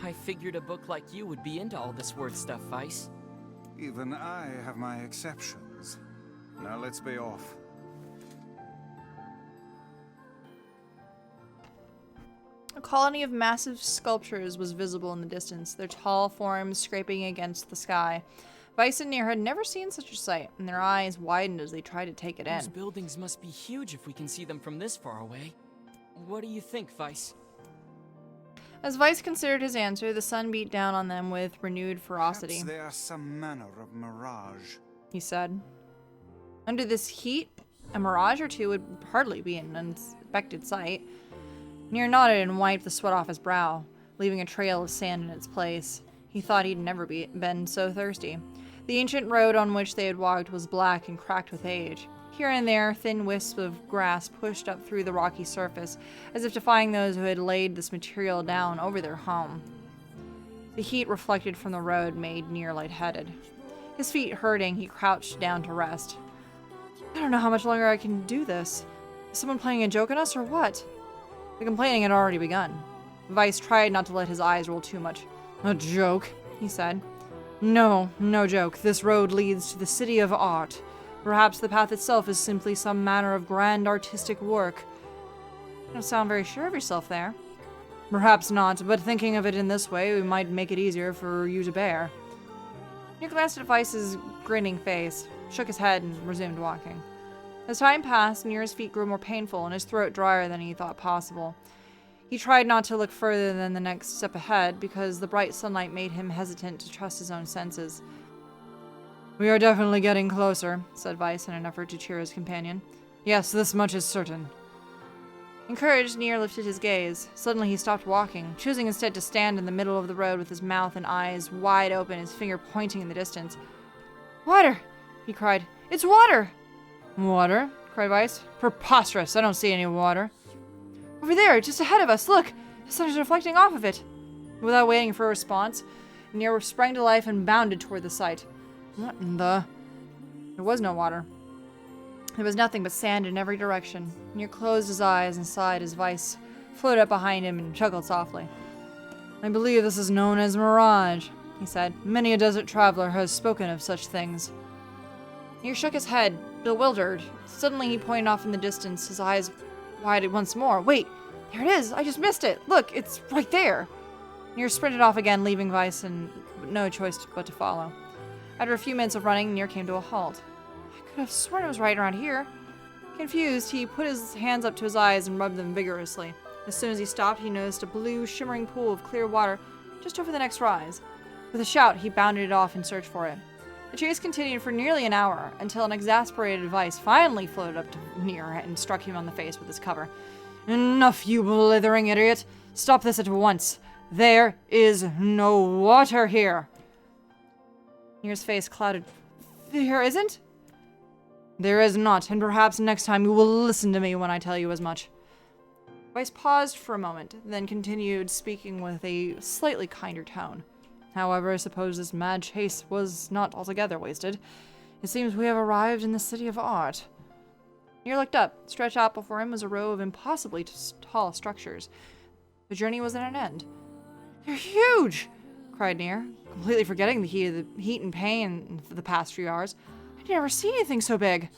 I figured a book like you would be into all this word stuff, Weiss. Even I have my exceptions. Now let's be off. A colony of massive sculptures was visible in the distance, their tall forms scraping against the sky. Weiss and NieR had never seen such a sight, and their eyes widened as they tried to take it in. Those buildings must be huge if we can see them from this far away. What do you think, Weiss? As Weiss considered his answer, the sun beat down on them with renewed ferocity. Perhaps they are some manner of mirage, he said. Under this heat, a mirage or two would hardly be an unexpected sight. NieR nodded and wiped the sweat off his brow, leaving a trail of sand in its place. He thought he'd never been so thirsty. The ancient road on which they had walked was black and cracked with age. Here and there, thin wisps of grass pushed up through the rocky surface, as if defying those who had laid this material down over their home. The heat reflected from the road made NieR lightheaded. His feet hurting, he crouched down to rest. I don't know how much longer I can do this. Is someone playing a joke on us, or what? The complaining had already begun. Weiss tried not to let his eyes roll too much. A joke, he said. No joke. This road leads to the city of art. Perhaps the path itself is simply some manner of grand artistic work. You don't sound very sure of yourself there. Perhaps not, but thinking of it in this way, we might make it easier for you to bear. NieR glanced at Weiss's grinning face, shook his head, and resumed walking. As time passed, NieR's feet grew more painful and his throat drier than he thought possible. He tried not to look further than the next step ahead because the bright sunlight made him hesitant to trust his own senses. We are definitely getting closer, said Weiss in an effort to cheer his companion. Yes, this much is certain. Encouraged, NieR lifted his gaze. Suddenly he stopped walking, choosing instead to stand in the middle of the road with his mouth and eyes wide open, his finger pointing in the distance. Water! He cried. It's water! Water? Cried Weiss. Preposterous! I don't see any water. Over there, just ahead of us, look! The sun is reflecting off of it. Without waiting for a response, NieR sprang to life and bounded toward the sight. What in the... There was no water. There was nothing but sand in every direction. NieR closed his eyes and sighed as Weiss floated up behind him and chuckled softly. I believe this is known as mirage, he said. Many a desert traveler has spoken of such things. NieR shook his head, bewildered. Suddenly he pointed off in the distance, his eyes widened once more. Wait, there it is! I just missed it! Look, it's right there! NieR sprinted off again, leaving Weiss and no choice but to follow. After a few minutes of running, NieR came to a halt. I could have sworn it was right around here. Confused, he put his hands up to his eyes and rubbed them vigorously. As soon as he stopped, he noticed a blue, shimmering pool of clear water just over the next rise. With a shout, he bounded it off in search for it. The chase continued for nearly an hour, until an exasperated Weiss finally floated up to NieR and struck him on the face with his cover. Enough, you blithering idiot! Stop this at once! There is no water here! NieR's face clouded. There isn't? There is not, and perhaps next time you will listen to me when I tell you as much. Weiss paused for a moment, then continued, speaking with a slightly kinder tone. However, I suppose this mad chase was not altogether wasted. It seems we have arrived in the city of art. NieR looked up. Stretched out before him was a row of impossibly tall structures. The journey was at an end. They're huge! Cried NieR, completely forgetting the heat and pain for the past few hours. I'd never seen anything so big.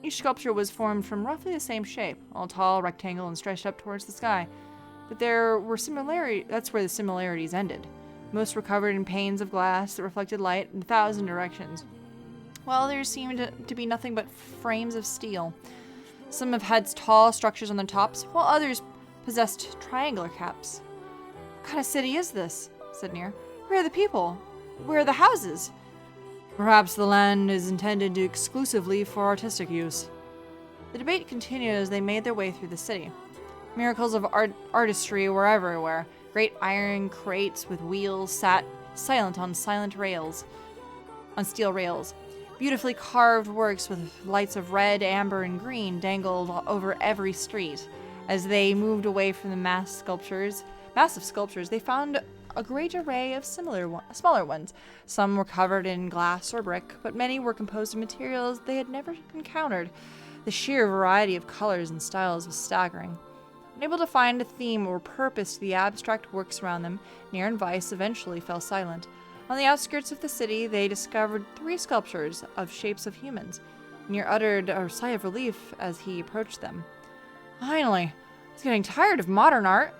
Each sculpture was formed from roughly the same shape, all tall, rectangle, and stretched up towards the sky. But there were similarities. That's where the similarities ended. Most were covered in panes of glass that reflected light in 1,000 directions, while there seemed to be nothing but frames of steel. Some have had tall structures on their tops, while others possessed triangular caps. What kind of city is this? Said NieR. Where are the people? Where are the houses? Perhaps the land is intended exclusively for artistic use. The debate continued as they made their way through the city. Miracles of artistry were everywhere. Great iron crates with wheels sat silent on steel rails. Beautifully carved works with lights of red, amber, and green dangled over every street. As they moved away from the massive sculptures, they found a great array of smaller ones. Some were covered in glass or brick, but many were composed of materials they had never encountered. The sheer variety of colors and styles was staggering. Unable to find a theme or purpose to the abstract works around them, NieR and Weiss eventually fell silent. On the outskirts of the city, they discovered 3 sculptures of shapes of humans. NieR uttered a sigh of relief as he approached them. Finally! I was getting tired of modern art!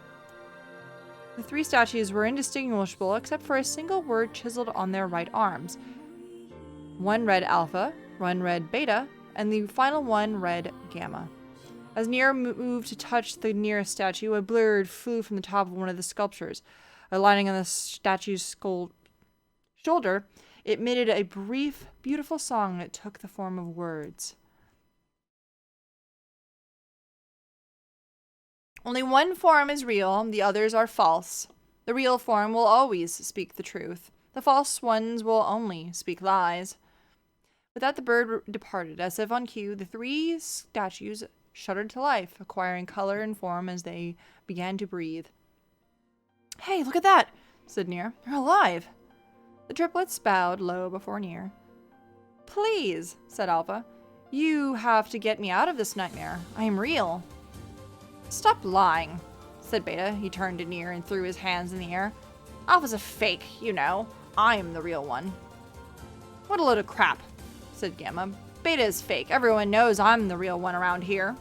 The 3 statues were indistinguishable except for a single word chiseled on their right arms. One read Alpha, one read Beta, and the final one read Gamma. As NieR moved to touch the nearest statue, a bird flew from the top of one of the sculptures. Alighting on the statue's shoulder, it emitted a brief, beautiful song that took the form of words. Only one form is real, the others are false. The real form will always speak the truth. The false ones will only speak lies. With that, the bird departed. As if on cue, the 3 statues shuddered to life, acquiring color and form as they began to breathe. Hey, look at that, said NieR. They're alive. The triplets bowed low before NieR. Please, said Alpha. You have to get me out of this nightmare. I am real. Stop lying, said Beta. He turned to NieR and threw his hands in the air. Alpha's a fake, you know. I'm the real one. What a load of crap, said Gamma. Beta is fake. Everyone knows I'm the real one around here.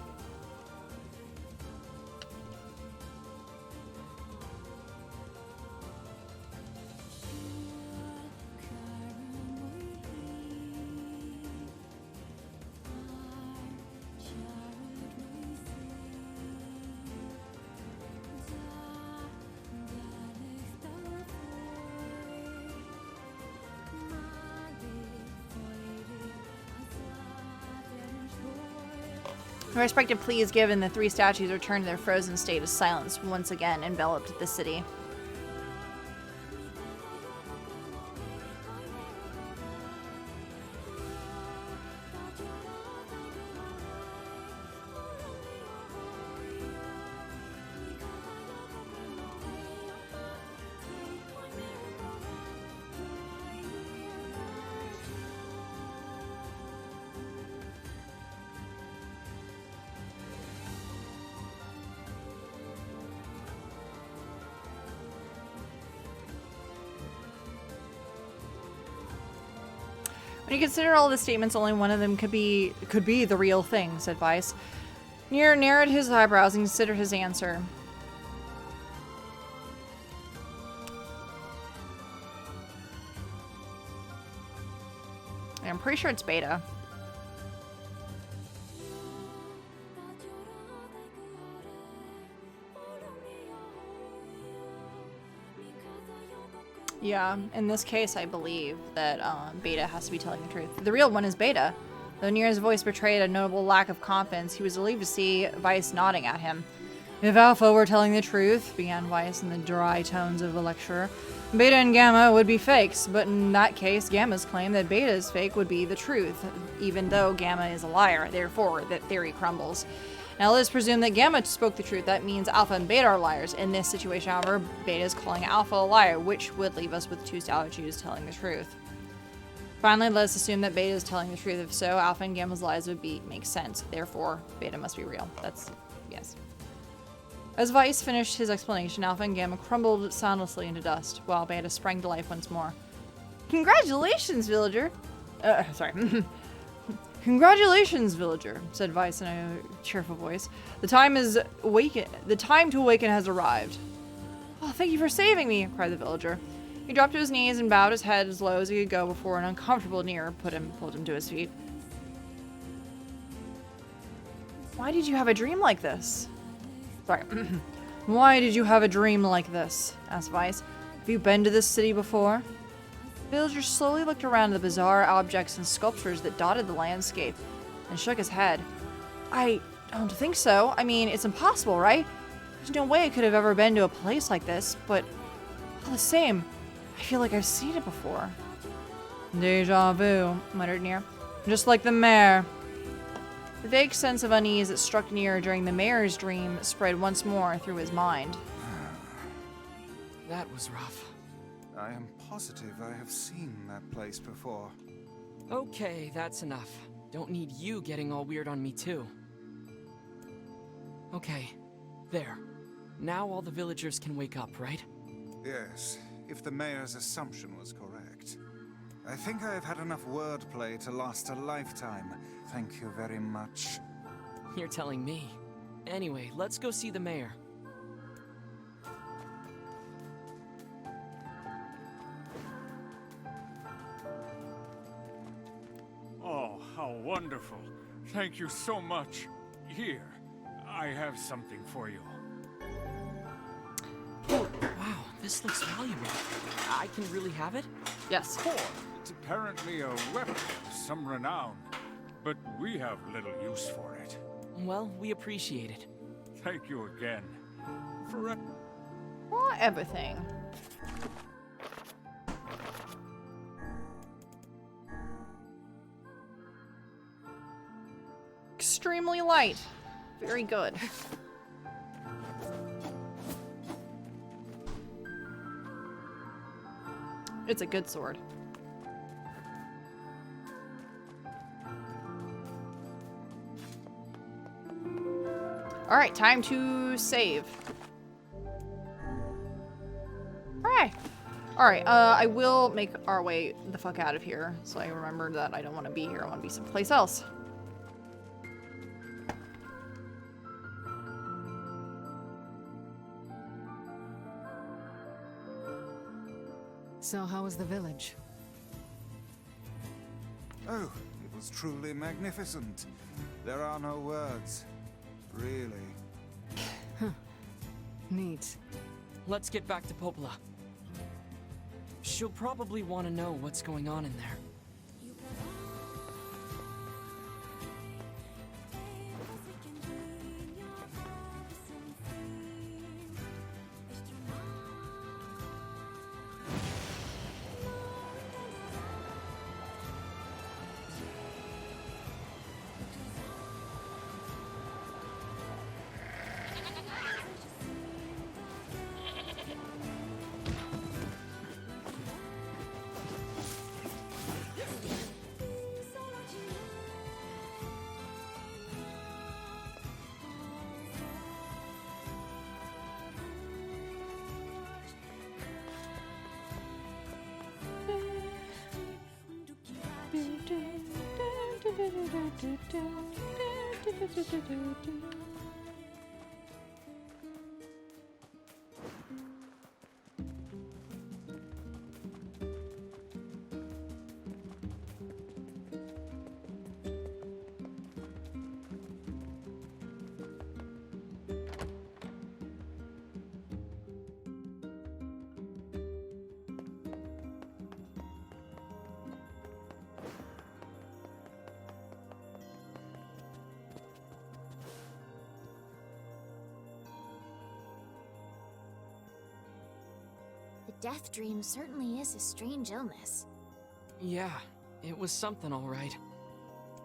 A respected plea is given. The three statues return to their frozen state as silence once again enveloped the city. When you consider all the statements, only one of them could be the real thing, said Weiss. NieR narrowed his eyebrows and considered his answer. I'm pretty sure it's Beta. Yeah, in this case, I believe that Beta has to be telling the truth. The real one is Beta. Though NieR's voice betrayed a notable lack of confidence, he was relieved to see Weiss nodding at him. If Alpha were telling the truth, began Weiss in the dry tones of a lecturer, Beta and Gamma would be fakes, but in that case, Gamma's claim that Beta's fake would be the truth, even though Gamma is a liar. Therefore, that theory crumbles. Now let us presume that Gamma spoke the truth. That means Alpha and Beta are liars. In this situation, however, Beta is calling Alpha a liar, which would leave us with two statues telling the truth. Finally, let us assume that Beta is telling the truth. If so, Alpha and Gamma's lies would make sense. Therefore, Beta must be real. That's, yes. As Weiss finished his explanation, Alpha and Gamma crumbled soundlessly into dust, while Beta sprang to life once more. Congratulations, villager! Sorry. Congratulations, villager, said Weiss in a cheerful voice. The time to awaken has arrived. Oh, thank you for saving me, cried the villager. He dropped to his knees and bowed his head as low as he could go before an uncomfortable NieR pulled him to his feet. Why did you have a dream like this? Sorry. Why did you have a dream like this? Asked Weiss. Have you been to this city before? The villager slowly looked around at the bizarre objects and sculptures that dotted the landscape and shook his head. I don't think so. I mean, it's impossible, right? There's no way I could have ever been to a place like this, but all the same, I feel like I've seen it before. Deja vu, muttered NieR. Just like the mayor. The vague sense of unease that struck NieR during the mayor's dream spread once more through his mind. That was rough. I am positive I have seen that place before. Okay, that's enough. Don't need you getting all weird on me too. Okay, there. Now all the villagers can wake up, right? Yes, if the mayor's assumption was correct. I think I have had enough wordplay to last a lifetime. Thank you very much. You're telling me. Anyway, let's go see the mayor. Oh, how wonderful. Thank you so much. Here, I have something for you. Wow, this looks valuable. I can really have it? Yes. Cool. It's apparently a weapon of some renown, but we have little use for it. Well, we appreciate it. Thank you again. For everything. Extremely light. Very good. It's a good sword. Alright, time to save. Alright. Alright, I will make our way the fuck out of here. So I remember that I don't want to be here. I want to be someplace else. So how was the village? Oh, it was truly magnificent. There are no words. Really. Neat. Let's get back to Popola. She'll probably want to know what's going on in there. The death dream certainly is a strange illness. Yeah, it was something all right.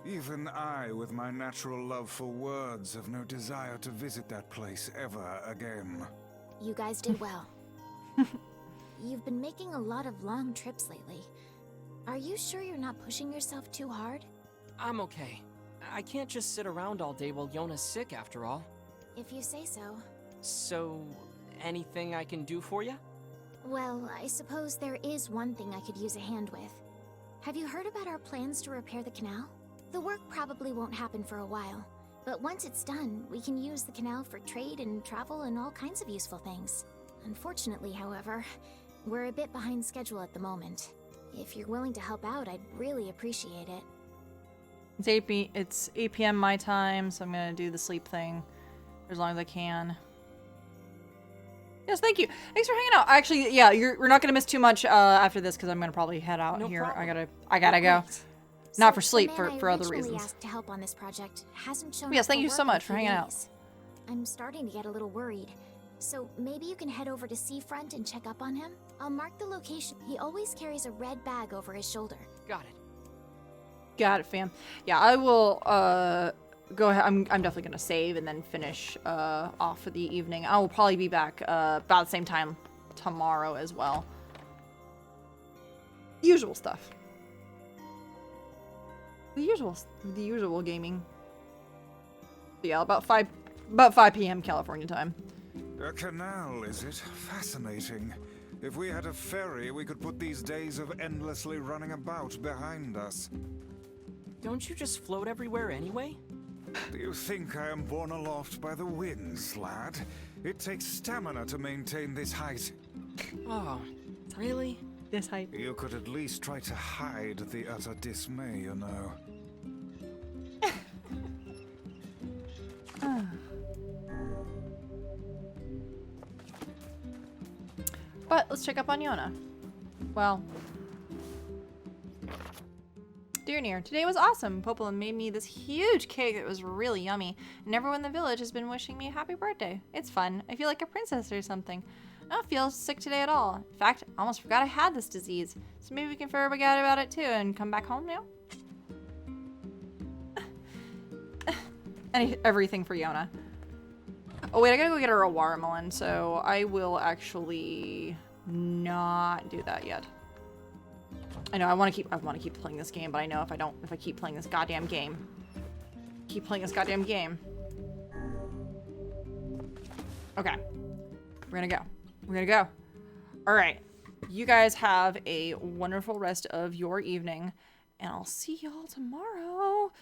Even I, with my natural love for words, have no desire to visit that place ever again. You guys did well. You've been making a lot of long trips lately. Are you sure you're not pushing yourself too hard? I'm okay. I can't just sit around all day while Yona's sick, after all. If you say so. So, anything I can do for you? Well, I suppose there is one thing I could use a hand with. Have you heard about our plans to repair the canal? The work probably won't happen for a while, but once it's done, we can use the canal for trade and travel and all kinds of useful things. Unfortunately, however, we're a bit behind schedule at the moment. If you're willing to help out, I'd really appreciate it. It's 8 p.m. my time, so I'm gonna do the sleep thing for as long as I can. Yes, thank you. Thanks for hanging out. Actually, yeah, we're not gonna miss too much after this because I'm gonna probably head out here. Problem. I gotta go. So Not for sleep, the man for I other originally reasons. asked to help on this project hasn't shown Yes, up thank for you so work in a much for few hanging out. days. I'm starting to get a little worried. So maybe you can head over to Seafront and check up on him? I'll mark the location. He always carries a red bag over his shoulder. Got it. Got it, fam. Yeah, I will go ahead. I'm definitely gonna save and then finish off for the evening. I will probably be back about the same time tomorrow as well. Usual stuff. The usual gaming. So yeah, about 5 p.m. California time. A canal, is it? Fascinating. If we had a ferry, we could put these days of endlessly running about behind us. Don't you just float everywhere anyway? Do you think I am borne aloft by the winds, lad? It takes stamina to maintain this height. Oh, really? This height. You could at least try to hide the utter dismay, you know. But let's check up on Yona. Well, dear NieR, today was awesome. Popola made me this huge cake that was really yummy, and everyone in the village has been wishing me a happy birthday. It's fun. I feel like a princess or something. I don't feel sick today at all. In fact, I almost forgot I had this disease. So maybe we can forget about it too and come back home now? Everything for Yona. Oh wait, I gotta go get her a watermelon, so I will actually not do that yet. I know I want to keep playing this game, but I know if I keep playing this goddamn game. Okay. We're gonna go. All right. You guys have a wonderful rest of your evening, and I'll see y'all tomorrow.